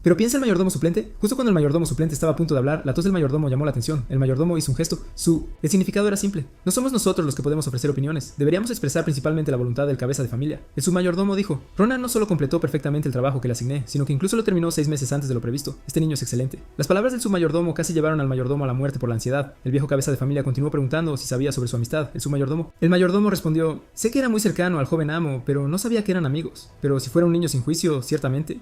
Pero piensa el mayordomo suplente. Justo cuando el mayordomo suplente estaba a punto de hablar, la tos del mayordomo llamó la atención. El mayordomo hizo un gesto. El significado era simple. No somos nosotros los que podemos ofrecer opiniones. Deberíamos expresar principalmente la voluntad del cabeza de familia. El submayordomo dijo: Ronan no solo completó perfectamente el trabajo que le asigné, sino que incluso lo terminó 6 meses antes de lo previsto. Este niño es excelente. Las palabras del submayordomo casi llevaron al mayordomo a la muerte por la ansiedad. El viejo cabeza de familia continuó preguntando si sabía sobre su amistad. El mayordomo respondió: sé que era muy cercano al joven amo, pero no sabía que eran amigos. Pero si fuera un niño sin juicio, ciertamente.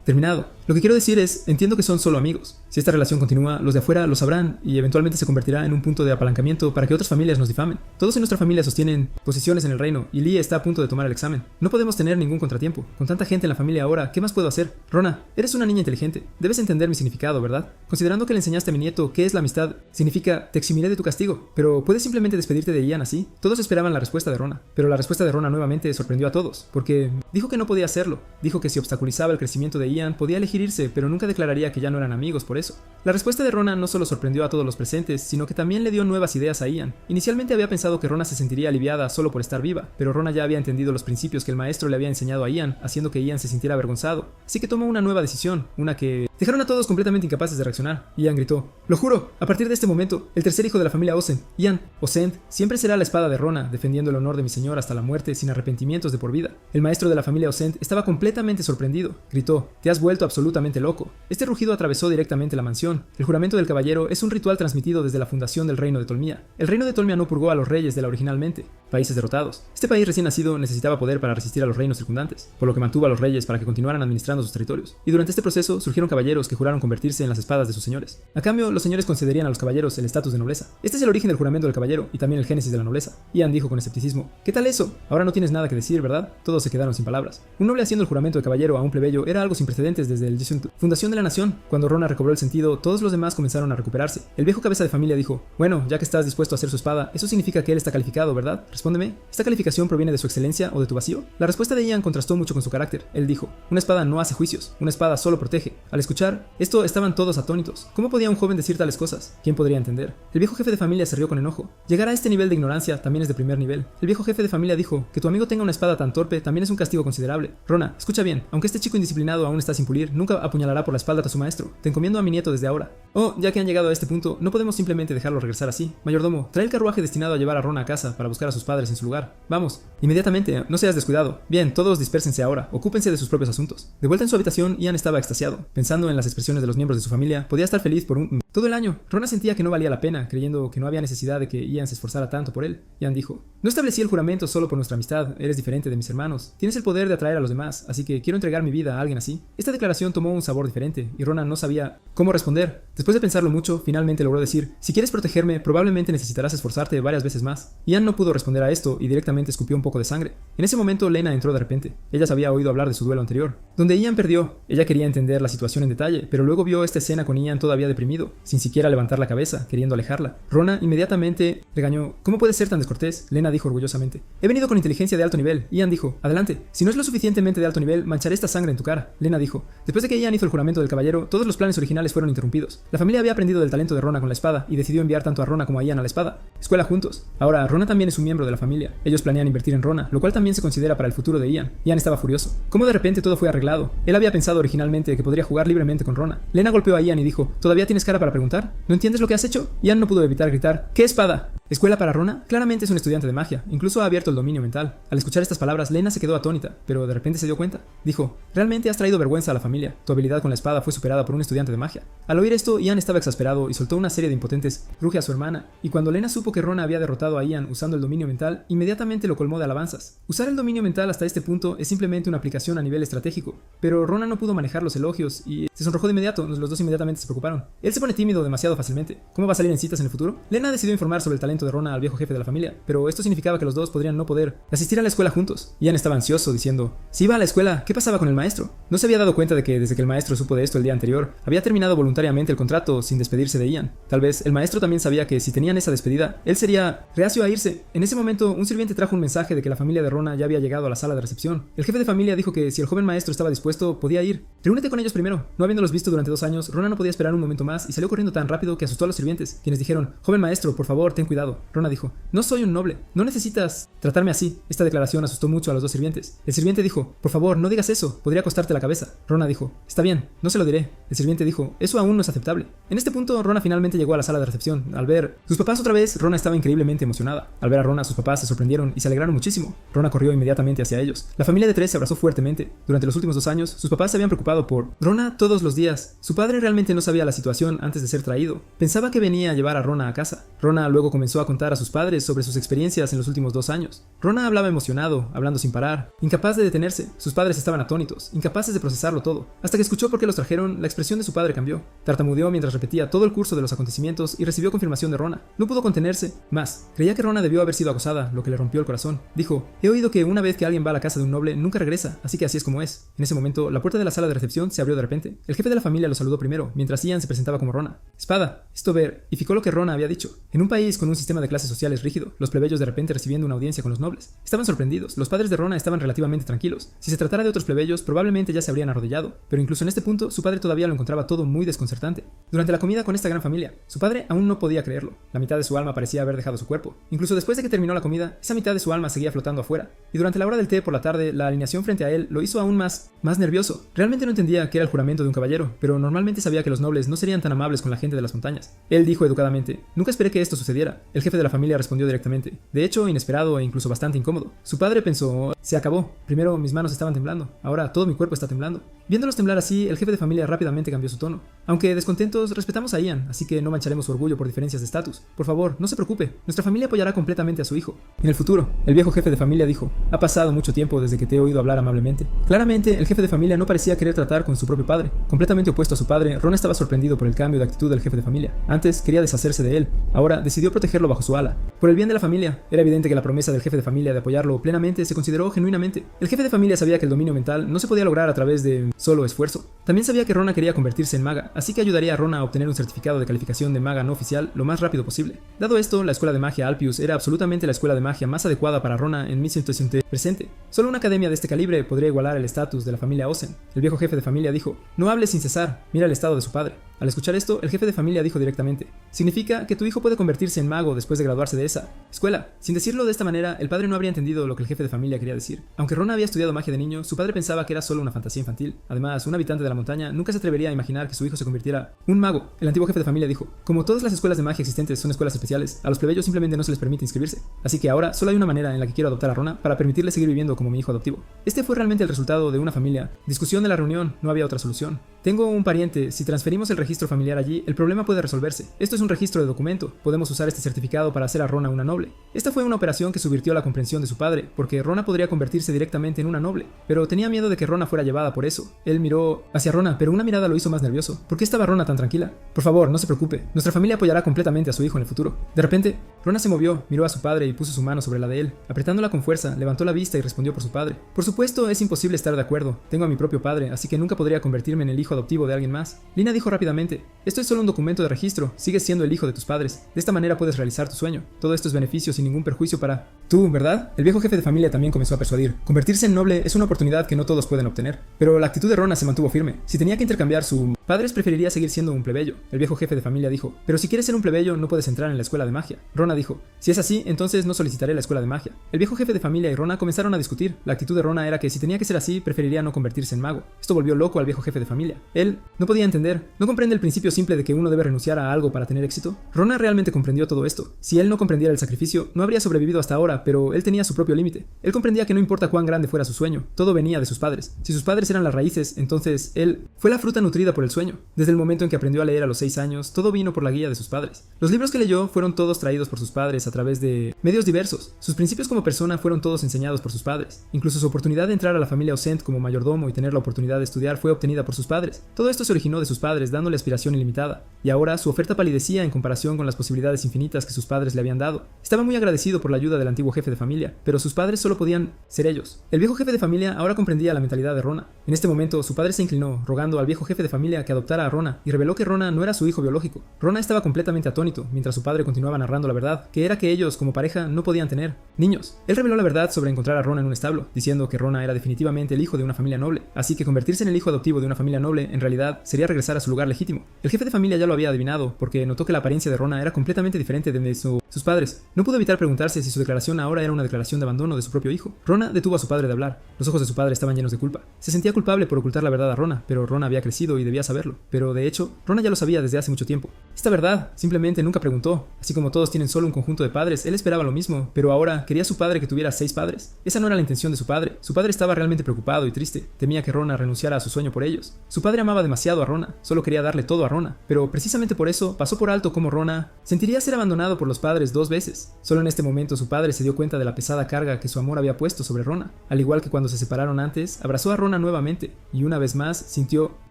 Terminado. Lo que quiero decir es, entiendo que son solo amigos. Si esta relación continúa, los de afuera lo sabrán y eventualmente se convertirá en un punto de apalancamiento para que otras familias nos difamen. Todos en nuestra familia sostienen posiciones en el reino y Lee está a punto de tomar el examen. No podemos tener ningún contratiempo. Con tanta gente en la familia ahora, ¿qué más puedo hacer? Rona, eres una niña inteligente. Debes entender mi significado, ¿verdad? Considerando que le enseñaste a mi nieto qué es la amistad, significa te eximiré de tu castigo. Pero ¿puedes simplemente despedirte de Ian así? Todos esperaban la respuesta de Rona. Pero la respuesta de Rona nuevamente sorprendió a todos, porque dijo que no podía hacerlo. Dijo que si obstaculizaba el crecimiento de Ian, podía elegir irse, pero nunca declararía que ya no eran amigos por eso. La respuesta de Rona no solo sorprendió a todos los presentes, sino que también le dio nuevas ideas a Ian. Inicialmente había pensado que Rona se sentiría aliviada solo por estar viva, pero Rona ya había entendido los principios que el maestro le había enseñado a Ian, haciendo que Ian se sintiera avergonzado. Así que tomó una nueva decisión, una que dejaron a todos completamente incapaces de reaccionar. Ian gritó: lo juro, a partir de este momento, el tercer hijo de la familia Osent, Ian Osent, siempre será la espada de Rona, defendiendo el honor de mi señor hasta la muerte sin arrepentimientos de por vida. El maestro de la familia Osent estaba completamente sorprendido. Gritó: te has vuelto absolutamente loco. Este rugido atravesó directamente la mansión. El juramento del caballero es un ritual transmitido desde la fundación del reino de Tolmia. El reino de Tolmia no purgó a los reyes de la originalmente, países derrotados. Este país recién nacido necesitaba poder para resistir a los reinos circundantes, por lo que mantuvo a los reyes para que continuaran administrando sus territorios. Y durante este proceso surgieron caballeros que juraron convertirse en las espadas de sus señores. A cambio, los señores concederían a los caballeros el estatus de nobleza. Este es el origen del juramento del caballero y también el génesis de la nobleza. Ian dijo con escepticismo: ¿qué tal eso? Ahora no tienes nada que decir, ¿verdad? Todos se quedaron sin palabras. Un noble haciendo el juramento de caballero a un plebeyo era algo sin precedentes desde el fundación de la nación. Cuando Rona recobró el sentido, todos los demás comenzaron a recuperarse. El viejo cabeza de familia dijo: bueno, ya que estás dispuesto a hacer su espada, eso significa que él está calificado, ¿verdad? Respóndeme, ¿esta calificación proviene de su excelencia o de tu vacío? La respuesta de Ian contrastó mucho con su carácter. Él dijo: una espada no hace juicios, una espada solo protege. Al escuchar esto estaban todos atónitos. ¿Cómo podía un joven decir tales cosas? ¿Quién podría entender? El viejo jefe de familia se rió con enojo. Llegar a este nivel de ignorancia también es de primer nivel. El viejo jefe de familia dijo: que tu amigo tenga una espada tan torpe también es un castigo considerable. Rona, escucha bien, aunque este chico indisciplinado aún está sin pulir, nunca apuñalará por la espalda a su maestro. Te encomiendo a mi nieto desde ahora. Oh, ya que han llegado a este punto, no podemos simplemente dejarlo regresar así. Mayordomo, trae el carruaje destinado a llevar a Rona a casa para buscar a sus padres en su lugar. Vamos, inmediatamente, no seas descuidado. Bien, todos dispérsense ahora, ocúpense de sus propios asuntos. De vuelta en su habitación, Ian estaba extasiado. Pensando en las expresiones de los miembros de su familia, podía estar feliz por todo el año. Rona sentía que no valía la pena, creyendo que no había necesidad de que Ian se esforzara tanto por él. Ian dijo: no establecí el juramento solo por nuestra amistad, eres diferente de mis hermanos. Tienes el poder de atraer a los demás, así que quiero entregar mi vida a alguien así. Esta declaración tomó un sabor diferente, y Rona no sabía cómo responder. Después de pensarlo mucho, finalmente logró decir: si quieres protegerme, probablemente necesitarás esforzarte varias veces más. Ian no pudo responder a esto y directamente escupió un poco de sangre. En ese momento, Lena entró de repente. Ella se había oído hablar de su duelo anterior, donde Ian perdió. Ella quería entender la situación en detalle, pero luego vio esta escena con Ian todavía deprimido, sin siquiera levantar la cabeza, queriendo alejarla. Rona inmediatamente regañó: ¿cómo puedes ser tan descortés? Lena dijo orgullosamente: he venido con inteligencia de alto nivel. Ian dijo: adelante, si no es lo suficientemente de alto nivel, mancharé esta sangre en tu cara. Lena dijo: después de que Ian hizo el juramento del caballero, todos los planes originales fueron interrumpidos. La familia había aprendido del talento de Rona con la espada y decidió enviar tanto a Rona como a Ian a la espada escuela juntos. Ahora, Rona también es un miembro de la familia. Ellos planean invertir en Rona, lo cual también se considera para el futuro de Ian. Ian estaba furioso. ¿Cómo de repente todo fue arreglado? Él había pensado originalmente que podría jugar libremente con Rona. Lena golpeó a Ian y dijo: ¿todavía tienes cara para preguntar? ¿No entiendes lo que has hecho? Ian no pudo evitar gritar: ¿qué espada? ¿Escuela para Rona? Claramente es un estudiante de magia, incluso ha abierto el dominio mental. Al escuchar estas palabras, Lena se quedó atónita, pero de repente se dio cuenta. Dijo: realmente has traído vergüenza a la familia. Tu habilidad con la espada fue superada por un estudiante de magia. Al oír esto, Ian estaba exasperado y soltó una serie de impotentes ruge a su hermana, y cuando Lena supo que Rona había derrotado a Ian usando el dominio mental, inmediatamente lo colmó de alabanzas. Usar el dominio mental hasta este punto es simplemente una aplicación a nivel estratégico, pero Rona no pudo manejar los elogios y se sonrojó de inmediato. Los dos inmediatamente se preocuparon. Él se pone tímido demasiado fácilmente. ¿Cómo va a salir en citas en el futuro? Lena decidió informar sobre el talento juramento de Rona al viejo jefe de la familia, pero esto significaba que los dos podrían no poder asistir a la escuela juntos. Ian estaba ansioso, diciendo, si iba a la escuela, ¿qué pasaba con el maestro? No se había dado cuenta de que desde que el maestro supo de esto el día anterior, había terminado voluntariamente el contrato sin despedirse de Ian. Tal vez el maestro también sabía que si tenían esa despedida, él sería reacio a irse. En ese momento, un sirviente trajo un mensaje de que la familia de Rona ya había llegado a la sala de recepción. El jefe de familia dijo que si el joven maestro estaba dispuesto, podía ir. Reúnete con ellos primero. No habiéndolos visto durante 2 años, Rona no podía esperar un momento más y salió corriendo tan rápido que asustó a los sirvientes, quienes dijeron, joven maestro, por favor, ten cuidado. Rona dijo, no soy un noble, no necesitas tratarme así. Esta declaración asustó mucho a los dos sirvientes. El sirviente dijo, por favor, no digas eso, podría costarte la cabeza. Rona dijo, está bien, no se lo diré. El sirviente dijo, eso aún no es aceptable. En este punto, Rona finalmente llegó a la sala de recepción. Al ver sus papás otra vez, Rona estaba increíblemente emocionada. Al ver a Rona, sus papás se sorprendieron y se alegraron muchísimo. Rona corrió inmediatamente hacia ellos. La familia de tres se abrazó fuertemente. Durante los últimos 2 años, sus papás se habían preocupado por Rona todos los días. Su padre realmente no sabía la situación antes de ser traído. Pensaba que venía a llevar a Rona a casa. Rona luego comenzó a contar a sus padres sobre sus experiencias en los últimos 2 años. Rona hablaba emocionado, hablando sin parar, incapaz de detenerse. Sus padres estaban atónitos, incapaces de procesarlo todo. Hasta que escuchó por qué los trajeron, la expresión de su padre cambió. Tartamudeó mientras repetía todo el curso de los acontecimientos y recibió confirmación de Rona. No pudo contenerse más. Creía que Rona debió haber sido acosada, lo que le rompió el corazón. Dijo, he oído que una vez que alguien va a la casa de un noble, nunca regresa, así que así es como es. En ese momento, la puerta de la sala de recepción se abrió de repente. El jefe de la familia lo saludó primero, mientras Ian se presentaba como Rona. Espada, Stover, y ficó lo que Rona había dicho. En un país con un sistema de clases sociales rígido, los plebeyos de repente recibiendo una audiencia con los nobles. Estaban sorprendidos. Los padres de Rona estaban relativamente tranquilos. Si se tratara de otros plebeyos, probablemente ya se habrían arrodillado, pero incluso en este punto, su padre todavía lo encontraba todo muy desconcertante. Durante la comida con esta gran familia, su padre aún no podía creerlo. La mitad de su alma parecía haber dejado su cuerpo. Incluso después de que terminó la comida, esa mitad de su alma seguía flotando afuera. Y durante la hora del té por la tarde, la alineación frente a él lo hizo aún más nervioso. Realmente no entendía qué era el juramento de un caballero, pero normalmente sabía que los nobles no serían tan amables con la gente de las montañas. Él dijo educadamente, nunca esperé que esto sucediera. El jefe de la familia respondió directamente, de hecho inesperado e incluso bastante incómodo. Su padre pensó, se acabó. Primero mis manos estaban temblando, ahora todo mi cuerpo está temblando. Viéndolos temblar así, el jefe de familia rápidamente cambió su tono. Aunque descontentos, respetamos a Ian, así que no mancharemos su orgullo por diferencias de estatus. Por favor, no se preocupe, nuestra familia apoyará completamente a su hijo. En el futuro, el viejo jefe de familia dijo, ha pasado mucho tiempo desde que te he oído hablar amablemente. Claramente, el jefe de familia no parecía querer tratar con su propio padre. Completamente opuesto a su padre, Ron estaba sorprendido por el cambio de actitud del jefe de familia. Antes quería deshacerse de él, ahora decidió protegerlo bajo su ala. Por el bien de la familia, era evidente que la promesa del jefe de familia de apoyarlo plenamente se consideró genuinamente. El jefe de familia sabía que el dominio mental no se podía lograr a través de solo esfuerzo. También sabía que Rona quería convertirse en maga, así que ayudaría a Rona a obtener un certificado de calificación de maga no oficial lo más rápido posible. Dado esto, la escuela de magia Alpius era absolutamente la escuela de magia más adecuada para Rona en mi situación presente. Solo una academia de este calibre podría igualar el estatus de la familia Osen. El viejo jefe de familia dijo, no hables sin cesar, mira el estado de su padre. Al escuchar esto, el jefe de familia dijo directamente, significa que tu hijo puede convertirse en mago después de graduarse de esa escuela. Sin decirlo de esta manera, el padre no habría entendido lo que el jefe de familia quería decir. Aunque Rona había estudiado magia de niño, su padre pensaba que era solo una fantasía infantil. Además, un habitante de la montaña nunca se atrevería a imaginar que su hijo se convirtiera en un mago. El antiguo jefe de familia dijo, como todas las escuelas de magia existentes son escuelas especiales, a los plebeyos simplemente no se les permite inscribirse. Así que ahora solo hay una manera en la que quiero adoptar a Rona para permitirle seguir viviendo como mi hijo adoptivo. Este fue realmente el resultado de una familia. Discusión de la reunión, no había otra solución. Tengo un pariente, si transferimos el registro familiar allí, el problema puede resolverse. Esto es un registro de documento, podemos usar este certificado para hacer a Rona una noble. Esta fue una operación que subvirtió la comprensión de su padre, porque Rona podría convertirse directamente en una noble, pero tenía miedo de que Rona fuera llevada por eso. Él miró hacia Rona, pero una mirada lo hizo más nervioso. ¿Por qué estaba Rona tan tranquila? Por favor, no se preocupe, nuestra familia apoyará completamente a su hijo en el futuro. De repente, Rona se movió, miró a su padre y puso su mano sobre la de él. Apretándola con fuerza, levantó la vista y respondió por su padre. Por supuesto, es imposible estar de acuerdo. Tengo a mi propio padre, así que nunca podría convertirme en el hijo adoptivo de alguien más. Lina dijo rápidamente, esto es solo un documento de registro, sigues siendo el hijo de tus padres. De esta manera puedes realizar tu sueño. Todo esto es beneficio sin ningún perjuicio para tú, ¿verdad? El viejo jefe de familia también comenzó a persuadir. Convertirse en noble es una oportunidad que no todos pueden obtener. Pero la actitud de Rona se mantuvo firme. Si tenía que intercambiar su padres, preferiría seguir siendo un plebeyo. El viejo jefe de familia dijo, pero si quieres ser un plebeyo no puedes entrar en la escuela de magia. Rona dijo, si es así, entonces no solicitaré la escuela de magia. El viejo jefe de familia y Rona comenzaron a discutir. La actitud de Rona era que si tenía que ser así, preferiría no convertirse en mago. Esto volvió loco al viejo jefe de familia. Él no podía entender. ¿No comprende el principio simple de que uno debe renunciar a algo para tener éxito? Rona realmente comprendió todo esto. Si él no comprendiera el sacrificio, no habría sobrevivido hasta ahora, pero él tenía su propio límite. Él comprendía que no importa cuán grande fuera su sueño, todo venía de sus padres. Si sus padres eran las raíces, entonces él fue la fruta nutrida por el suelo. sueño. Desde el momento en que aprendió a leer a los 6 años, todo vino por la guía de sus padres. Los libros que leyó fueron todos traídos por sus padres a través de medios diversos. Sus principios como persona fueron todos enseñados por sus padres. Incluso su oportunidad de entrar a la familia Osent como mayordomo y tener la oportunidad de estudiar fue obtenida por sus padres. Todo esto se originó de sus padres, dándole aspiración ilimitada. Y ahora su oferta palidecía en comparación con las posibilidades infinitas que sus padres le habían dado. Estaba muy agradecido por la ayuda del antiguo jefe de familia, pero sus padres solo podían ser ellos. El viejo jefe de familia ahora comprendía la mentalidad de Rona. En este momento, su padre se inclinó, rogando al viejo jefe de familia que adoptara a Rona, y reveló que Rona no era su hijo biológico. Rona estaba completamente atónito, mientras su padre continuaba narrando la verdad, que era que ellos, como pareja, no podían tener niños. Él reveló la verdad sobre encontrar a Rona en un establo, diciendo que Rona era definitivamente el hijo de una familia noble, así que convertirse en el hijo adoptivo de una familia noble, en realidad, sería regresar a su lugar legítimo. El jefe de familia ya lo había adivinado, porque notó que la apariencia de Rona era completamente diferente de sus padres. No pudo evitar preguntarse si su declaración ahora era una declaración de abandono de su propio hijo. Rona detuvo a su padre de hablar. Los ojos de su padre estaban llenos de culpa. Se sentía culpable por ocultar la verdad a Rona, pero Rona había crecido y debía saberlo. Pero de hecho, Rona ya lo sabía desde hace mucho tiempo. Esta verdad simplemente nunca preguntó. Así como todos tienen solo un conjunto de padres, él esperaba lo mismo, pero ahora quería su padre que tuviera 6 padres. Esa no era la intención de su padre. Su padre estaba realmente preocupado y triste. Temía que Rona renunciara a su sueño por ellos. Su padre amaba demasiado a Rona, solo quería darle todo a Rona, pero precisamente por eso pasó por alto cómo Rona sentiría ser abandonado por los padres 2 veces. Solo en este momento su padre se dio cuenta de la pesada carga que su amor había puesto sobre Rona. Al igual que cuando se separaron antes, abrazó a Rona nuevamente y una vez más sintió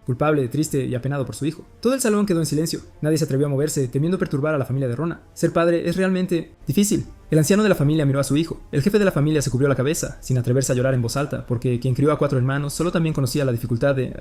culpable, triste y apenado por su hijo. Todo el salón quedó en silencio. Nadie se atrevió a moverse, temiendo perturbar a la familia de Rona. Ser padre es realmente difícil. El anciano de la familia miró a su hijo. El jefe de la familia se cubrió la cabeza, sin atreverse a llorar en voz alta, porque quien crió a 4 hermanos solo también conocía la dificultad de...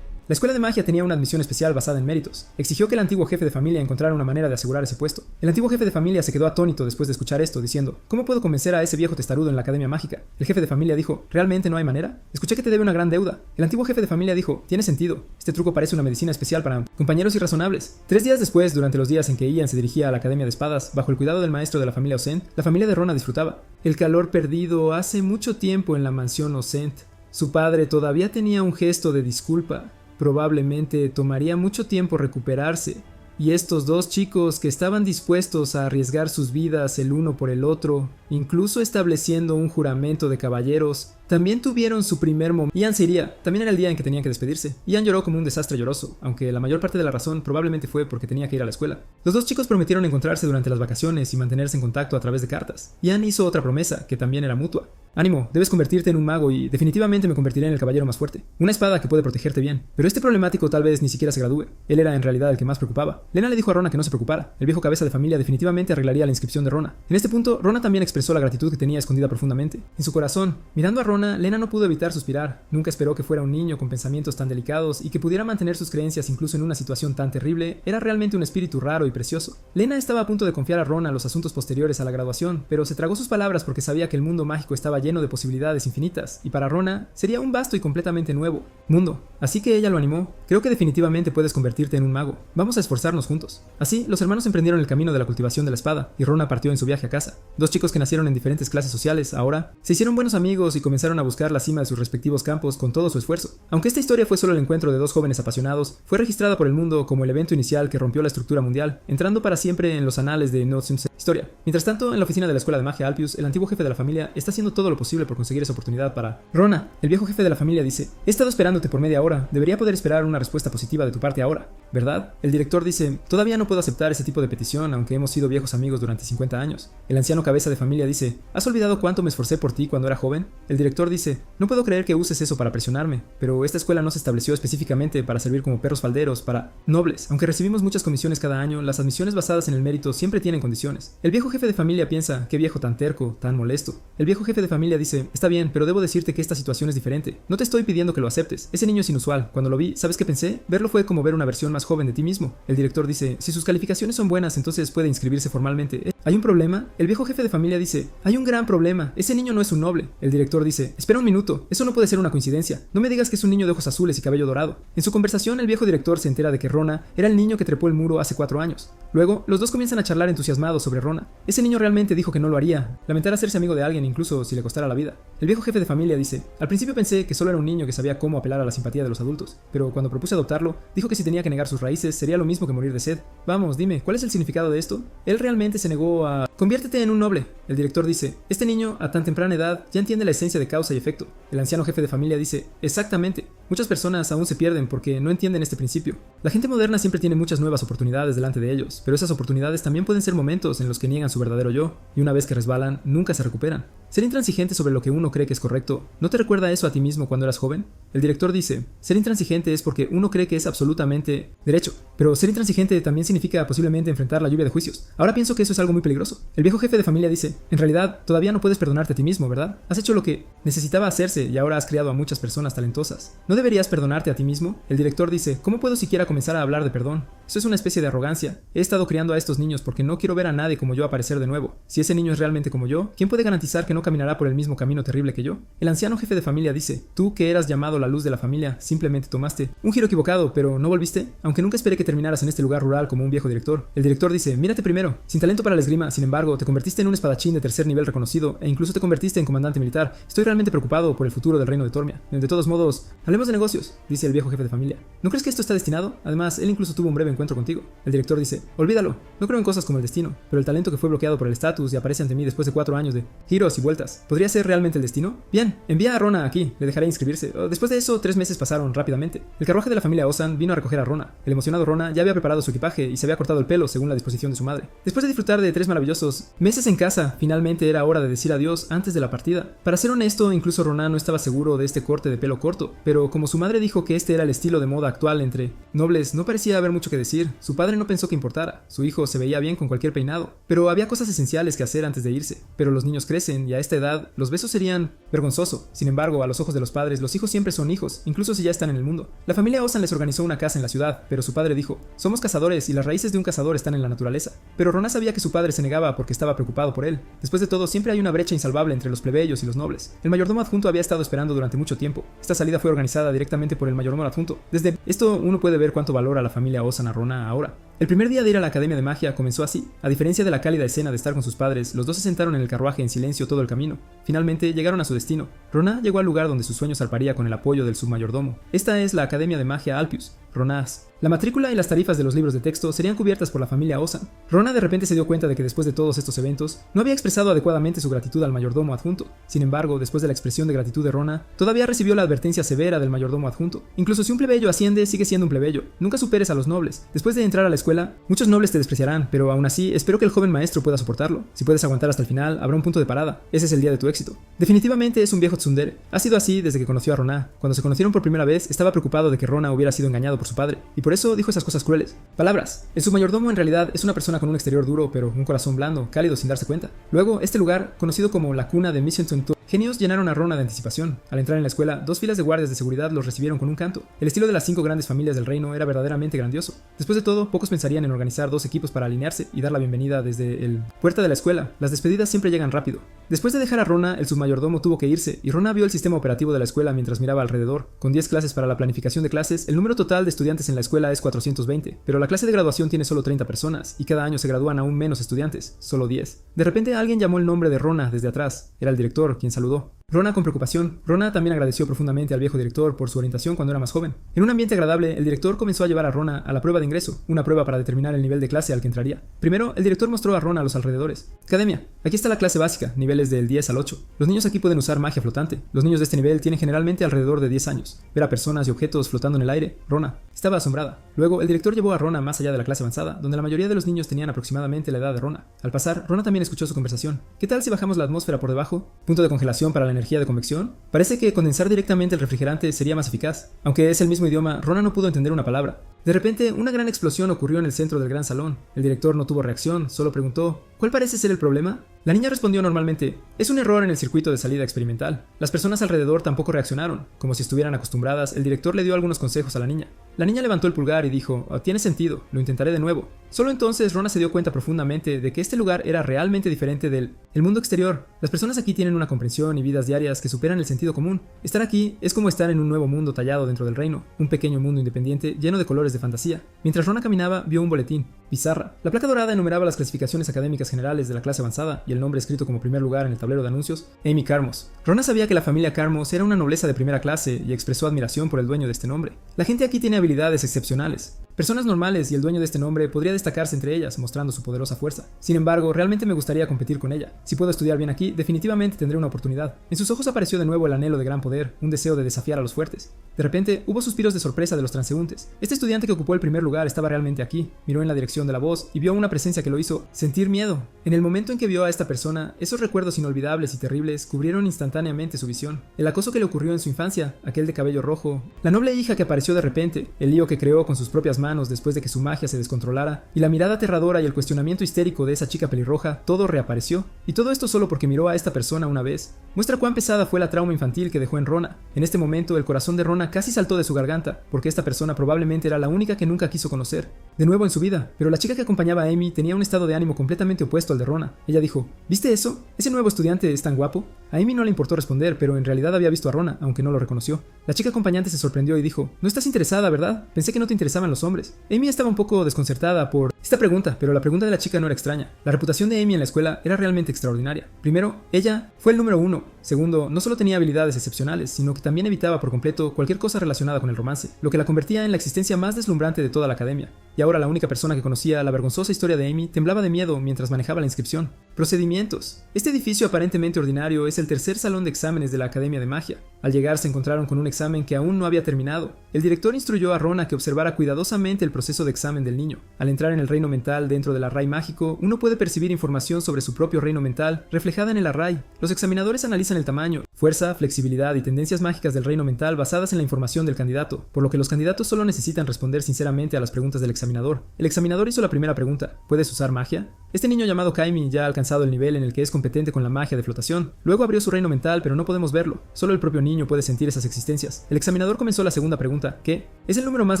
La escuela de magia tenía una admisión especial basada en méritos. Exigió que el antiguo jefe de familia encontrara una manera de asegurar ese puesto. El antiguo jefe de familia se quedó atónito después de escuchar esto, diciendo: ¿Cómo puedo convencer a ese viejo testarudo en la academia mágica? El jefe de familia dijo: ¿realmente no hay manera? Escuché que te debe una gran deuda. El antiguo jefe de familia dijo: tiene sentido. Este truco parece una medicina especial para compañeros irrazonables. 3 días después, durante los días en que Ian se dirigía a la academia de espadas, bajo el cuidado del maestro de la familia Osent, la familia de Rona disfrutaba. El calor perdido hace mucho tiempo en la mansión Osent. Su padre todavía tenía un gesto de disculpa. Probablemente tomaría mucho tiempo recuperarse, y estos 2 chicos que estaban dispuestos a arriesgar sus vidas el uno por el otro, incluso estableciendo un juramento de caballeros, también tuvieron su primer momento. Ian se iría. También era el día en que tenían que despedirse. Ian lloró como un desastre lloroso, aunque la mayor parte de la razón probablemente fue porque tenía que ir a la escuela. Los 2 chicos prometieron encontrarse durante las vacaciones y mantenerse en contacto a través de cartas. Ian hizo otra promesa, que también era mutua. Ánimo, debes convertirte en un mago y definitivamente me convertiré en el caballero más fuerte. Una espada que puede protegerte bien. Pero este problemático tal vez ni siquiera se gradúe. Él era en realidad el que más preocupaba. Lena le dijo a Rona que no se preocupara. El viejo cabeza de familia definitivamente arreglaría la inscripción de Rona. En este punto, Rona también expresó la gratitud que tenía escondida profundamente en su corazón. Mirando a Rona, Lena no pudo evitar suspirar. Nunca esperó que fuera un niño con pensamientos tan delicados y que pudiera mantener sus creencias incluso en una situación tan terrible. Era realmente un espíritu raro y precioso. Lena estaba a punto de confiar a Rona los asuntos posteriores a la graduación, pero se tragó sus palabras porque sabía que el mundo mágico estaba lleno de posibilidades infinitas, y para Rona sería un vasto y completamente nuevo mundo. Así que ella lo animó: creo que definitivamente puedes convertirte en un mago. Vamos a esforzarnos juntos. Así, los hermanos emprendieron el camino de la cultivación de la espada, y Rona partió en su viaje a casa. 2 chicos que nacieron en diferentes clases sociales, ahora se hicieron buenos amigos y comenzaron a buscar la cima de sus respectivos campos con todo su esfuerzo. Aunque esta historia fue solo el encuentro de 2 jóvenes apasionados, fue registrada por el mundo como el evento inicial que rompió la estructura mundial, entrando para siempre en los anales de Notsun's historia. Mientras tanto, en la oficina de la escuela de magia Alpius, el antiguo jefe de la familia está haciendo todo lo posible por conseguir esa oportunidad para... Rona, el viejo jefe de la familia dice: he estado esperándote por media hora, debería poder esperar una respuesta positiva de tu parte ahora, ¿verdad? El director dice: todavía no puedo aceptar ese tipo de petición, aunque hemos sido viejos amigos durante 50 años. El anciano cabeza de familia dice: ¿has olvidado cuánto me esforcé por ti cuando era joven? El director dice: no puedo creer que uses eso para presionarme, pero esta escuela no se estableció específicamente para servir como perros falderos para nobles. Aunque recibimos muchas comisiones cada año, las admisiones basadas en el mérito siempre tienen condiciones. El viejo jefe de familia piensa: qué viejo tan terco, tan molesto. El viejo jefe de familia dice: está bien, pero debo decirte que esta situación es diferente. No te estoy pidiendo que lo aceptes. Ese niño es inusual. Cuando lo vi, ¿sabes qué pensé? Verlo fue como ver una versión más joven de ti mismo. El director dice: si sus calificaciones son buenas, entonces puede inscribirse formalmente. ¿Hay un problema? El viejo jefe de familia dice: hay un gran problema. Ese niño no es un noble. El director dice: espera un minuto. Eso no puede ser una coincidencia. No me digas que es un niño de ojos azules y cabello dorado. En su conversación, el viejo director se entera de que Rona era el niño que trepó el muro hace 4 años. Luego, los 2 comienzan a charlar entusiasmados sobre Rona. Ese niño realmente dijo que no lo haría. Lamentar hacerse amigo de alguien incluso si le costara la vida. El viejo jefe de familia dice: al principio pensé que solo era un niño que sabía cómo apelar a la simpatía de los adultos, pero cuando propuse adoptarlo, dijo que si tenía que negar sus raíces sería lo mismo que morir de sed. Vamos, dime, ¿cuál es el significado de esto? Él realmente se negó a... Conviértete en un noble. El director dice, este niño, a tan temprana edad, ya entiende la esencia de causa y efecto. El anciano jefe de familia dice, exactamente. Muchas personas aún se pierden porque no entienden este principio. La gente moderna siempre tiene muchas nuevas oportunidades delante de ellos, pero esas oportunidades también pueden ser momentos en los que niegan su verdadero yo, y una vez que resbalan, nunca se recuperan. Ser intransigente sobre lo que uno cree que es correcto, ¿no te recuerda eso a ti mismo cuando eras joven? El director dice, ser intransigente es porque uno cree que es absolutamente derecho, pero ser intransigente también significa posiblemente enfrentar la lluvia de juicios. Ahora pienso que eso es algo muy peligroso. El viejo jefe de familia dice, en realidad todavía no puedes perdonarte a ti mismo, ¿verdad? Has hecho lo que necesitaba hacerse y ahora has criado a muchas personas talentosas. ¿No deberías perdonarte a ti mismo? El director dice, ¿cómo puedo siquiera comenzar a hablar de perdón? Eso es una especie de arrogancia. He estado criando a estos niños porque no quiero ver a nadie como yo aparecer de nuevo. Si ese niño es realmente como yo, ¿quién puede garantizar que no caminará por el mismo camino terrible que yo? El anciano jefe de familia dice, tú que eras llamado la luz de la familia, simplemente tomaste un giro equivocado, pero no volviste, aunque nunca esperé que terminaras en este lugar rural como un viejo director. El director dice, mírate primero, sin talento para la esgrima, sin embargo, te convertiste en un espadachín de tercer nivel reconocido e incluso te convertiste en comandante militar. Estoy realmente preocupado por el futuro del reino de Tormia. De todos modos, hablemos de negocios, dice el viejo jefe de familia. ¿No crees que esto está destinado? Además, él incluso tuvo un breve encuentro contigo. El director dice, olvídalo, no creo en cosas como el destino, pero el talento que fue bloqueado por el estatus y aparece ante mí después de 4 años de giros y vueltas, ¿podría ser realmente el destino? Bien, envía a Rona aquí, le dejaré inscribirse. Después de eso, 3 meses pasaron rápidamente. El carruaje de la familia Ozan vino a recoger a Rona. El emocionado Rona ya había preparado su equipaje y se había cortado el pelo según la disposición de su madre. Después de disfrutar de 3 maravillosos meses en casa, finalmente era hora de decir adiós antes de la partida. Para ser honesto, incluso Rona no estaba seguro de este corte de pelo corto, pero como su madre dijo que este era el estilo de moda actual entre nobles, no parecía haber mucho que decir. Su padre no pensó que importara. Su hijo se veía bien con cualquier peinado, pero había cosas esenciales que hacer antes de irse. Pero los niños crecen y a esta edad los besos serían vergonzoso. Sin embargo, a los ojos de los padres, los hijos siempre son hijos, incluso si ya están en el mundo. La familia Ozan les organizó una casa en la ciudad, pero su padre dijo, somos cazadores y las raíces de un cazador están en la naturaleza. Pero Rona sabía que su padre se negaba porque estaba preocupado por él. Después de todo, siempre hay una brecha insalvable entre los plebeyos y los nobles. El mayordomo adjunto había estado esperando durante mucho tiempo. Esta salida fue organizada directamente por el mayordomo adjunto. Desde esto uno puede ver cuánto valora la familia Ozan a Rona ahora. El primer día de ir a la Academia de Magia comenzó así. A diferencia de la cálida escena de estar con sus padres, los dos se sentaron en el carruaje en silencio todo el camino. Finalmente llegaron a su destino. Rona llegó al lugar donde sus sueños salparía con el apoyo del submayordomo. Esta es la Academia de Magia Alpius, Ronás. La matrícula y las tarifas de los libros de texto serían cubiertas por la familia Ozan. Rona de repente se dio cuenta de que después de todos estos eventos, no había expresado adecuadamente su gratitud al mayordomo adjunto. Sin embargo, después de la expresión de gratitud de Rona, todavía recibió la advertencia severa del mayordomo adjunto. Incluso si un plebeyo asciende, sigue siendo un plebeyo. Nunca superes a los nobles. Después de entrar a la escuela, muchos nobles te despreciarán, pero aún así, espero que el joven maestro pueda soportarlo. Si puedes aguantar hasta el final, habrá un punto de parada. Ese es el día de tu éxito. Definitivamente es un viejo tsundere. Ha sido así desde que conoció a Rona. Cuando se conocieron por primera vez, estaba preocupado de que Rona hubiera sido engañado por su padre, y por eso dijo esas cosas crueles. Palabras. El submayordomo en realidad es una persona con un exterior duro, pero un corazón blando, cálido sin darse cuenta. Luego, este lugar, conocido como la cuna de Mission Tuntu, genios llenaron a Rona de anticipación. Al entrar en la escuela, 2 filas de guardias de seguridad los recibieron con un canto. El estilo de las 5 grandes familias del reino era verdaderamente grandioso. Después de todo, pocos pensarían en organizar 2 equipos para alinearse y dar la bienvenida desde el puerta de la escuela. Las despedidas siempre llegan rápido. Después de dejar a Rona, el submayordomo tuvo que irse, y Rona vio el sistema operativo de la escuela mientras miraba alrededor. Con 10 clases para la planificación de clases, el número total de estudiantes en la escuela es 420, pero la clase de graduación tiene solo 30 personas, y cada año se gradúan aún menos estudiantes, solo 10. De repente alguien llamó el nombre de Rona desde atrás. Era el director, quien saludó. Rona con preocupación. Rona también agradeció profundamente al viejo director por su orientación cuando era más joven. En un ambiente agradable, el director comenzó a llevar a Rona a la prueba de ingreso, una prueba para determinar el nivel de clase al que entraría. Primero, el director mostró a Rona a los alrededores. Academia. Aquí está la clase básica, niveles del 10 al 8. Los niños aquí pueden usar magia flotante. Los niños de este nivel tienen generalmente alrededor de 10 años. Ver a personas y objetos flotando en el aire. Rona estaba asombrada. Luego, el director llevó a Rona más allá de la clase avanzada, donde la mayoría de los niños tenían aproximadamente la edad de Rona. Al pasar, Rona también escuchó su conversación. ¿Qué tal si bajamos la atmósfera por debajo? ¿Punto de congelación para la energía de convección? Parece que condensar directamente el refrigerante sería más eficaz. Aunque es el mismo idioma, Rona no pudo entender una palabra. De repente, una gran explosión ocurrió en el centro del gran salón. El director no tuvo reacción, solo preguntó, ¿cuál parece ser el problema? La niña respondió normalmente, es un error en el circuito de salida experimental. Las personas alrededor tampoco reaccionaron. Como si estuvieran acostumbradas, el director le dio algunos consejos a la niña. La niña levantó el pulgar y dijo, tiene sentido, lo intentaré de nuevo. Solo entonces Rona se dio cuenta profundamente de que este lugar era realmente diferente del mundo exterior. Las personas aquí tienen una comprensión y vidas diarias que superan el sentido común. Estar aquí es como estar en un nuevo mundo tallado dentro del reino, un pequeño mundo independiente lleno de colores de fantasía. Mientras Rona caminaba, vio un boletín. Pizarra. La placa dorada enumeraba las clasificaciones académicas generales de la clase avanzada y el nombre escrito como primer lugar en el tablero de anuncios, Amy Carmos. Rona sabía que la familia Carmos era una nobleza de primera clase y expresó admiración por el dueño de este nombre. La gente aquí tiene habilidades excepcionales. Personas normales y el dueño de este nombre podría destacarse entre ellas, mostrando su poderosa fuerza. Sin embargo, realmente me gustaría competir con ella. Si puedo estudiar bien aquí, definitivamente tendré una oportunidad. En sus ojos apareció de nuevo el anhelo de gran poder, un deseo de desafiar a los fuertes. De repente, hubo suspiros de sorpresa de los transeúntes. Este estudiante que ocupó el primer lugar estaba realmente aquí. Miró en la dirección de la voz y vio una presencia que lo hizo sentir miedo. En el momento en que vio a esta persona, esos recuerdos inolvidables y terribles cubrieron instantáneamente su visión. El acoso que le ocurrió en su infancia, aquel de cabello rojo, la noble hija que apareció de repente, el lío que creó con sus propias manos después de que su magia se descontrolara, y la mirada aterradora y el cuestionamiento histérico de esa chica pelirroja, todo reapareció. Y todo esto solo porque miró a esta persona una vez. Muestra cuán pesada fue la trauma infantil que dejó en Rona. En este momento, el corazón de Rona casi saltó de su garganta, porque esta persona probablemente era la única que nunca quiso conocer, de nuevo en su vida. Pero la chica que acompañaba a Amy tenía un estado de ánimo completamente opuesto al de Rona. Ella dijo: ¿viste eso? ¿Ese nuevo estudiante es tan guapo? A Amy no le importó responder, pero en realidad había visto a Rona, aunque no lo reconoció. La chica acompañante se sorprendió y dijo: no estás interesada, ¿verdad? Pensé que no te interesaban los hombres. Amy estaba un poco desconcertada por esta pregunta, pero la pregunta de la chica no era extraña. La reputación de Amy en la escuela era realmente extraordinaria. Primero, ella fue el número 1. Segundo, no solo tenía habilidades excepcionales, sino que también evitaba por completo cualquier cosa relacionada con el romance, lo que la convertía en la existencia más deslumbrante de toda la academia. Y ahora la única persona que conocía la vergonzosa historia de Amy temblaba de miedo mientras manejaba la inscripción. Procedimientos. Este edificio aparentemente ordinario es el tercer salón de exámenes de la Academia de Magia. Al llegar se encontraron con un examen que aún no había terminado. El director instruyó a Rona que observara cuidadosamente el proceso de examen del niño. Al entrar en el reino mental dentro del array mágico, uno puede percibir información sobre su propio reino mental reflejada en el array. Los examinadores analizan el tamaño, fuerza, flexibilidad y tendencias mágicas del reino mental basadas en la información del candidato, por lo que los candidatos solo necesitan responder sinceramente a las preguntas del examinador. El examinador hizo la primera pregunta: ¿puedes usar magia? Este niño llamado Kaimi ya ha alcanzado el nivel en el que es competente con la magia de flotación. Luego abrió su reino mental, pero no podemos verlo. Solo el propio niño puede sentir esas existencias. El examinador comenzó la segunda pregunta: ¿qué? Es el número más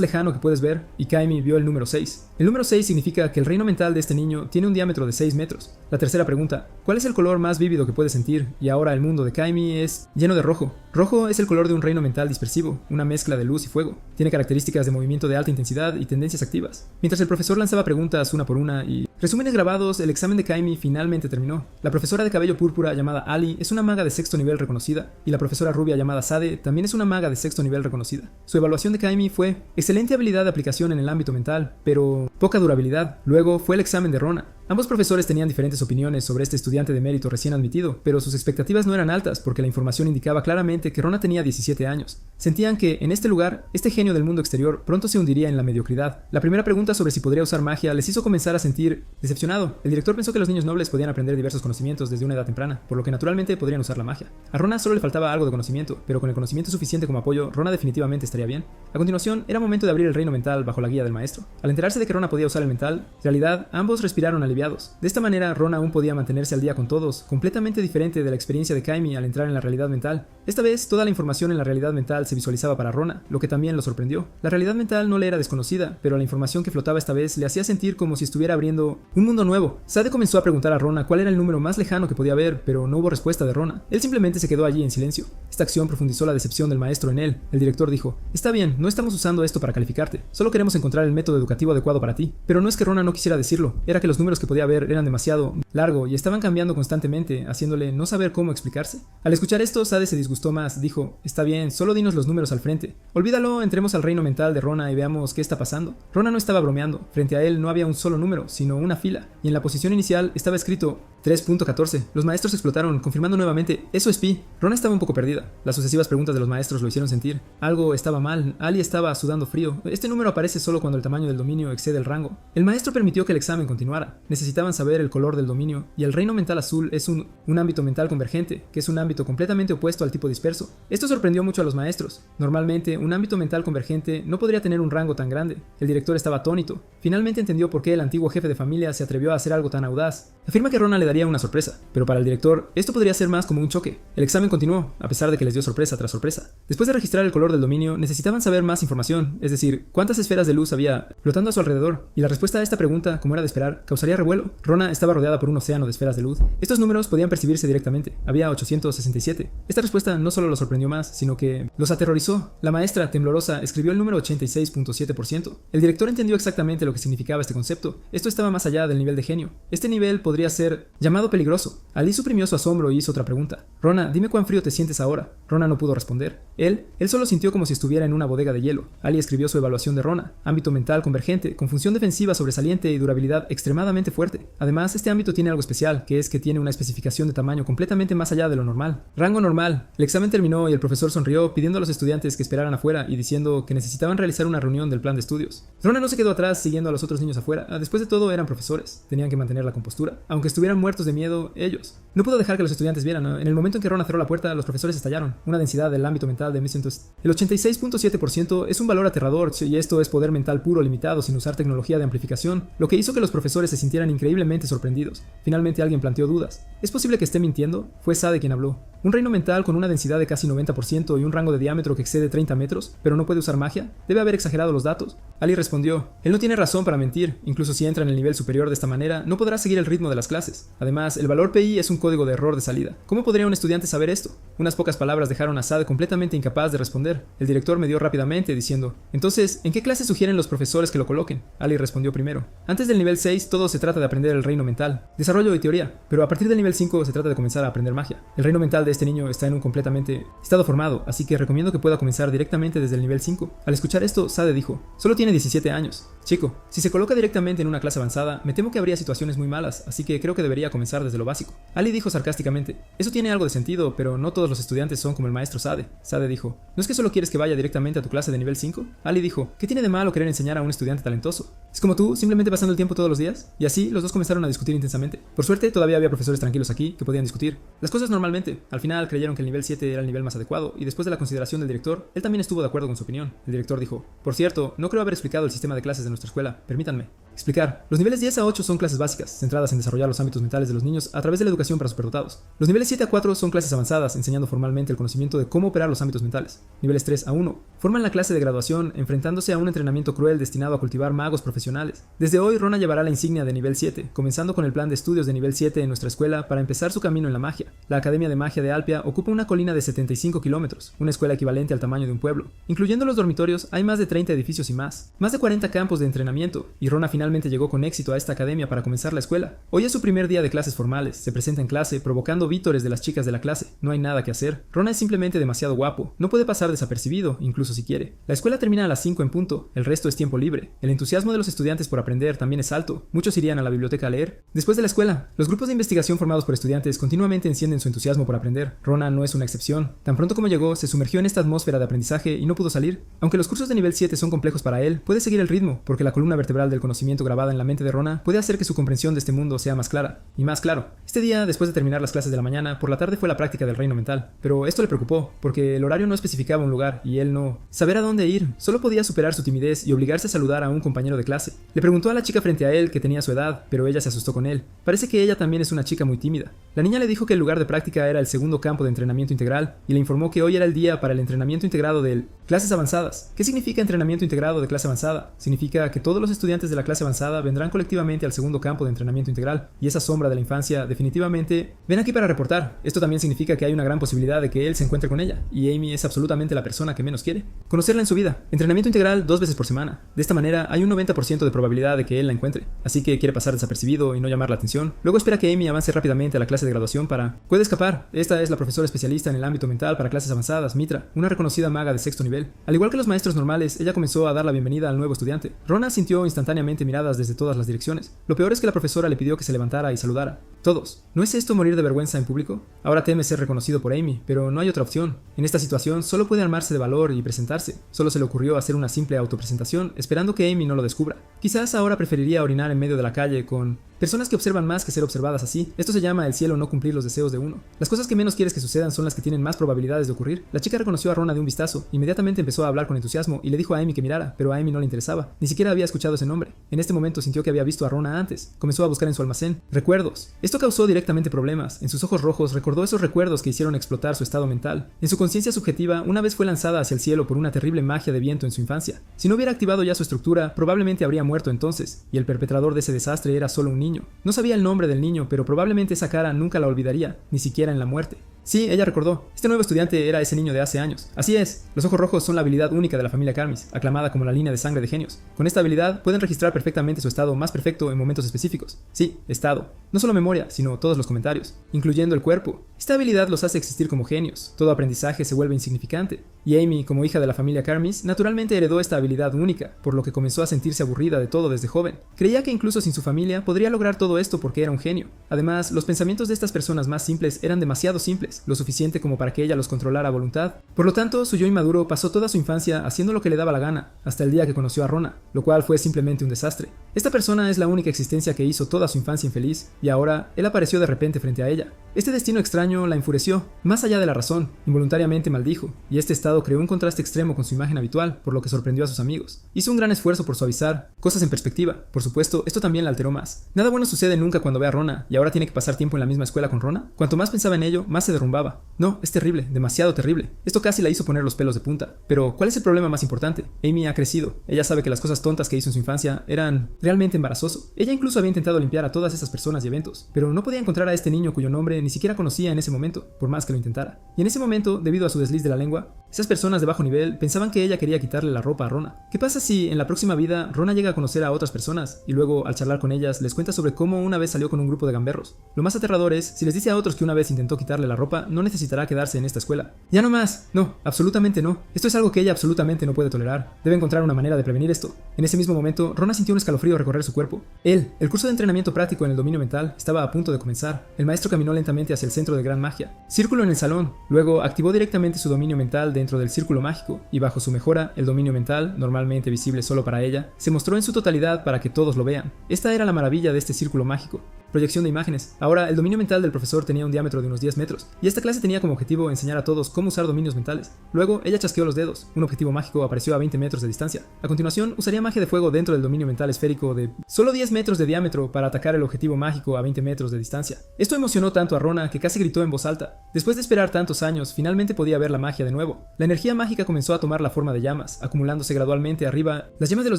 lejano que puedes ver, y Kaimi vio el número 6. El número 6 significa que el reino mental de este niño tiene un diámetro de 6 metros. La tercera pregunta: ¿cuál es el color más vívido que puedes sentir? Y ahora el mundo de Kaimi es lleno de rojo. Rojo es el color de un reino mental dispersivo, una mezcla de luz y fuego. Tiene características de movimiento de alta intensidad y tendencias activas. Mientras el profesor lanzaba preguntas una por una y resúmenes grabados, el examen de Kaimi finalmente terminó. La profesora de cabello púrpura llamada Ali es una maga de sexto nivel reconocida, y la profesora rubia llamada Sade también es una maga de sexto nivel reconocida. Su evaluación de Kaimi fue: excelente habilidad de aplicación en el ámbito mental, pero poca durabilidad. Luego fue el examen de Rona. Ambos profesores tenían diferentes opiniones sobre este estudiante de mérito recién admitido, pero sus expectativas no eran altas porque la información indicaba claramente que Rona tenía 17 años. Sentían que, en este lugar, este genio del mundo exterior pronto se hundiría en la mediocridad. La primera pregunta sobre si podría usar magia les hizo comenzar a sentir decepcionado. El director pensó que los niños nobles podían aprender diversos conocimientos desde una edad temprana, por lo que naturalmente podrían usar la magia. A Rona solo le faltaba algo de conocimiento, pero con el conocimiento suficiente como apoyo, Rona definitivamente estaría bien. A continuación, era momento de abrir el reino mental bajo la guía del maestro. Al enterarse de que Rona podía usar el mental, en realidad, ambos respiraron aliviados. De esta manera, Rona aún podía mantenerse al día con todos, completamente diferente de la experiencia de Kaimi al entrar en la realidad mental. Esta vez, toda la información en la realidad mental se visualizaba para Rona, lo que también lo sorprendió. La realidad mental no le era desconocida, pero la información que flotaba esta vez le hacía sentir como si estuviera abriendo un mundo nuevo. Sade comenzó a preguntar a Rona cuál era el número más lejano que podía ver, pero no hubo respuesta de Rona. Él simplemente se quedó allí en silencio. Esta acción profundizó la decepción del maestro en él. El director dijo: está bien, no estamos usando esto para calificarte, solo queremos encontrar el método educativo adecuado para ti. Pero no es que Rona no quisiera decirlo, era que los números que podía ver eran demasiado largo y estaban cambiando constantemente, haciéndole no saber cómo explicarse. Al escuchar esto, Sade se disgustó más. Dijo: está bien, solo dinos los números al frente. Olvídalo, entremos al reino mental de Rona y veamos qué está pasando. Rona no estaba bromeando. Frente a él no había un solo número, sino una fila, y en la posición inicial estaba escrito 3.14. Los maestros explotaron, confirmando nuevamente: eso es pi. Rona estaba un poco perdida. Las sucesivas preguntas de los maestros lo hicieron sentir. Algo estaba mal. Ali estaba sudando frío. Este número aparece solo cuando el tamaño del dominio excede el rango. El maestro permitió que el examen continuara. Necesitaban saber el color del dominio, y el reino mental azul es un ámbito mental convergente, que es un ámbito completamente opuesto al tipo disperso. Esto sorprendió mucho a los maestros. Normalmente, un ámbito mental convergente no podría tener un rango tan grande. El director estaba atónito. Finalmente entendió por qué el antiguo jefe de familia se atrevió a hacer algo tan audaz. Afirma que Rona le daría una sorpresa, pero para el director esto podría ser más como un choque. El examen continuó, a pesar de que les dio sorpresa tras sorpresa. Después de registrar el color del dominio, necesitaban saber más información, es decir, cuántas esferas de luz había flotando a su alrededor, y la respuesta a esta pregunta, como era de esperar, causaría revuelo. Rona estaba rodeada por un océano de esferas de luz. Estos números podían percibirse directamente. Había 867. Esta respuesta no solo lo sorprendió más, sino que los aterrorizó. La maestra, temblorosa, escribió el número 86.7%. El director entendió exactamente lo que significaba este concepto. Esto estaba más allá del nivel de genio. Este nivel podría ser llamado peligroso. Ali suprimió su asombro y hizo otra pregunta. Rona, dime cuán frío te sientes ahora. Rona no pudo responder. Él solo sintió como si estuviera en una bodega de hielo. Ali escribió su evaluación de Rona. Ámbito mental convergente, con función defensiva sobresaliente y durabilidad extremadamente fuerte. Además, este ámbito tiene algo especial, que es que tiene una especificación de tamaño completamente más allá de lo normal. Rango normal. El examen terminó y el profesor sonrió, pidiendo a los estudiantes que esperaran afuera y diciendo que necesitaban realizar una reunión del plan de estudios. Rona no se quedó atrás siguiendo a los otros niños afuera. Después de todo, eran profesores. Tenían que mantener la compostura. Aunque estuvieran muertos de miedo, ellos. No pudo dejar que los estudiantes vieran. En el momento en que Rona cerró la puerta, los profesores estallaron. Una densidad del ámbito mental de 1100. El 86.7% es un valor aterrador, y esto es poder mental puro limitado sin usar tecnología de amplificación, lo que hizo que los profesores se sintieran increíblemente sorprendidos. Finalmente alguien planteó dudas. ¿Es posible que esté mintiendo? Fue Sade quien habló. Un reino mental con una densidad de casi 90% y un rango de diámetro que excede 30 metros, pero no puede usar magia, debe haber exagerado los datos. Ali respondió, él no tiene razón para mentir, incluso si entra en el nivel superior de esta manera, no podrá seguir el ritmo de las clases. Además, el valor PI es un código de error de salida. ¿Cómo podría un estudiante saber esto? Unas pocas palabras dejaron a Sade completamente incapaz de responder. El director medió rápidamente diciendo, entonces, ¿en qué clase sugieren los profesores que lo coloquen? Ali respondió primero, antes del nivel 6 todo se trata de aprender el reino mental, desarrollo y teoría, pero a partir del nivel 5 se trata de comenzar a aprender magia. El reino mental de este niño está en un completamente estado formado, así que recomiendo que pueda comenzar directamente desde el nivel 5. Al escuchar esto, Sade dijo, solo tiene 17 años. Chico, si se coloca directamente en una clase avanzada, me temo que habría situaciones muy malas, así que creo que debería comenzar desde lo básico. Ali dijo sarcásticamente, eso tiene algo de sentido, pero no todos los estudiantes son como el maestro Sade. Sade dijo, ¿no es que solo quieres que vaya directamente a tu clase de nivel 5? Ali dijo, ¿qué tiene de malo querer enseñar a un estudiante talentoso? ¿Es como tú, simplemente pasando el tiempo todos los días? Y así, los dos comenzaron a discutir intensamente. Por suerte, todavía había profesores tranquilos aquí que podían discutir las cosas normalmente. Al final, creyeron que el nivel 7 era el nivel más adecuado, y después de la consideración del director, él también estuvo de acuerdo con su opinión. El director dijo, por cierto, no creo haber explicado el sistema de clases de nuestra escuela, permítanme explicar. Los niveles 10 a 8 son clases básicas, centradas en desarrollar los ámbitos mentales de los niños a través de la educación para superdotados. Los niveles 7 a 4 son clases avanzadas, enseñando formalmente el conocimiento de cómo operar los ámbitos mentales. Niveles 3 a 1 forman la clase de graduación, enfrentándose a un entrenamiento cruel destinado a cultivar magos profesionales. Desde hoy, Rona llevará la insignia de nivel 7, comenzando con el plan de estudios de nivel 7 en nuestra escuela para empezar su camino en la magia. La Academia de Magia de Alpia ocupa una colina de 75 kilómetros, una escuela equivalente al tamaño de un pueblo. Incluyendo los dormitorios, hay más de 30 edificios y más de 40 campos de entrenamiento, y Rona finalmente llegó con éxito a esta academia para comenzar la escuela. Hoy es su primer día de clases formales, se presenta en clase, provocando vítores de las chicas de la clase. No hay nada que hacer. Rona es simplemente demasiado guapo, no puede pasar desapercibido, incluso si quiere. La escuela termina a las 5 en punto, el resto es tiempo libre. El entusiasmo de los estudiantes por aprender también es alto, muchos irían a la biblioteca a leer. Después de la escuela, los grupos de investigación formados por estudiantes continuamente encienden su entusiasmo por aprender. Rona no es una excepción. Tan pronto como llegó, se sumergió en esta atmósfera de aprendizaje y no pudo salir. Aunque los cursos de nivel 7 son complejos para él, puede seguir el ritmo, porque la columna vertebral del conocimiento grabada en la mente de Rona puede hacer que su comprensión de este mundo sea más clara y más claro. Este día, después de terminar las clases de la mañana, por la tarde fue la práctica del reino mental, pero esto le preocupó, porque el horario no especificaba un lugar y él no saber a dónde ir. Solo podía superar su timidez y obligarse a saludar a un compañero de clase. Le preguntó a la chica frente a él que tenía su edad, pero ella se asustó con él. Parece que ella también es una chica muy tímida. La niña le dijo que el lugar de práctica era el segundo campo de entrenamiento integral y le informó que hoy era el día para el entrenamiento integrado de clases avanzadas. ¿Qué significa entrenamiento integrado de clase avanzada? Significa que todos los estudiantes de la clase avanzada vendrán colectivamente al segundo campo de entrenamiento integral, y esa sombra de la infancia definitivamente ven aquí para reportar. Esto también significa que hay una gran posibilidad de que él se encuentre con ella, y Amy es absolutamente la persona que menos quiere conocerla en su vida. Entrenamiento integral 2 veces por semana. De esta manera hay un 90% de probabilidad de que él la encuentre, así que quiere pasar desapercibido y no llamar la atención. Luego espera que Amy avance rápidamente a la clase de graduación para... Puede escapar. Esta es la profesora especialista en el ámbito mental para clases avanzadas, Mitra, una reconocida maga de 6º nivel. Al igual que los maestros normales, ella comenzó a dar la bienvenida al nuevo estudiante. Rona sintió instantáneamente miradas desde todas las direcciones. Lo peor es que la profesora le pidió que se levantara y saludara. Todos. ¿No es esto morir de vergüenza en público? Ahora teme ser reconocido por Amy, pero no hay otra opción. En esta situación solo puede armarse de valor y presentarse. Solo se le ocurrió hacer una simple autopresentación, esperando que Amy no lo descubra. Quizás ahora preferiría orinar en medio de la calle con personas que observan más que ser observadas así. Esto se llama el cielo no cumplir los deseos de uno. Las cosas que menos quieres que sucedan son las que tienen más probabilidades de ocurrir. La chica reconoció a Rona de un vistazo, inmediatamente empezó a hablar con entusiasmo y le dijo a Amy que mirara, pero a Amy no le interesaba. Ni siquiera había escuchado ese nombre. En este momento sintió que había visto a Rona antes. Comenzó a buscar en su almacén recuerdos. Esto causó directamente problemas. En sus ojos rojos recordó esos recuerdos que hicieron explotar su estado mental. En su conciencia subjetiva, una vez fue lanzada hacia el cielo por una terrible magia de viento en su infancia. Si no hubiera activado ya su estructura, probablemente habría muerto entonces, y el perpetrador de ese desastre era solo un niño. No sabía el nombre del niño, pero probablemente esa cara nunca la olvidaría, ni siquiera en la muerte. Sí, ella recordó. Este nuevo estudiante era ese niño de hace años. Así es, los ojos rojos son la habilidad única de la familia Karmis, aclamada como la línea de sangre de genios. Con esta habilidad pueden registrar perfectamente su estado más perfecto en momentos específicos. Sí, estado. No solo memoria, sino todos los comentarios, incluyendo el cuerpo. Esta habilidad los hace existir como genios. Todo aprendizaje se vuelve insignificante. Y Amy, como hija de la familia Karmis, naturalmente heredó esta habilidad única, por lo que comenzó a sentirse aburrida de todo desde joven. Creía que incluso sin su familia podría lograr todo esto porque era un genio. Además, los pensamientos de estas personas más simples eran demasiado simples, lo suficiente como para que ella los controlara a voluntad. Por lo tanto, su yo inmaduro pasó toda su infancia haciendo lo que le daba la gana, hasta el día que conoció a Rona, lo cual fue simplemente un desastre. Esta persona es la única existencia que hizo toda su infancia infeliz, y ahora él apareció de repente frente a ella. Este destino extraño la enfureció, más allá de la razón, involuntariamente maldijo, y este estado creó un contraste extremo con su imagen habitual, por lo que sorprendió a sus amigos. Hizo un gran esfuerzo por suavizar cosas en perspectiva. Por supuesto, esto también la alteró más. Nada bueno sucede nunca cuando ve a Rona, y ahora tiene que pasar tiempo en la misma escuela con Rona. Cuanto más pensaba en ello, más se derrumbaba. No, es terrible, demasiado terrible. Esto casi la hizo poner los pelos de punta. Pero, ¿cuál es el problema más importante? Amy ha crecido. Ella sabe que las cosas tontas que hizo en su infancia eran realmente embarazoso. Ella incluso había intentado limpiar a todas esas personas y eventos, pero no podía encontrar a este niño cuyo nombre ni siquiera conocía en ese momento, por más que lo intentara. Y en ese momento, debido a su desliz de la lengua, esas personas de bajo nivel pensaban que ella quería quitarle la ropa a Rona. ¿Qué pasa si en la próxima vida Rona llega a conocer a otras personas y luego al charlar con ellas les cuenta sobre cómo una vez salió con un grupo de gamberros? Lo más aterrador es, si les dice a otros que una vez intentó quitarle la ropa, no necesitará quedarse en esta escuela. Ya no más, no, absolutamente no. Esto es algo que ella absolutamente no puede tolerar. Debe encontrar una manera de prevenir esto. En ese mismo momento, Rona sintió un escalofrío recorrer su cuerpo. El curso de entrenamiento práctico en el dominio mental, estaba a punto de comenzar. El maestro caminó lentamente hacia el centro de gran magia. Círculo en el salón. Luego activó directamente su dominio mental dentro del círculo mágico, y bajo su mejora, el dominio mental, normalmente visible solo para ella, se mostró en su totalidad para que todos lo vean. Esta era la maravilla de este círculo mágico. Proyección de imágenes. Ahora, el dominio mental del profesor tenía un diámetro de unos 10 metros, y esta clase tenía como objetivo enseñar a todos cómo usar dominios mentales. Luego, ella chasqueó los dedos. Un objetivo mágico apareció a 20 metros de distancia. A continuación, usaría magia de fuego dentro del dominio mental esférico de solo 10 metros de diámetro para atacar el objetivo mágico a 20 metros de distancia. Esto emocionó tanto a Rona que casi gritó en voz alta. Después de esperar tantos años, finalmente podía ver la magia de nuevo. La energía mágica comenzó a tomar la forma de llamas, acumulándose gradualmente arriba las llamas de los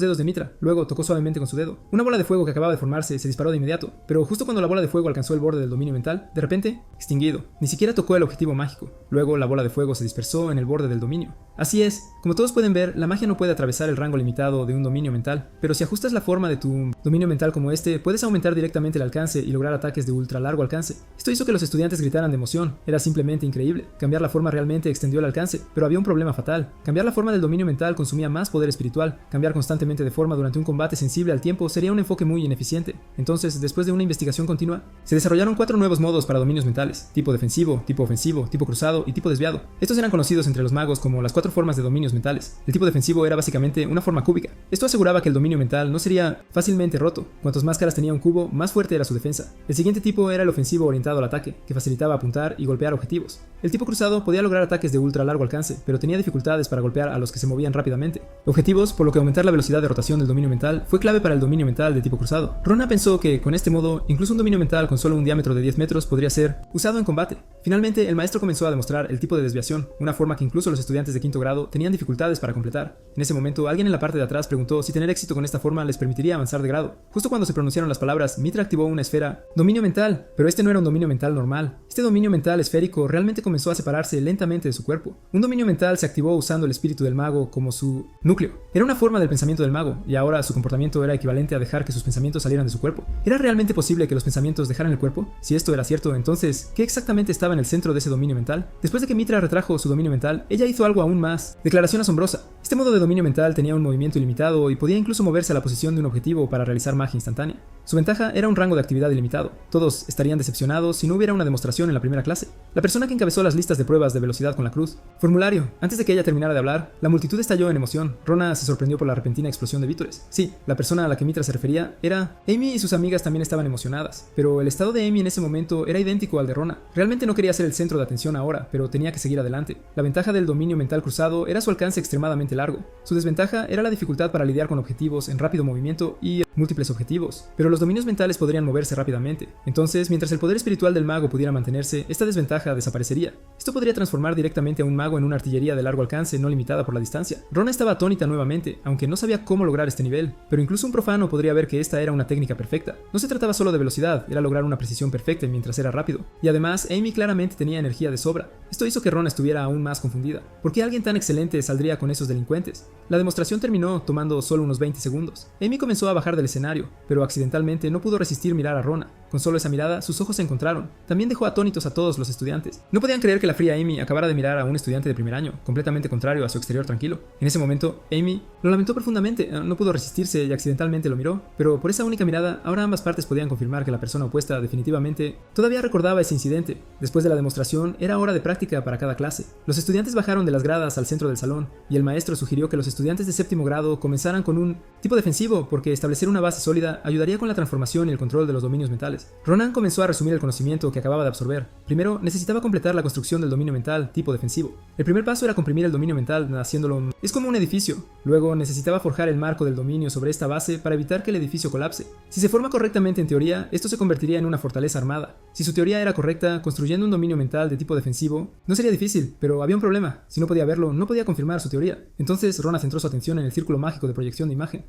dedos de Mitra. Luego tocó suavemente con su dedo. Una bola de fuego que acababa de formarse se disparó de inmediato, pero justo cuando la bola de fuego alcanzó el borde del dominio mental, de repente, extinguido. Ni siquiera tocó el objetivo mágico. Luego la bola de fuego se dispersó en el borde del dominio. Así es, como todos pueden ver, la magia no puede atravesar el rango limitado de un dominio mental, pero si ajustas la forma de tu dominio mental como este, puedes aumentar directamente el alcance y lograr ataques de ultra largo alcance. Esto hizo que los estudiantes gritaran de emoción. Era simplemente increíble. Cambiar la forma realmente extendió el alcance, pero había un problema fatal. Cambiar la forma del dominio mental consumía más poder espiritual. Cambiar constantemente de forma durante un combate sensible al tiempo sería un enfoque muy ineficiente. Entonces, después de una investigación continua, se desarrollaron 4 nuevos modos para dominios mentales: tipo defensivo, tipo ofensivo, tipo cruzado y tipo desviado. Estos eran conocidos entre los magos como las 4 formas de dominios mentales. El tipo defensivo era básicamente una forma cúbica. Esto aseguraba que el dominio mental no sería fácilmente roto. Cuantos más caras tenía un cubo, más fuerte era su defensa. El siguiente tipo era el ofensivo orientado al ataque, que facilitaba apuntar y golpear objetivos. El tipo cruzado podía lograr ataques de ultra largo alcance, pero tenía dificultades para golpear a los que se movían rápidamente. Objetivos, por lo que aumentar la velocidad de rotación del dominio mental fue clave para el dominio mental de tipo cruzado. Rona pensó que, con este modo, incluso un dominio mental con solo un diámetro de 10 metros podría ser usado en combate. Finalmente, el maestro comenzó a demostrar el tipo de desviación, una forma que incluso los estudiantes de quinto grado tenían dificultades para completar. En ese momento, alguien en la parte de atrás preguntó si tener éxito con esta forma les permitiría avanzar de grado. Justo cuando se pronunciaron las palabras, Mitra activó una esfera dominio mental, pero este no era un dominio mental normal. Este dominio mental esférico realmente comenzó a separarse lentamente de su cuerpo. Un dominio mental se activó usando el espíritu del mago como su núcleo. Era una forma del pensamiento del mago, y ahora su comportamiento era equivalente a dejar que sus pensamientos salieran de su cuerpo. ¿Era realmente posible que los pensamientos dejaran el cuerpo? Si esto era cierto, entonces, ¿qué exactamente estaba en el centro de ese dominio mental? Después de que Mitra retrajo su dominio mental, ella hizo algo aún más. Declaración asombrosa. Este modo de dominio mental tenía un movimiento ilimitado y podía incluso moverse a la posición de un objetivo para realizar magia instantánea. Su ventaja era un rango de actividad ilimitado. Todos estarían decepcionados si no hubiera una demostración en la primera clase. La persona que encabezó las listas de pruebas de velocidad con la cruz. Formulario. Antes de que ella terminara de hablar, la multitud estalló en emoción. Rona se sorprendió por la repentina explosión de vítores. Sí, la persona a la que Mitra se refería era Amy, y sus amigas también estaban emocionadas. Pero el estado de Amy en ese momento era idéntico al de Rona. Realmente no quería ser el centro de atención ahora, pero tenía que seguir adelante. La ventaja del dominio mental cruzado era su alcance extremadamente largo. largo. Su desventaja era la dificultad para lidiar con objetivos en rápido movimiento y múltiples objetivos, pero los dominios mentales podrían moverse rápidamente. Entonces, mientras el poder espiritual del mago pudiera mantenerse, esta desventaja desaparecería. Esto podría transformar directamente a un mago en una artillería de largo alcance no limitada por la distancia. Rona estaba atónita nuevamente, aunque no sabía cómo lograr este nivel, pero incluso un profano podría ver que esta era una técnica perfecta. No se trataba solo de velocidad, era lograr una precisión perfecta mientras era rápido. Y además, Amy claramente tenía energía de sobra. Esto hizo que Rona estuviera aún más confundida. ¿Por qué alguien tan excelente saldría con esos delincuentes? La demostración terminó tomando solo unos 20 segundos. Amy comenzó a bajar del escenario, pero accidentalmente no pudo resistir mirar a Rona. Con solo esa mirada, sus ojos se encontraron. También dejó atónitos a todos los estudiantes. No podían creer que la fría Amy acabara de mirar a un estudiante de primer año, completamente contrario a su exterior tranquilo. En ese momento, Amy lo lamentó profundamente, no pudo resistirse y accidentalmente lo miró, pero por esa única mirada, ahora ambas partes podían confirmar que la persona opuesta definitivamente todavía recordaba ese incidente. Después de la demostración, era hora de práctica para cada clase. Los estudiantes bajaron de las gradas al centro del salón, y el maestro sugirió que los estudiantes de séptimo grado comenzaran con un tipo defensivo, porque establecer una base sólida ayudaría con la transformación y el control de los dominios mentales. Ronan comenzó a resumir el conocimiento que acababa de absorber. Primero, necesitaba completar la construcción del dominio mental tipo defensivo. El primer paso era comprimir el dominio mental, haciéndolo es como un edificio. Luego, necesitaba forjar el marco del dominio sobre esta base para evitar que el edificio colapse. Si se forma correctamente en teoría, esto se convertiría en una fortaleza armada. Si su teoría era correcta, construyendo un dominio mental de tipo defensivo, no sería difícil, pero había un problema. Si no podía verlo, no podía confirmar su teoría. Entonces, Rona centró su atención en el círculo mágico de proyección de imagen.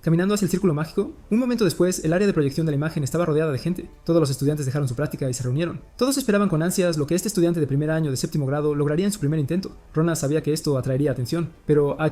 Caminando hacia el círculo mágico, un momento después, el área de proyección de la imagen estaba rodeada de gente. Todos los estudiantes dejaron su práctica y se reunieron. Todos esperaban con ansias lo que este estudiante de primer año de séptimo grado lograría en su primer intento. Rona sabía que esto atraería atención, pero a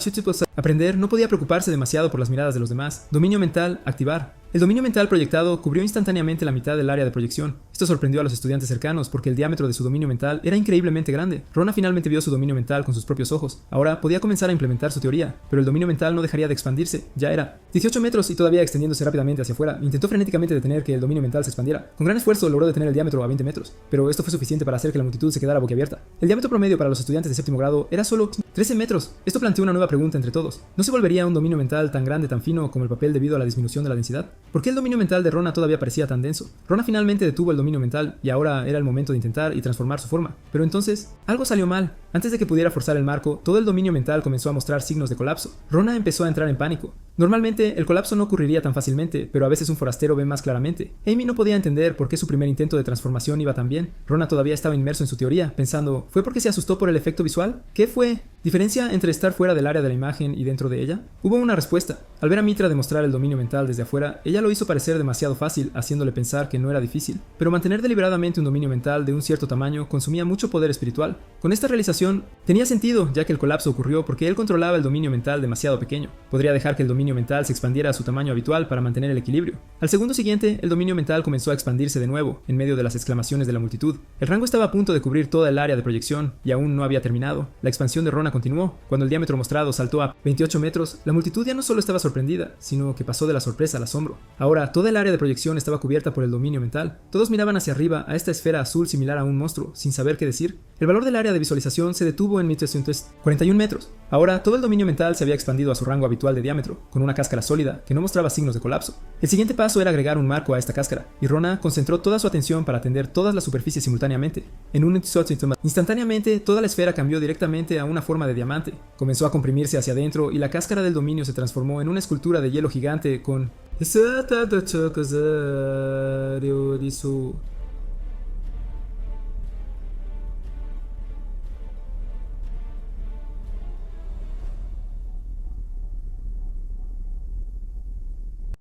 aprender no podía preocuparse demasiado por las miradas de los demás. Dominio mental, activar. El dominio mental proyectado cubrió instantáneamente la mitad del área de proyección. Esto sorprendió a los estudiantes cercanos porque el diámetro de su dominio mental era increíblemente grande. Rona finalmente vio su dominio mental con sus propios ojos. Ahora podía comenzar a implementar su teoría, pero el dominio mental no dejaría de expandirse. Ya era 18 metros y todavía extendiéndose rápidamente hacia afuera. Intentó frenéticamente detener que el dominio mental se expandiera. Con gran esfuerzo logró detener el diámetro a 20 metros, pero esto fue suficiente para hacer que la multitud se quedara boquiabierta. El diámetro promedio para los estudiantes de séptimo grado era solo 13 metros. Esto planteó una nueva pregunta entre todos. ¿No se volvería un dominio mental tan grande, tan fino como el papel debido a la disminución de la densidad? ¿Por qué el dominio mental de Rona todavía parecía tan denso? Rona finalmente detuvo el dominio mental y ahora era el momento de intentar y transformar su forma. Pero entonces, algo salió mal. Antes de que pudiera forzar el marco, todo el dominio mental comenzó a mostrar signos de colapso. Rona empezó a entrar en pánico. Normalmente, el colapso no ocurriría tan fácilmente, pero a veces un forastero ve más claramente. Amy no podía entender por qué su primer intento de transformación iba tan bien. Rona todavía estaba inmerso en su teoría, pensando, ¿fue porque se asustó por el efecto visual? ¿Qué fue? ¿Diferencia entre estar fuera del área de la imagen y dentro de ella? Hubo una respuesta. Al ver a Mitra demostrar el dominio mental desde afuera, ella lo hizo parecer demasiado fácil, haciéndole pensar que no era difícil. Pero mantener deliberadamente un dominio mental de un cierto tamaño consumía mucho poder espiritual. Con esta realización, tenía sentido, ya que el colapso ocurrió porque él controlaba el dominio mental demasiado pequeño. Podría dejar que el dominio mental se expandiera a su tamaño habitual para mantener el equilibrio. Al segundo siguiente, el dominio mental comenzó a expandirse de nuevo, en medio de las exclamaciones de la multitud. El rango estaba a punto de cubrir toda el área de proyección, y aún no había terminado. La expansión de Rona continuó. Cuando el diámetro mostrado saltó a 28 metros, la multitud ya no solo estaba sorprendida, sino que pasó de la sorpresa al asombro. Ahora, toda el área de proyección estaba cubierta por el dominio mental. Todos miraban hacia arriba a esta esfera azul similar a un monstruo, sin saber qué decir. El valor del área de visualización se detuvo en 1341 metros. Ahora, todo el dominio mental se había expandido a su rango habitual de diámetro, con una cáscara sólida que no mostraba signos de colapso. El siguiente paso era agregar un marco a esta cáscara, y Rona concentró toda su atención para atender todas las superficies simultáneamente. En un instantáneamente, toda la esfera cambió directamente a una forma de diamante. Comenzó a comprimirse hacia adentro y la cáscara del dominio se transformó en una escultura de hielo gigante con...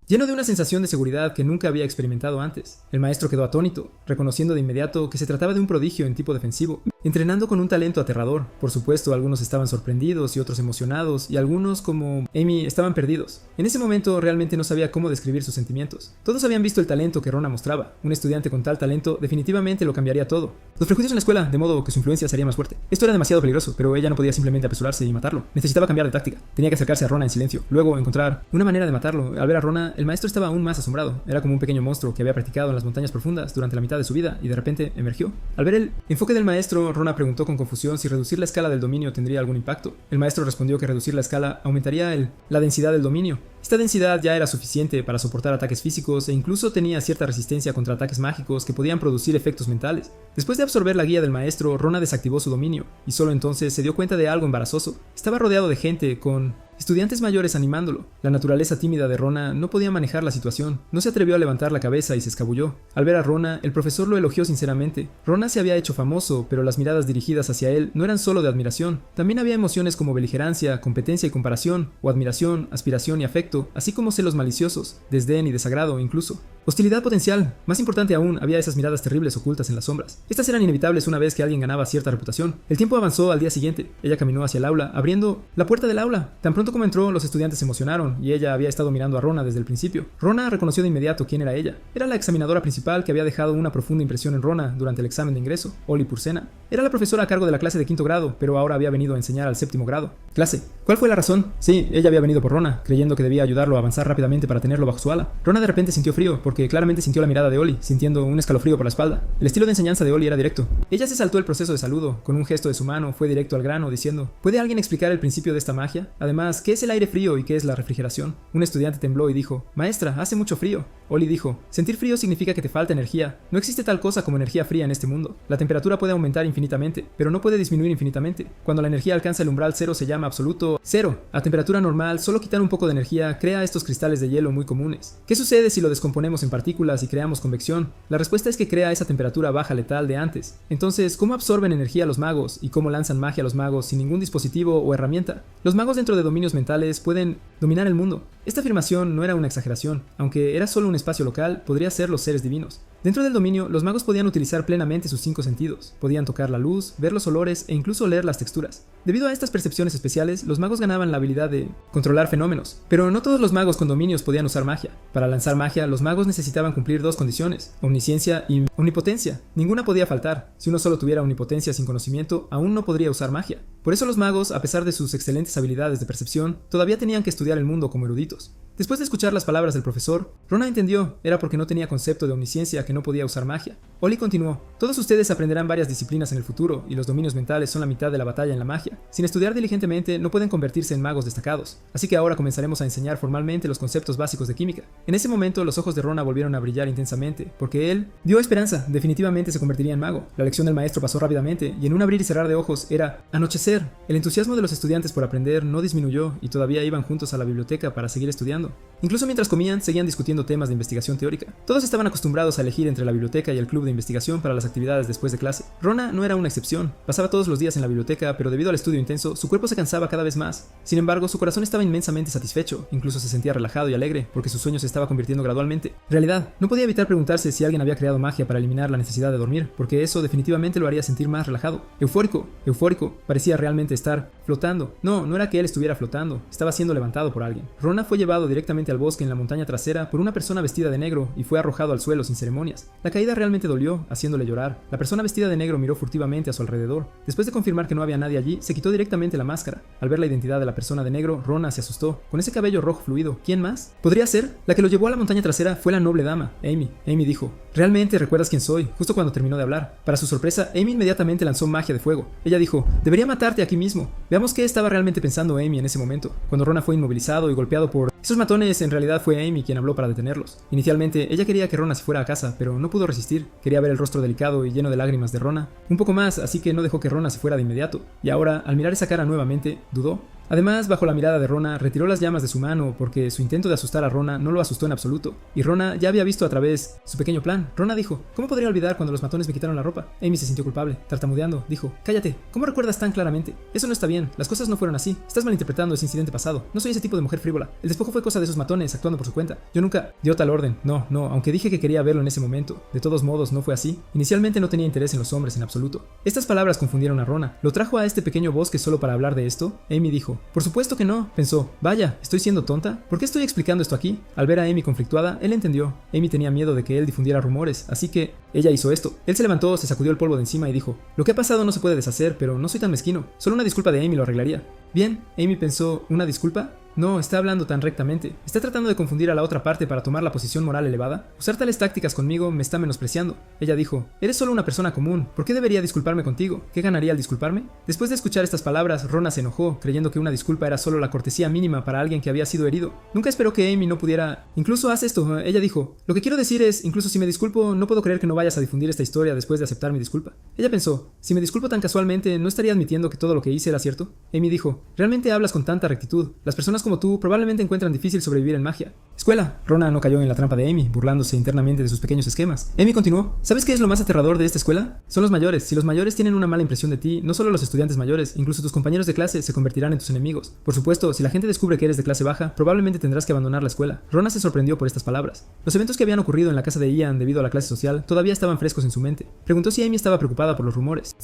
lleno de una sensación de seguridad que nunca había experimentado antes. El maestro quedó atónito, reconociendo de inmediato que se trataba de un prodigio en tipo defensivo, entrenando con un talento aterrador. Por supuesto, algunos estaban sorprendidos y otros emocionados, y algunos, como Amy, estaban perdidos. En ese momento realmente no sabía cómo describir sus sentimientos. Todos habían visto el talento que Rona mostraba. Un estudiante con tal talento definitivamente lo cambiaría todo. Los prejuicios en la escuela, de modo que su influencia sería más fuerte. Esto era demasiado peligroso, pero ella no podía simplemente apresurarse y matarlo. Necesitaba cambiar de táctica. Tenía que acercarse a Rona en silencio, luego encontrar una manera de matarlo. Al ver a Rona, el el maestro estaba aún más asombrado. Era como un pequeño monstruo que había practicado en las montañas profundas durante la mitad de su vida y de repente emergió. Al ver el enfoque del maestro, Rona preguntó con confusión si reducir la escala del dominio tendría algún impacto. El maestro respondió que reducir la escala aumentaría la densidad del dominio. Esta densidad ya era suficiente para soportar ataques físicos e incluso tenía cierta resistencia contra ataques mágicos que podían producir efectos mentales. Después de absorber la guía del maestro, Rona desactivó su dominio, y solo entonces se dio cuenta de algo embarazoso. Estaba rodeado de gente, con estudiantes mayores animándolo. La naturaleza tímida de Rona no podía manejar la situación. No se atrevió a levantar la cabeza y se escabulló. Al ver a Rona, el profesor lo elogió sinceramente. Rona se había hecho famoso, pero las miradas dirigidas hacia él no eran solo de admiración. También había emociones como beligerancia, competencia y comparación, o admiración, aspiración y afecto, así como celos maliciosos, desdén y desagrado incluso. Hostilidad potencial. Más importante aún, había esas miradas terribles ocultas en las sombras. Estas eran inevitables una vez que alguien ganaba cierta reputación. El tiempo avanzó al día siguiente. Ella caminó hacia el aula, abriendo la puerta del aula. Tan pronto como entró, los estudiantes se emocionaron, y ella había estado mirando a Rona desde el principio. Rona reconoció de inmediato quién era ella. Era la examinadora principal que había dejado una profunda impresión en Rona durante el examen de ingreso, Oli Pursena. Era la profesora a cargo de la clase de quinto grado, pero ahora había venido a enseñar al séptimo grado. Clase. ¿Cuál fue la razón? Sí, ella había venido por Rona, creyendo que debía ayudarlo a avanzar rápidamente para tenerlo bajo su ala. Rona de repente sintió frío, porque claramente sintió la mirada de Oli, sintiendo un escalofrío por la espalda. El estilo de enseñanza de Oli era directo. Ella se saltó el proceso de saludo, con un gesto de su mano, fue directo al grano, diciendo: ¿puede alguien explicar el principio de esta magia? Además, ¿qué es el aire frío y qué es la refrigeración? Un estudiante tembló y dijo: maestra, hace mucho frío. Oli dijo: sentir frío significa que te falta energía. No existe tal cosa como energía fría en este mundo. La temperatura puede aumentar infinitamente, pero no puede disminuir infinitamente. Cuando la energía alcanza el umbral cero se llama absoluto cero. A temperatura normal, solo quitar un poco de energía crea estos cristales de hielo muy comunes. ¿Qué sucede si lo descomponemos en partículas y creamos convección? La respuesta es que crea esa temperatura baja letal de antes. Entonces, ¿cómo absorben energía los magos y cómo lanzan magia a los magos sin ningún dispositivo o herramienta? Los magos dentro de dominios mentales pueden dominar el mundo. Esta afirmación no era una exageración. Aunque era solo un espacio local, podría ser los seres divinos. Dentro del dominio, los magos podían utilizar plenamente sus 5 sentidos. Podían tocar la luz, ver los olores e incluso leer las texturas. Debido a estas percepciones especiales, los magos ganaban la habilidad de controlar fenómenos. Pero no todos los magos con dominios podían usar magia. Para lanzar magia, los magos necesitaban cumplir 2 condiciones: omnisciencia y omnipotencia. Ninguna podía faltar. Si uno solo tuviera omnipotencia sin conocimiento, aún no podría usar magia. Por eso los magos, a pesar de sus excelentes habilidades de percepción, todavía tenían que estudiar el mundo como eruditos. Después de escuchar las palabras del profesor, Rona entendió, era porque no tenía concepto de omnisciencia que no podía usar magia. Oli continuó: todos ustedes aprenderán varias disciplinas en el futuro, y los dominios mentales son la mitad de la batalla en la magia. Sin estudiar diligentemente, no pueden convertirse en magos destacados. Así que ahora comenzaremos a enseñar formalmente los conceptos básicos de química. En ese momento, los ojos de Rona volvieron a brillar intensamente, porque él dio esperanza, definitivamente se convertiría en mago. La lección del maestro pasó rápidamente, y en un abrir y cerrar de ojos era anochecer. El entusiasmo de los estudiantes por aprender no disminuyó, y todavía iban juntos a la biblioteca para seguir estudiando. Incluso mientras comían, seguían discutiendo temas de investigación teórica. Todos estaban acostumbrados a elegir entre la biblioteca y el club de investigación para las actividades después de clase. Rona no era una excepción. Pasaba todos los días en la biblioteca, pero debido al estudio intenso, su cuerpo se cansaba cada vez más. Sin embargo, su corazón estaba inmensamente satisfecho, incluso se sentía relajado y alegre, porque su sueño se estaba convirtiendo gradualmente en realidad. No podía evitar preguntarse si alguien había creado magia para eliminar la necesidad de dormir, porque eso definitivamente lo haría sentir más relajado. Eufórico, parecía realmente estar flotando. No era que él estuviera flotando, estaba siendo levantado por alguien. Rona fue llevado directamente al bosque en la montaña trasera por una persona vestida de negro y fue arrojado al suelo sin ceremonias. La caída realmente dolió, haciéndole llorar. La persona vestida de negro miró furtivamente a su alrededor. Después de confirmar que no había nadie allí, se quitó directamente la máscara. Al ver la identidad de la persona de negro, Rona se asustó. Con ese cabello rojo fluido, ¿quién más? ¿Podría ser? La que lo llevó a la montaña trasera fue la noble dama, Amy. Amy dijo: ¿realmente recuerdas quién soy? Justo cuando terminó de hablar. Para su sorpresa, Amy inmediatamente lanzó magia de fuego. Ella dijo: debería matarte aquí mismo. Veamos qué estaba realmente pensando Amy en ese momento. Cuando Rona fue inmovilizado y golpeado por esos matones, en realidad fue Amy quien habló para detenerlos. Inicialmente, ella quería que Rona se fuera a casa, pero no pudo resistir. Quería ver el rostro delicado y lleno de lágrimas de Rona. Un poco más, así que no dejó que Rona se fuera de inmediato. Y ahora, al mirar esa cara nuevamente, dudó. Además, bajo la mirada de Rona, retiró las llamas de su mano porque su intento de asustar a Rona no lo asustó en absoluto. Y Rona ya había visto a través su pequeño plan. Rona dijo: ¿cómo podría olvidar cuando los matones me quitaron la ropa? Amy se sintió culpable. Tartamudeando, dijo: cállate, ¿cómo recuerdas tan claramente? Eso no está bien, las cosas no fueron así. Estás malinterpretando ese incidente pasado. No soy ese tipo de mujer frívola. El despojo fue cosa de esos matones actuando por su cuenta. Yo nunca dio tal orden. No, aunque dije que quería verlo en ese momento. De todos modos, no fue así. Inicialmente no tenía interés en los hombres en absoluto. Estas palabras confundieron a Rona. ¿Lo trajo a este pequeño bosque solo para hablar de esto? Amy dijo: por supuesto que no. Pensó: vaya, ¿estoy siendo tonta? ¿Por qué estoy explicando esto aquí? Al ver a Amy conflictuada, él entendió. Amy tenía miedo de que él difundiera rumores, así que ella hizo esto. Él se levantó, se sacudió el polvo de encima y dijo: lo que ha pasado no se puede deshacer, pero no soy tan mezquino. Solo una disculpa de Amy lo arreglaría. Bien, Amy pensó: ¿una disculpa? No, está hablando tan rectamente. ¿Está tratando de confundir a la otra parte para tomar la posición moral elevada? Usar tales tácticas conmigo me está menospreciando. Ella dijo, eres solo una persona común, ¿por qué debería disculparme contigo? ¿Qué ganaría al disculparme? Después de escuchar estas palabras, Rona se enojó, creyendo que una disculpa era solo la cortesía mínima para alguien que había sido herido. Nunca esperó que Amy no pudiera... Incluso haz esto, ella dijo. Lo que quiero decir es, incluso si me disculpo, no puedo creer que no vayas a difundir esta historia después de aceptar mi disculpa. Ella pensó, si me disculpo tan casualmente, ¿no estaría admitiendo que todo lo que hice era cierto? Amy dijo, realmente hablas con tanta rectitud. Las personas como tú probablemente encuentran difícil sobrevivir en magia. Escuela. Rona no cayó en la trampa de Amy, burlándose internamente de sus pequeños esquemas. Amy continuó, ¿sabes qué es lo más aterrador de esta escuela? Son los mayores. Si los mayores tienen una mala impresión de ti, no solo los estudiantes mayores, incluso tus compañeros de clase se convertirán en tus enemigos. Por supuesto, si la gente descubre que eres de clase baja, probablemente tendrás que abandonar la escuela. Rona se sorprendió por estas palabras. Los eventos que habían ocurrido en la casa de Ian debido a la clase social todavía estaban frescos en su mente. Preguntó si Amy estaba preocupada por los rumores.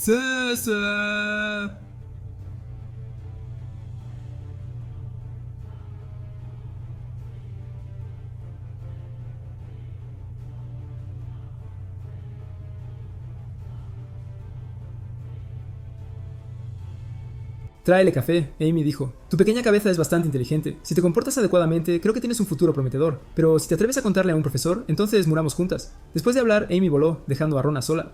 Tráele café, Amy dijo. Tu pequeña cabeza es bastante inteligente. Si te comportas adecuadamente, creo que tienes un futuro prometedor. Pero si te atreves a contarle a un profesor, entonces muramos juntas. Después de hablar, Amy voló, dejando a Rona sola.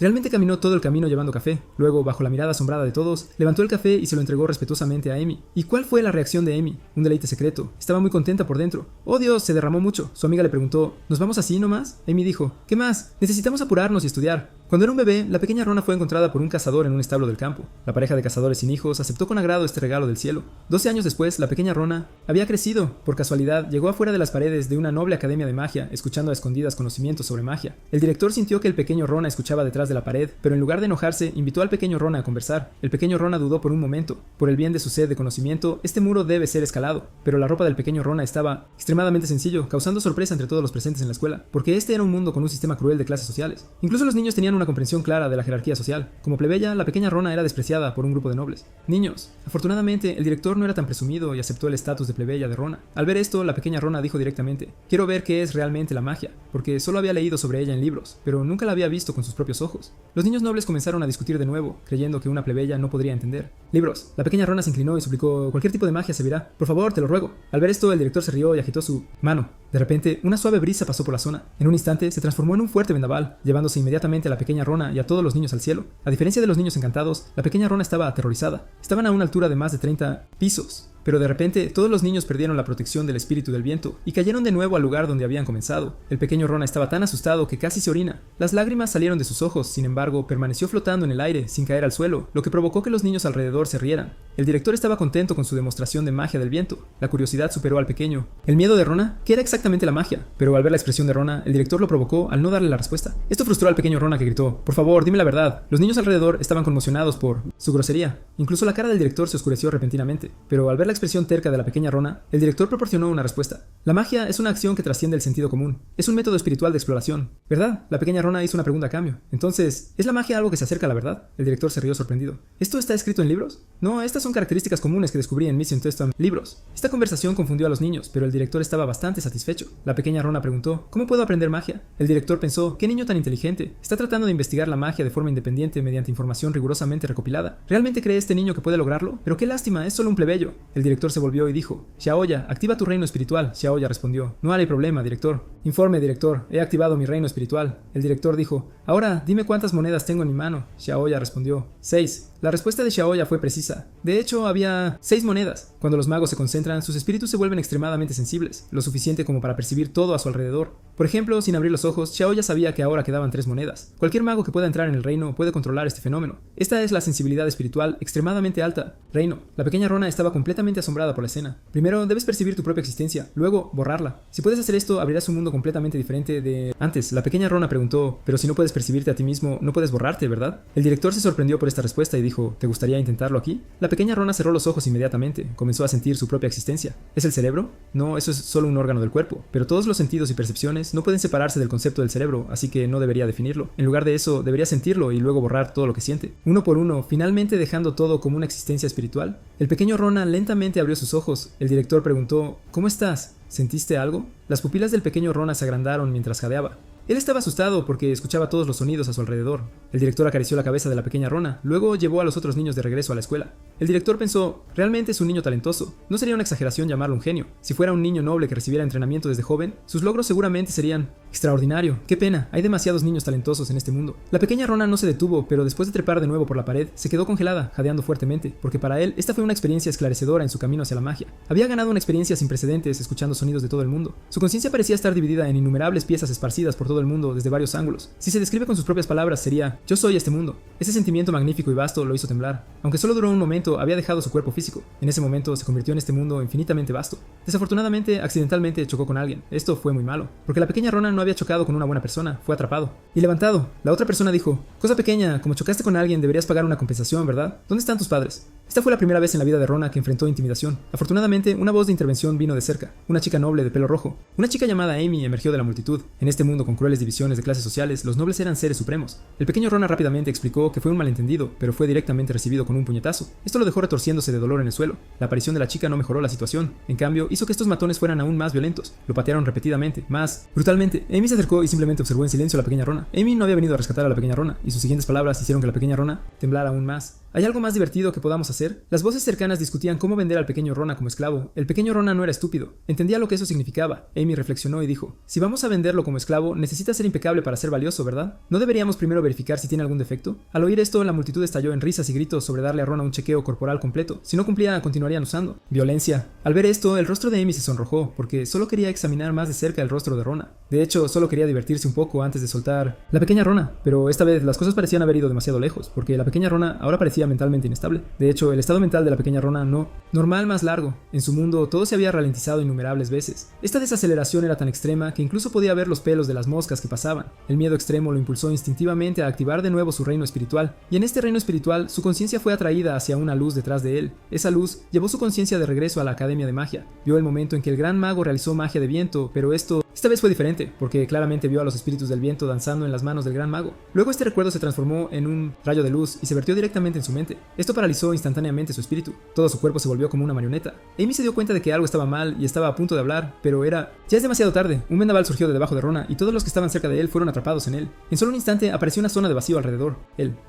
Realmente caminó todo el camino llevando café. Luego, bajo la mirada asombrada de todos, levantó el café y se lo entregó respetuosamente a Amy. ¿Y cuál fue la reacción de Amy? Un deleite secreto. Estaba muy contenta por dentro. ¡Oh Dios! Se derramó mucho. Su amiga le preguntó, ¿nos vamos así nomás? Amy dijo, ¿qué más? Necesitamos apurarnos y estudiar. Cuando era un bebé, la pequeña Rona fue encontrada por un cazador en un establo del campo. La pareja de cazadores sin hijos aceptó con agrado este regalo del cielo. 12 años después, la pequeña Rona había crecido. Por casualidad, llegó afuera de las paredes de una noble academia de magia, escuchando a escondidas conocimientos sobre magia. El director sintió que el pequeño Rona escuchaba detrás de la pared, pero en lugar de enojarse, invitó al pequeño Rona a conversar. El pequeño Rona dudó por un momento. Por el bien de su sed de conocimiento, este muro debe ser escalado. Pero la ropa del pequeño Rona estaba extremadamente sencillo, causando sorpresa entre todos los presentes en la escuela, porque este era un mundo con un sistema cruel de clases sociales. Incluso los niños tenían una comprensión clara de la jerarquía social. Como plebeya, la pequeña Rona era despreciada por un grupo de nobles. Niños. Afortunadamente, el director no era tan presumido y aceptó el estatus de plebeya de Rona. Al ver esto, la pequeña Rona dijo directamente, quiero ver qué es realmente la magia, porque solo había leído sobre ella en libros, pero nunca la había visto con sus propios ojos. Los niños nobles comenzaron a discutir de nuevo, creyendo que una plebeya no podría entender. Libros. La pequeña Rona se inclinó y suplicó, cualquier tipo de magia servirá. Por favor, te lo ruego. Al ver esto, el director se rió y agitó su mano. De repente, una suave brisa pasó por la zona. En un instante, se transformó en un fuerte vendaval, llevándose inmediatamente a la pequeña Rona y a todos los niños al cielo. A diferencia de los niños encantados, la pequeña Rona estaba aterrorizada. Estaban a una altura de más de 30 pisos. Pero de repente, todos los niños perdieron la protección del espíritu del viento y cayeron de nuevo al lugar donde habían comenzado. El pequeño Rona estaba tan asustado que casi se orina. Las lágrimas salieron de sus ojos, sin embargo, permaneció flotando en el aire, sin caer al suelo, lo que provocó que los niños alrededor se rieran. El director estaba contento con su demostración de magia del viento. La curiosidad superó al pequeño. ¿El miedo de Rona? ¿Qué era exactamente la magia? Pero al ver la expresión de Rona, el director lo provocó al no darle la respuesta. Esto frustró al pequeño Rona, que gritó, por favor, dime la verdad. Los niños alrededor estaban conmocionados por su grosería. Incluso la cara del director se oscureció repentinamente. Pero al ver la expresión terca de la pequeña Rona, el director proporcionó una respuesta. La magia es una acción que trasciende el sentido común. Es un método espiritual de exploración. ¿Verdad? La pequeña Rona hizo una pregunta a cambio. Entonces, ¿es la magia algo que se acerca a la verdad? El director se rió sorprendido. ¿Esto está escrito en libros? No, estas son características comunes que descubrí en Mission Test libros. Esta conversación confundió a los niños, pero el director estaba bastante satisfecho. La pequeña Rona preguntó, ¿cómo puedo aprender magia? El director pensó, ¿qué niño tan inteligente? Está tratando de investigar la magia de forma independiente mediante información rigurosamente recopilada. ¿Realmente cree este niño que puede lograrlo? Pero qué lástima, es solo un plebeyo. El director se volvió y dijo, Xiaoya, activa tu reino espiritual. Xiaoya respondió, no hay problema, director. Informe, director, he activado mi reino espiritual. El director dijo, ahora, dime cuántas monedas tengo en mi mano. Xiaoya respondió, 6. La respuesta de Xiaoya fue precisa. De hecho, había 6 monedas. Cuando los magos se concentran, sus espíritus se vuelven extremadamente sensibles, lo suficiente como para percibir todo a su alrededor. Por ejemplo, sin abrir los ojos, Xiaoya sabía que ahora quedaban 3 monedas. Cualquier mago que pueda entrar en el reino puede controlar este fenómeno. Esta es la sensibilidad espiritual extremadamente alta. Reino. La pequeña Rona estaba completamente asombrada por la escena. Primero, debes percibir tu propia existencia, luego, borrarla. Si puedes hacer esto, abrirás un mundo completamente diferente de... Antes, la pequeña Rona preguntó, pero si no puedes percibirte a ti mismo, no puedes borrarte, ¿verdad? El director se sorprendió por esta respuesta y dijo, ¿te gustaría intentarlo aquí? La pequeña Rona cerró los ojos inmediatamente, comenzó a sentir su propia existencia. ¿Es el cerebro? No, eso es solo un órgano del cuerpo, pero todos los sentidos y percepciones no pueden separarse del concepto del cerebro, así que no debería definirlo. En lugar de eso, debería sentirlo y luego borrar todo lo que siente. Uno por uno, finalmente dejando todo como una existencia espiritual. El pequeño Rona lentamente abrió sus ojos. El director preguntó, ¿cómo estás? ¿Sentiste algo? Las pupilas del pequeño Rona se agrandaron mientras jadeaba. Él estaba asustado porque escuchaba todos los sonidos a su alrededor. El director acarició la cabeza de la pequeña Rona, luego llevó a los otros niños de regreso a la escuela. El director pensó, realmente es un niño talentoso. No sería una exageración llamarlo un genio. Si fuera un niño noble que recibiera entrenamiento desde joven, sus logros seguramente serían extraordinario. Qué pena, hay demasiados niños talentosos en este mundo. La pequeña Rona no se detuvo, pero después de trepar de nuevo por la pared, se quedó congelada, jadeando fuertemente, porque para él esta fue una experiencia esclarecedora en su camino hacia la magia. Había ganado una experiencia sin precedentes escuchando sonidos de todo el mundo. Su conciencia parecía estar dividida en innumerables piezas esparcidas por todo el mundo desde varios ángulos. Si se describe con sus propias palabras sería, yo soy este mundo. Ese sentimiento magnífico y vasto lo hizo temblar. Aunque solo duró un momento, había dejado su cuerpo físico. En ese momento se convirtió en este mundo infinitamente vasto. Desafortunadamente, accidentalmente chocó con alguien. Esto fue muy malo, porque la pequeña Rona no había chocado con una buena persona, fue atrapado. Y levantado, la otra persona dijo, cosa pequeña, como chocaste con alguien deberías pagar una compensación, ¿verdad? ¿Dónde están tus padres? Esta fue la primera vez en la vida de Rona que enfrentó intimidación. Afortunadamente, una voz de intervención vino de cerca. Una chica noble de pelo rojo. Una chica llamada Amy emergió de la multitud. En este mundo con crueles divisiones de clases sociales, los nobles eran seres supremos. El pequeño Rona rápidamente explicó que fue un malentendido, pero fue directamente recibido con un puñetazo. Esto lo dejó retorciéndose de dolor en el suelo. La aparición de la chica no mejoró la situación. En cambio, hizo que estos matones fueran aún más violentos. Lo patearon repetidamente, más brutalmente. Amy se acercó y simplemente observó en silencio a la pequeña Rona. Amy no había venido a rescatar a la pequeña Rona, y sus siguientes palabras hicieron que la pequeña Rona temblara aún más. ¿Hay algo más divertido que podamos hacer? Las voces cercanas discutían cómo vender al pequeño Rona como esclavo. El pequeño Rona no era estúpido. Entendía lo que eso significaba. Amy reflexionó y dijo, si vamos a venderlo como esclavo, necesita ser impecable para ser valioso, ¿verdad? ¿No deberíamos primero verificar si tiene algún defecto? Al oír esto, la multitud estalló en risas y gritos sobre darle a Rona un chequeo corporal completo. Si no cumplía, continuarían usando. Violencia. Al ver esto, el rostro de Amy se sonrojó, porque solo quería examinar más de cerca el rostro de Rona. De hecho, solo quería divertirse un poco antes de soltar la pequeña Rona, pero esta vez las cosas parecían haber ido demasiado lejos, porque la pequeña Rona ahora parecía mentalmente inestable. De hecho, el estado mental de la pequeña Rona no normal más largo. En su mundo todo se había ralentizado innumerables veces. Esta desaceleración era tan extrema que incluso podía ver los pelos de las moscas que pasaban. El miedo extremo lo impulsó instintivamente a activar de nuevo su reino espiritual, y en este reino espiritual su conciencia fue atraída hacia una luz detrás de él. Esa luz llevó su conciencia de regreso a la Academia de Magia. Vio el momento en que el gran mago realizó magia de viento, pero esta vez fue diferente, porque claramente vio a los espíritus del viento danzando en las manos del gran mago. Luego este recuerdo se transformó en un rayo de luz y se vertió directamente en su mente. Esto paralizó instantáneamente su espíritu. Todo su cuerpo se volvió como una marioneta. Amy se dio cuenta de que algo estaba mal y estaba a punto de hablar, pero ya es demasiado tarde. Un vendaval surgió de debajo de Rona y todos los que estaban cerca de él fueron atrapados en él. En solo un instante apareció una zona de vacío alrededor.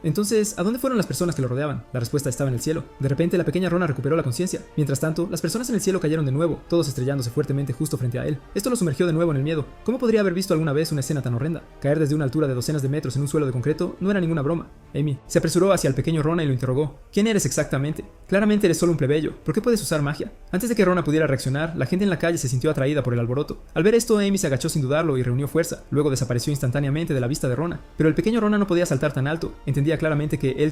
Entonces, ¿a dónde fueron las personas que lo rodeaban? La respuesta estaba en el cielo. De repente la pequeña Rona recuperó la conciencia. Mientras tanto, las personas en el cielo cayeron de nuevo, todos estrellándose fuertemente justo frente a él. Esto lo sumergió de nuevo en el miedo. ¿Cómo podría haber visto alguna vez una escena tan horrenda? Caer desde una altura de docenas de metros en un suelo de concreto no era ninguna broma. Amy se apresuró hacia el pequeño Rona y lo interrogó. ¿Quién eres exactamente? Claramente eres solo un plebeyo. ¿Por qué puedes usar magia? Antes de que Rona pudiera reaccionar, la gente en la calle se sintió atraída por el alboroto. Al ver esto, Amy se agachó sin dudarlo y reunió fuerza. Luego desapareció instantáneamente de la vista de Rona. Pero el pequeño Rona no podía saltar tan alto. Entendía claramente que él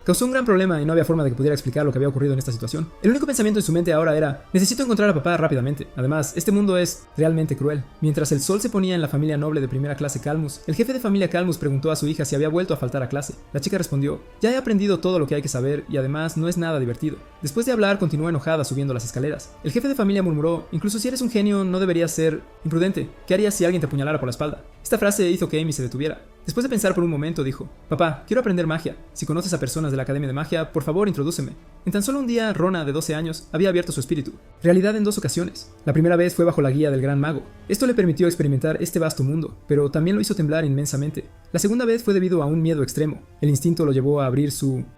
causó un gran problema y no había forma de que pudiera explicar lo que había ocurrido en esta situación. El único pensamiento en su mente ahora era, necesito encontrar a papá rápidamente. Además, este mundo es realmente cruel. Mientras el sol se ponía en la familia noble de primera clase Calmus, el jefe de familia Calmus preguntó a su hija si había vuelto a faltar a clase. La chica respondió, ya he aprendido todo lo que hay que saber y además no es nada divertido. Después de hablar, continuó enojada subiendo las escaleras. El jefe de familia murmuró, incluso si eres un genio no deberías ser imprudente. ¿Qué harías si alguien te apuñalara por la espalda? Esta frase hizo que Amy se detuviera. Después de pensar por un momento, dijo, papá, quiero aprender magia. Si conoces a personas de la Academia de Magia, por favor, introdúceme. En tan solo un día, Rona, de 12 años, había abierto su espíritu. Realidad en 2 ocasiones. La primera vez fue bajo la guía del gran mago. Esto le permitió experimentar este vasto mundo, pero también lo hizo temblar inmensamente. La segunda vez fue debido a un miedo extremo. El instinto lo llevó a abrir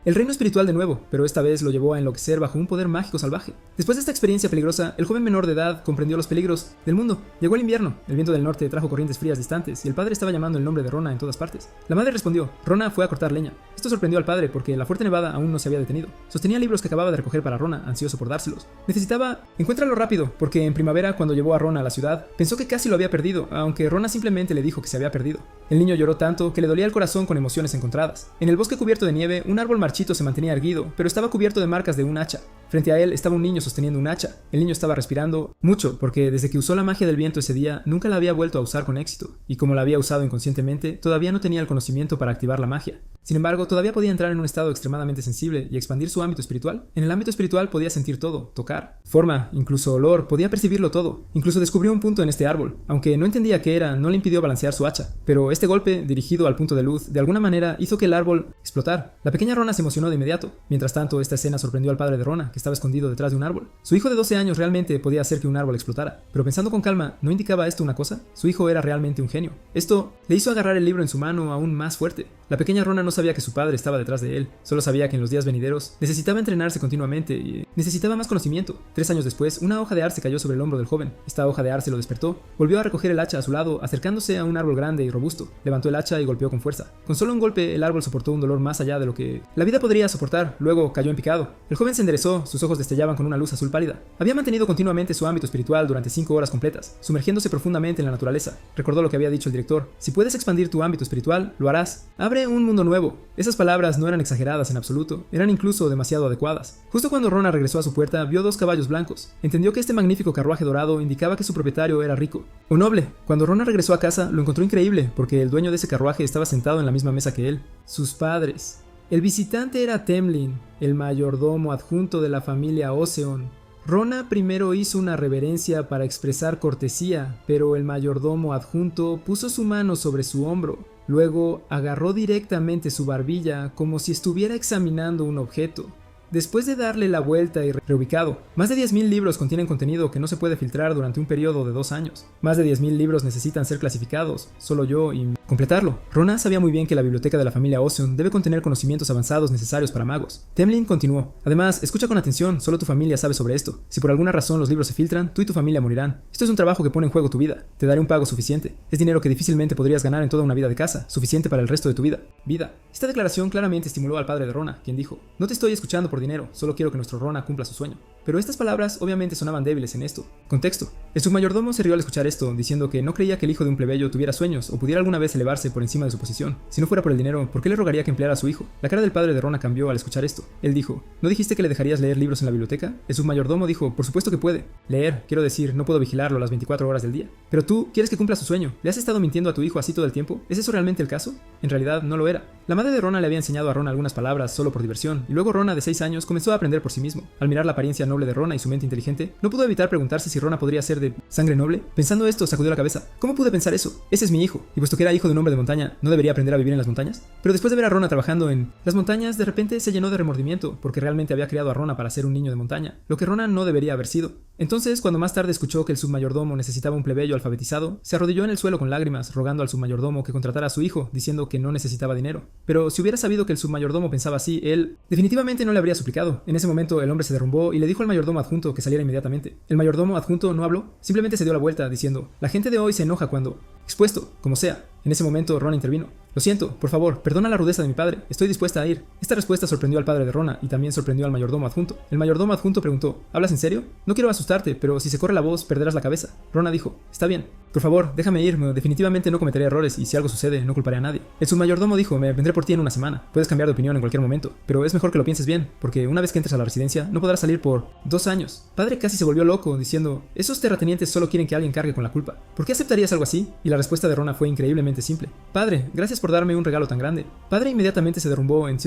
el reino espiritual de nuevo, pero esta vez lo llevó a enloquecer bajo un poder mágico salvaje. Después de esta experiencia peligrosa, el joven menor de edad comprendió los peligros del mundo. Llegó el invierno, el viento del norte trajo corrientes frías distantes y el padre estaba llamando el nombre de Rona en todas partes. La madre respondió, Rona fue a cortar leña. Esto sorprendió al padre porque la fuerte nevada aún no se había detenido. Sostenía libros que acababa de recoger para Rona, ansioso por dárselos. Encuéntralo rápido, porque en primavera, cuando llevó a Rona a la ciudad, pensó que casi lo había perdido, aunque Rona simplemente le dijo que se había perdido. El niño lloró tanto que le dolía el corazón con emociones encontradas. En el bosque cubierto de nieve, un árbol marchito se mantenía erguido, pero estaba cubierto de marcas de un hacha. Frente a él estaba un niño sosteniendo un hacha. El niño estaba respirando mucho porque desde que usó la magia del viento ese día nunca la había vuelto a usar con éxito, y como la había usado inconscientemente, todavía no tenía el conocimiento para activar la magia. Sin embargo, todavía podía entrar en un estado extremadamente sensible y expandir su ámbito espiritual. En el ámbito espiritual podía sentir todo, tocar, forma, incluso olor, podía percibirlo todo. Incluso descubrió un punto en este árbol. Aunque no entendía qué era, no le impidió balancear su hacha. Pero este golpe, dirigido al punto de luz, de alguna manera hizo que el árbol explotara. La pequeña Rona se emocionó de inmediato. Mientras tanto, esta escena sorprendió al padre de Rona, que estaba escondido detrás de un árbol. Su hijo de 12 años realmente podía hacer que un árbol explotara. Pero pensando con calma, ¿no indicaba esto una cosa? Su hijo era realmente un genio. Esto le hizo agarrar el libro en su mano aún más fuerte. La pequeña Rona no sabía que su padre estaba detrás de él, solo sabía que en los días venideros necesitaba entrenarse continuamente y necesitaba más conocimiento. 3 años después, una hoja de arce cayó sobre el hombro del joven. Esta hoja de arce lo despertó. Volvió a recoger el hacha a su lado, acercándose a un árbol grande y robusto. Levantó el hacha y golpeó con fuerza. Con solo un golpe, el árbol soportó un dolor más allá de lo que la vida podría soportar. Luego cayó en picado. El joven se enderezó, sus ojos destellaban con una luz azul pálida. Había mantenido continuamente su ámbito espiritual durante 5 horas completas, sumergiéndose profundamente en la naturaleza. Recordó lo que había dicho el director: si puedes expandir tu ámbito espiritual, lo harás. Abre un mundo nuevo. Esas palabras no eran exageradas en absoluto, eran incluso demasiado adecuadas. Justo cuando Rona regresó a su puerta, vio 2 caballos blancos. Entendió que este magnífico carruaje dorado indicaba que su propietario era rico o noble. Cuando Rona regresó a casa, lo encontró increíble, porque el dueño de ese carruaje estaba sentado en la misma mesa que él. Sus padres. El visitante era Temlin, el mayordomo adjunto de la familia Oseon. Rona primero hizo una reverencia para expresar cortesía, pero el mayordomo adjunto puso su mano sobre su hombro. Luego agarró directamente su barbilla como si estuviera examinando un objeto. Después de darle la vuelta y reubicado, más de 10.000 libros contienen contenido que no se puede filtrar durante un periodo de 2 años. Más de 10.000 libros necesitan ser clasificados, solo yo y completarlo. Rona sabía muy bien que la biblioteca de la familia Oseon debe contener conocimientos avanzados necesarios para magos. Temlin continuó: además, escucha con atención, solo tu familia sabe sobre esto. Si por alguna razón los libros se filtran, tú y tu familia morirán. Esto es un trabajo que pone en juego tu vida. Te daré un pago suficiente. Es dinero que difícilmente podrías ganar en toda una vida de casa, suficiente para el resto de tu vida. Esta declaración claramente estimuló al padre de Rona, quien dijo: no te estoy escuchando por dinero, solo quiero que nuestro Rona cumpla su sueño. Pero estas palabras obviamente sonaban débiles en esto. Contexto: el submayordomo se rió al escuchar esto, diciendo que no creía que el hijo de un plebeyo tuviera sueños o pudiera alguna vez elevarse por encima de su posición. Si no fuera por el dinero, ¿por qué le rogaría que empleara a su hijo? La cara del padre de Rona cambió al escuchar esto. Él dijo: ¿no dijiste que le dejarías leer libros en la biblioteca? El submayordomo dijo: por supuesto que puede. Leer, quiero decir, no puedo vigilarlo las 24 horas del día. Pero tú quieres que cumpla su sueño. ¿Le has estado mintiendo a tu hijo así todo el tiempo? ¿Es eso realmente el caso? En realidad no lo era. La madre de Rona le había enseñado a Rona algunas palabras solo por diversión, y luego Rona, de 6 años, comenzó a aprender por sí mismo. Al mirar la apariencia noble de Rona y su mente inteligente, no pudo evitar preguntarse si Rona podría ser de sangre noble. Pensando esto, sacudió la cabeza. ¿Cómo pude pensar eso? Ese es mi hijo, y puesto que era hijo de un hombre de montaña, ¿no debería aprender a vivir en las montañas? Pero después de ver a Rona trabajando en las montañas, de repente se llenó de remordimiento, porque realmente había criado a Rona para ser un niño de montaña, lo que Rona no debería haber sido. Entonces, cuando más tarde escuchó que el submayordomo necesitaba un plebeyo alfabetizado, se arrodilló en el suelo con lágrimas, rogando al submayordomo que contratara a su hijo, diciendo que no necesitaba dinero. Pero si hubiera sabido que el submayordomo pensaba así, él definitivamente no le habría suplicado. En ese momento, el hombre se derrumbó y le dijo al mayordomo adjunto que saliera inmediatamente. El mayordomo adjunto no habló, simplemente se dio la vuelta, diciendo: la gente de hoy se enoja cuando... expuesto, como sea. En ese momento, Rona intervino. Lo siento, por favor, perdona la rudeza de mi padre, estoy dispuesta a ir. Esta respuesta sorprendió al padre de Rona y también sorprendió al mayordomo adjunto. El mayordomo adjunto preguntó: ¿hablas en serio? No quiero asustarte, pero si se corre la voz, perderás la cabeza. Rona dijo: está bien, por favor, déjame ir, definitivamente no cometeré errores y si algo sucede, no culparé a nadie. El submayordomo dijo: me vendré por ti en una semana. Puedes cambiar de opinión en cualquier momento, pero es mejor que lo pienses bien, porque una vez que entres a la residencia, no podrás salir por 2 años. Padre casi se volvió loco, diciendo: esos terratenientes solo quieren que alguien cargue con la culpa. ¿Por qué aceptarías algo así? Y la respuesta de Rona fue increíblemente simple: padre, gracias por darme un regalo tan grande. Padre inmediatamente se derrumbó en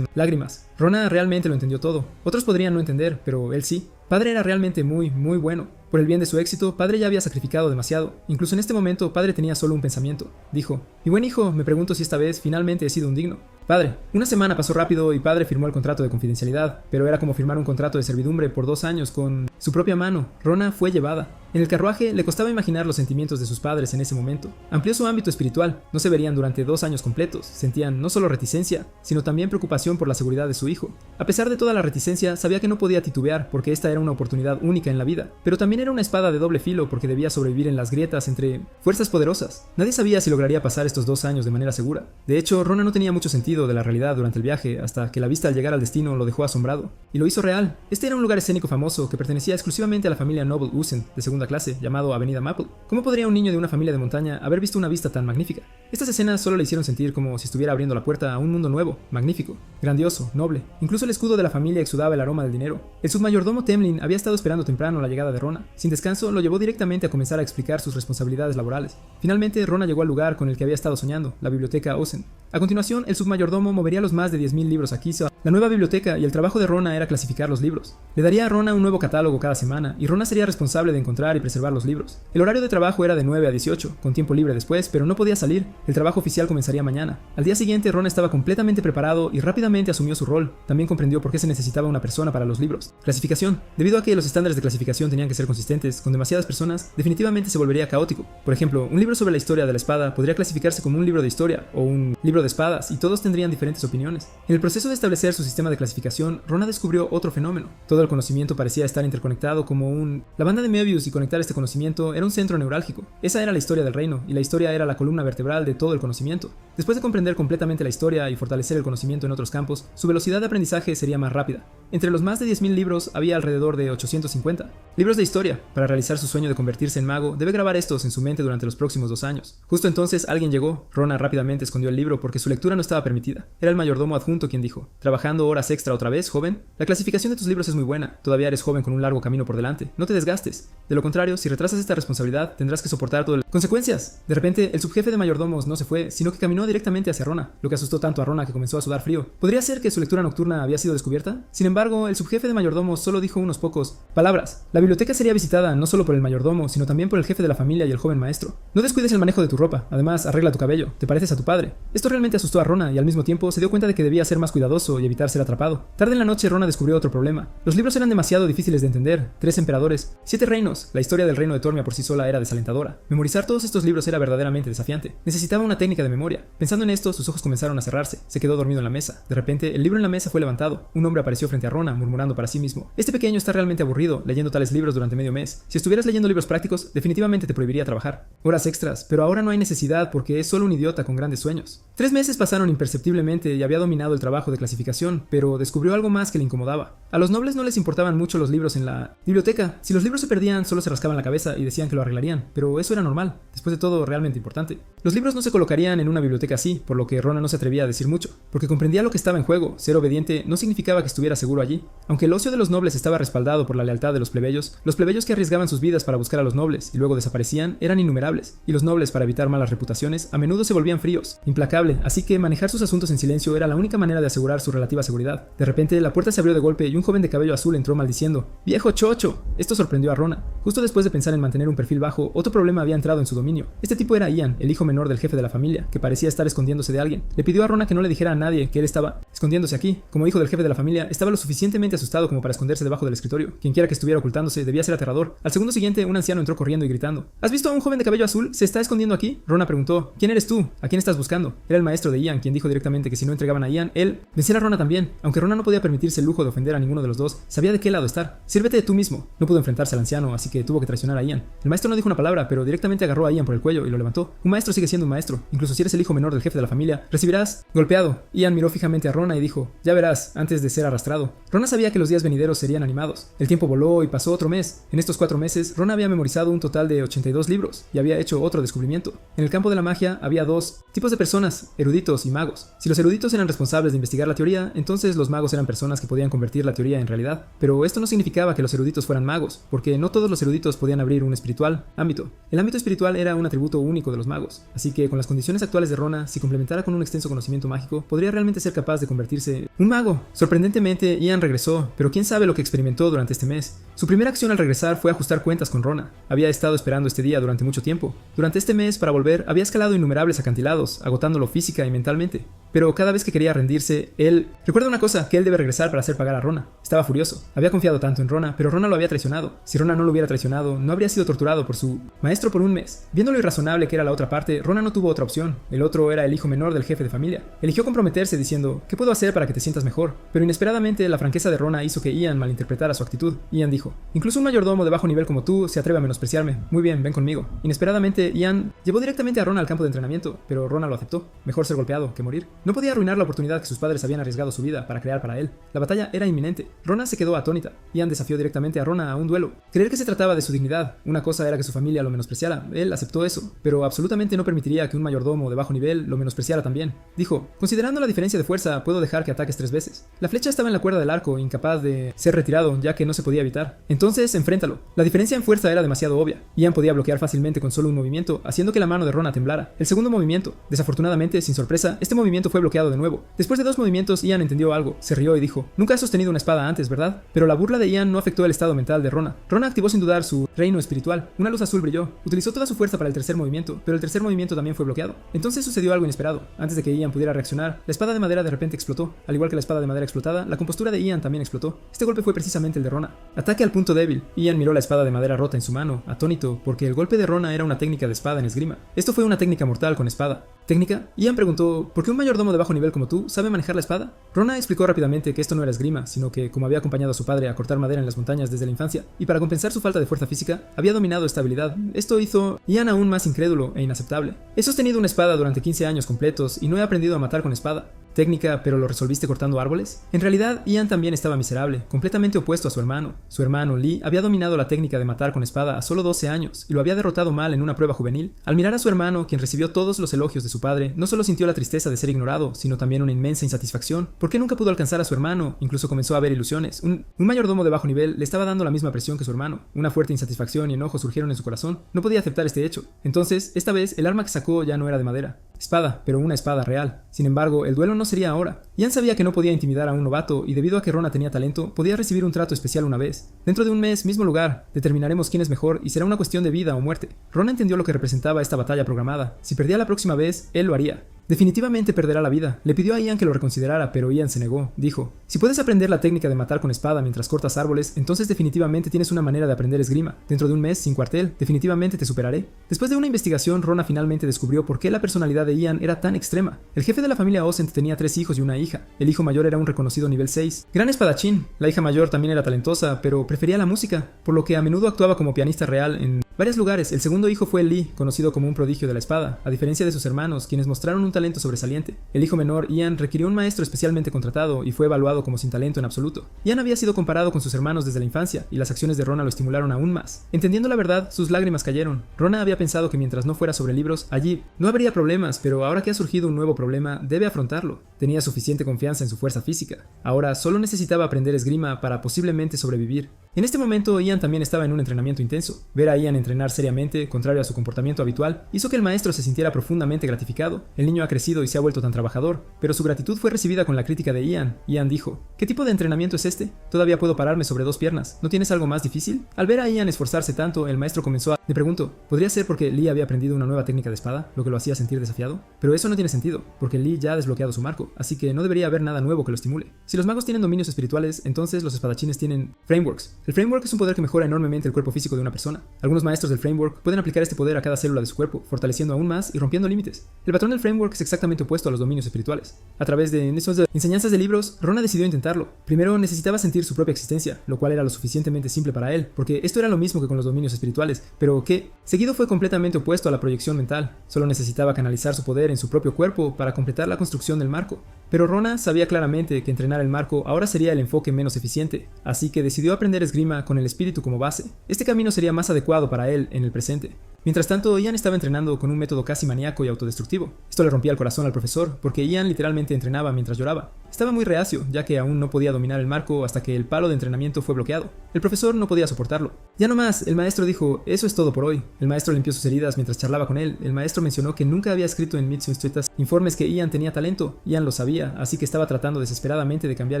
lágrimas. Rona realmente lo entendió todo. Otros podrían no entender, pero él sí. Padre era realmente muy bueno. Por el bien de su éxito, Padre ya había sacrificado demasiado. Incluso en este momento, Padre tenía solo un pensamiento. Dijo: mi buen hijo, me pregunto si esta vez finalmente he sido un digno. Padre, una semana pasó rápido y Padre firmó el contrato de confidencialidad, pero era como firmar un contrato de servidumbre por 2 años con su propia mano. Rona fue llevada. En el carruaje le costaba imaginar los sentimientos de sus padres en ese momento. Amplió su ámbito espiritual. No se verían durante 2 años completos. Sentían no solo reticencia, sino también preocupación por la seguridad de su hijo. A pesar de toda la reticencia, sabía que no podía titubear porque esta era era una oportunidad única en la vida, pero también era una espada de doble filo porque debía sobrevivir en las grietas entre fuerzas poderosas. Nadie sabía si lograría pasar estos 2 años de manera segura. De hecho, Rona no tenía mucho sentido de la realidad durante el viaje hasta que la vista al llegar al destino lo dejó asombrado. Y lo hizo real. Este era un lugar escénico famoso que pertenecía exclusivamente a la familia Noble Usen, de segunda clase, llamado Avenida Maple. ¿Cómo podría un niño de una familia de montaña haber visto una vista tan magnífica? Estas escenas solo le hicieron sentir como si estuviera abriendo la puerta a un mundo nuevo, magnífico, grandioso, noble. Incluso el escudo de la familia exudaba el aroma del dinero. El submayordomo Temlin había estado esperando temprano la llegada de Rona. Sin descanso, lo llevó directamente a comenzar a explicar sus responsabilidades laborales. Finalmente, Rona llegó al lugar con el que había estado soñando, la biblioteca Osen. A continuación, el submayordomo movería los más de 10.000 libros a Kisa, la nueva biblioteca, y el trabajo de Rona era clasificar los libros. Le daría a Rona un nuevo catálogo cada semana, y Rona sería responsable de encontrar y preservar los libros. El horario de trabajo era de 9 a 18, con tiempo libre después, pero no podía salir. El trabajo oficial comenzaría mañana. Al día siguiente, Rona estaba completamente preparado y rápidamente asumió su rol. También comprendió por qué se necesitaba una persona para los libros. Clasificación. Debido a que los estándares de clasificación tenían que ser consistentes, con demasiadas personas, definitivamente se volvería caótico. Por ejemplo, un libro sobre la historia de la espada podría clasificarse como un libro de historia o un libro de espadas, y todos tendrían diferentes opiniones. En el proceso de establecer su sistema de clasificación, Rona descubrió otro fenómeno. Todo el conocimiento parecía estar interconectado como la banda de Möbius, y conectar este conocimiento era un centro neurálgico. Esa era la historia del reino, y la historia era la columna vertebral de todo el conocimiento. Después de comprender completamente la historia y fortalecer el conocimiento en otros campos, su velocidad de aprendizaje sería más rápida. Entre los más de 10.000 libros había alrededor de 850 libros de historia. Para realizar su sueño de convertirse en mago, debe grabar estos en su mente durante los próximos 2 años. Justo entonces alguien llegó. Rona rápidamente escondió el libro porque su lectura no estaba permitida. Era el mayordomo adjunto quien dijo: ¿trabajando horas extra otra vez, joven? La clasificación de tus libros es muy buena. Todavía eres joven con un largo camino por delante. No te desgastes. De lo contrario, si retrasas esta responsabilidad, tendrás que soportar todas las consecuencias. De repente, el subjefe de mayordomos no se fue, sino que caminó directamente hacia Rona, lo que asustó tanto a Rona que comenzó a sudar frío. ¿Podría ser que su lectura nocturna había sido descubierta? Sin embargo, el subjefe de mayordomos solo dijo unos pocos palabras. La biblioteca sería visitada no solo por el mayordomo, sino también por el jefe de la familia y el joven maestro. No descuides el manejo de tu ropa. Además, arregla tu cabello. Te pareces a tu padre. Esto realmente asustó a Rona, y al mismo tiempo se dio cuenta de que debía ser más cuidadoso y evitar ser atrapado. Tarde en la noche, Rona descubrió otro problema. Los libros eran demasiado difíciles de entender. 3 emperadores, 7 reinos. La historia del reino de Tormia por sí sola era desalentadora. Memorizar todos estos libros era verdaderamente desafiante. Necesitaba una técnica de memoria. Pensando en esto, sus ojos comenzaron a cerrarse. Se quedó dormido en la mesa. De repente, el libro en la mesa fue levantado. Un hombre apareció frente a Rona, murmurando para sí mismo: este pequeño está realmente aburrido leyendo tales libros durante medio mes. Si estuvieras leyendo libros prácticos, definitivamente te prohibiría trabajar. Horas extras, pero ahora no hay necesidad porque es solo un idiota con grandes sueños. 3 meses pasaron imperceptiblemente y había dominado el trabajo de clasificación, pero descubrió algo más que le incomodaba. A los nobles no les importaban mucho los libros en la biblioteca. Si los libros se perdían, solo se rascaban la cabeza y decían que lo arreglarían, pero eso era normal. Después de todo, realmente importante. Los libros no se colocarían en una biblioteca así, por lo que Rona no se atrevía a decir mucho, porque comprendía lo que estaba en juego. Ser obediente no significaba que estuviera seguro allí. Aunque el ocio de los nobles estaba respaldado por la lealtad de los plebeyos que arriesgaban sus vidas para buscar a los nobles y luego desaparecían eran innumerables, y los nobles, para evitar malas reputaciones, a menudo se volvían fríos, implacable, así que manejar sus asuntos en silencio era la única manera de asegurar su relativa seguridad. De repente, la puerta se abrió de golpe y un joven de cabello azul entró maldiciendo: ¡viejo chocho! Esto sorprendió a Rona. Justo después de pensar en mantener un perfil bajo, otro problema había entrado en su dominio. Este tipo era Ian, el hijo menor del jefe de la familia, que parecía estar escondiéndose de alguien. Le pidió a Rona que no le dijera a nadie que él estaba escondiéndose aquí. Como hijo del jefe de la familia, estaba lo suficientemente asustado como para esconderse debajo del escritorio. Quienquiera que estuviera ocultándose debía ser aterrador. Al segundo siguiente, un anciano entró corriendo y gritando: ¿has visto a un joven de cabello azul? ¿Se está escondiendo aquí? Rona preguntó: ¿quién eres tú? ¿A quién estás buscando? Era el maestro de Ian, quien dijo directamente que si no entregaban a Ian, él venciera a Rona también. Aunque Rona no podía permitirse el lujo de ofender a ninguno de los dos, sabía de qué lado estar. Sírvete de tú mismo. No pudo enfrentarse al anciano, así que tuvo que traicionar a Ian. El maestro no dijo una palabra, pero directamente agarró a Ian por el cuello y lo levantó. Un maestro sigue siendo un maestro. Incluso si eres el hijo menor del jefe de la familia, recibirás golpeado. Ian miró fijamente a Rona y dijo: ya verás, antes de ser arrastrado. Rona sabía que los días venideros serían animados. El tiempo voló y pasó otro mes. En estos 4 meses, Rona había memorizado un total de 82 libros y había hecho otro descubrimiento. En el campo de la magia había 2 tipos de personas: eruditos y magos. Si los eruditos eran responsables de investigar la teoría, entonces los magos eran personas que podían convertir la teoría en realidad. Pero esto no significaba que los eruditos fueran magos, porque no todos los eruditos podían abrir un espiritual ámbito. El ámbito espiritual era un atributo único de los magos, así que con las condiciones actuales de Rona, si complementara con un extenso conocimiento mágico, podría realmente ser capaz de convertirse en un mago. Sorprendentemente, Ian regresó, pero quién sabe lo que experimentó durante este mes. Su primera acción al regresar fue ajustar cuentas con Rona. Había estado esperando este día durante mucho tiempo. Durante este mes, para volver, había escalado innumerables acantilados, agotándolo física y mentalmente. Pero cada vez que quería rendirse, él... Recuerda una cosa, que él debe regresar para hacer pagar a Rona. Estaba furioso. Había confiado tanto en Rona, pero Rona lo había traicionado. Si Rona no lo hubiera traicionado, no habría sido torturado por su maestro por un mes. Viendo lo irrazonable que era la otra parte, Rona no tuvo otra opción. El otro era el hijo menor del jefe de familia. Eligió comprometerse diciendo: ¿qué puedo hacer para que te sientas mejor? Pero inesperadamente, la franqueza de Rona hizo que Ian malinterpretara interpretara su actitud. Ian dijo: incluso un mayordomo de bajo nivel como tú se atreve a menospreciarme. Muy bien, ven conmigo. Inesperadamente, Ian llevó directamente a Rona al campo de entrenamiento, pero Rona lo aceptó. Mejor ser golpeado que morir. No podía arruinar la oportunidad que sus padres habían arriesgado su vida para crear para él. La batalla era inminente. Rona se quedó atónita. Ian desafió directamente a Rona a un duelo. Creer que se trataba de su dignidad. Una cosa era que su familia lo menospreciara. Él aceptó eso, pero absolutamente no permitiría que un mayordomo de bajo nivel lo menospreciara también. Dijo: considerando la diferencia de fuerza, puedo dejar que ataques 3 veces. La flecha estaba en la cuerda del arco, incapaz de ser retirado, ya que no se podía evitar. Entonces, enfréntalo. La diferencia en fuerza era demasiado obvia. Ian podía bloquear fácilmente con solo un movimiento, haciendo que la mano de Rona temblara. El segundo movimiento. Desafortunadamente, sin sorpresa, este movimiento fue bloqueado de nuevo. Después de 2 movimientos, Ian entendió algo. Se rió y dijo: nunca has sostenido una espada antes, ¿verdad? Pero la burla de Ian no afectó el estado mental de Rona. Rona activó sin dudar su reino espiritual. Una luz azul brilló. Utilizó toda su fuerza para el tercer movimiento, pero el tercer movimiento también fue bloqueado. Entonces sucedió algo inesperado. Antes de que Ian pudiera reaccionar, la espada de madera de repente explotó. Al igual que la espada de madera explotada, la compostura de Ian también explotó. Este golpe fue precisamente el de Rona. Ataque al punto débil. Ian miró la espada de madera rota en su mano, atónito, porque el golpe de Rona era una técnica de espada en esgrima. Esto fue una técnica mortal con espada. ¿Técnica? Ian preguntó: ¿por qué un mayordomo de bajo nivel como tú sabe manejar la espada? Rona explicó rápidamente que esto no era esgrima, sino que, como había acompañado a su padre a cortar madera en las montañas desde la infancia, y para compensar su falta de fuerza física, había dominado esta habilidad. Esto hizo Ian aún más incrédulo e inaceptable. He sostenido una espada durante 15 años completos y no he aprendido a matar con espada. ¿Técnica, pero lo resolviste cortando árboles? En realidad, Ian también estaba miserable, completamente opuesto a su hermano. Su hermano, Lee, había dominado la técnica de matar con espada a solo 12 años y lo había derrotado mal en una prueba juvenil. Al mirar a su hermano, quien recibió todos los elogios de su padre, no solo sintió la tristeza de ser ignorado, sino también una inmensa insatisfacción. ¿Por qué nunca pudo alcanzar a su hermano? Incluso comenzó a ver ilusiones. Un mayordomo de bajo nivel le estaba dando la misma presión que su hermano. Una fuerte insatisfacción y enojo surgieron en su corazón. No podía aceptar este hecho. Entonces, esta vez, el arma que sacó ya no era de madera. Espada, pero una espada real. Sin embargo, el duelo no sería ahora. Ian sabía que no podía intimidar a un novato y debido a que Rona tenía talento, podía recibir un trato especial una vez. Dentro de un mes, mismo lugar, determinaremos quién es mejor y será una cuestión de vida o muerte. Rona entendió lo que representaba esta batalla programada. Si perdía la próxima vez, él lo haría. Definitivamente perderá la vida. Le pidió a Ian que lo reconsiderara, pero Ian se negó. Dijo: si puedes aprender la técnica de matar con espada mientras cortas árboles, entonces definitivamente tienes una manera de aprender esgrima. Dentro de un mes, sin cuartel, definitivamente te superaré. Después de una investigación, Rona finalmente descubrió por qué la personalidad de Ian era tan extrema. El jefe de la familia Osent tenía 3 hijos y una hija. El hijo mayor era un reconocido nivel 6. Gran espadachín. La hija mayor también era talentosa, pero prefería la música, por lo que a menudo actuaba como pianista real en varios lugares. El segundo hijo fue Lee, conocido como un prodigio de la espada, a diferencia de sus hermanos, quienes mostraron un talento sobresaliente. El hijo menor, Ian, requirió un maestro especialmente contratado y fue evaluado como sin talento en absoluto. Ian había sido comparado con sus hermanos desde la infancia, y las acciones de Rona lo estimularon aún más. Entendiendo la verdad, sus lágrimas cayeron. Rona había pensado que mientras no fuera sobre libros, allí no habría problemas, pero ahora que ha surgido un nuevo problema, debe afrontarlo. Tenía suficiente confianza en su fuerza física. Ahora solo necesitaba aprender esgrima para posiblemente sobrevivir. En este momento, Ian también estaba en un entrenamiento intenso. Ver a Ian entrenar seriamente, contrario a su comportamiento habitual, hizo que el maestro se sintiera profundamente gratificado. El niño ha crecido y se ha vuelto tan trabajador, pero su gratitud fue recibida con la crítica de Ian. Ian dijo: ¿qué tipo de entrenamiento es este? Todavía puedo pararme sobre 2 piernas. ¿No tienes algo más difícil? Al ver a Ian esforzarse tanto, el maestro comenzó a... Le preguntó: ¿podría ser porque Lee había aprendido una nueva técnica de espada, lo que lo hacía sentir desafiado? Pero eso no tiene sentido, porque Lee ya ha desbloqueado su marco, así que no debería haber nada nuevo que lo estimule. Si los magos tienen dominios espirituales, entonces los espadachines tienen frameworks. El framework es un poder que mejora enormemente el cuerpo físico de una persona. Algunos maestros del framework pueden aplicar este poder a cada célula de su cuerpo, fortaleciendo aún más y rompiendo límites. El patrón del framework es exactamente opuesto a los dominios espirituales. A través de enseñanzas de libros, Rona decidió intentarlo. Primero necesitaba sentir su propia existencia, lo cual era lo suficientemente simple para él, porque esto era lo mismo que con los dominios espirituales, pero que seguido fue completamente opuesto a la proyección mental. Solo necesitaba canalizar su poder en su propio cuerpo para completar la construcción del marco. Pero Rona sabía claramente que entrenar el marco ahora sería el enfoque menos eficiente, así que decidió aprender esgrima con el espíritu como base. Este camino sería más adecuado para él en el presente. Mientras tanto, Ian estaba entrenando con un método casi maníaco y autodestructivo. Esto le rompía el corazón al profesor, porque Ian literalmente entrenaba mientras lloraba. Estaba muy reacio, ya que aún no podía dominar el marco hasta que el palo de entrenamiento fue bloqueado. El profesor no podía soportarlo. Ya no más, el maestro dijo: eso es todo por hoy. El maestro limpió sus heridas mientras charlaba con él. El maestro mencionó que nunca había escrito en Mitsubishi informes que Ian tenía talento. Ian lo sabía, así que estaba tratando desesperadamente de cambiar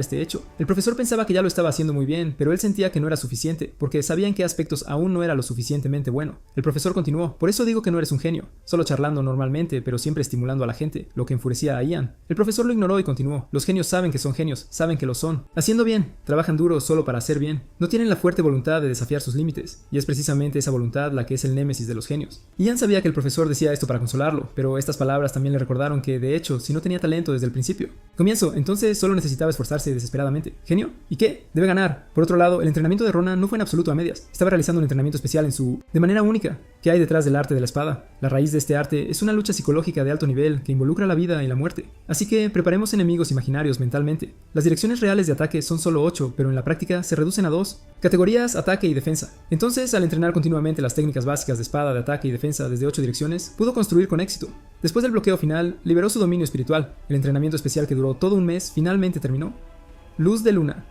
este hecho. El profesor pensaba que ya lo estaba haciendo muy bien, pero él sentía que no era suficiente, porque sabía en qué aspectos aún no era lo suficientemente bueno. El profesor continuó continuó, por eso digo que no eres un genio, solo charlando normalmente, pero siempre estimulando a la gente, lo que enfurecía a Ian. El profesor lo ignoró y continuó, los genios saben que son genios, saben que lo son, haciendo bien, trabajan duro solo para hacer bien, no tienen la fuerte voluntad de desafiar sus límites, y es precisamente esa voluntad la que es el némesis de los genios. Ian sabía que el profesor decía esto para consolarlo, pero estas palabras también le recordaron que, de hecho, si no tenía talento desde el principio. Comienzo, entonces solo necesitaba esforzarse desesperadamente. ¿Genio? ¿Y qué? Debe ganar. Por otro lado, el entrenamiento de Rona no fue en absoluto a medias. Estaba realizando un entrenamiento especial de manera única. ¿Qué hay detrás del arte de la espada? La raíz de este arte es una lucha psicológica de alto nivel que involucra la vida y la muerte. Así que preparemos enemigos imaginarios mentalmente. Las direcciones reales de ataque son solo 8, pero en la práctica se reducen a 2. Categorías, ataque y defensa. Entonces, al entrenar continuamente las técnicas básicas de espada, de ataque y defensa desde 8 direcciones, pudo construir con éxito. Después del bloqueo final, liberó su dominio espiritual. El entrenamiento especial que duró todo un mes finalmente terminó. Luz de luna.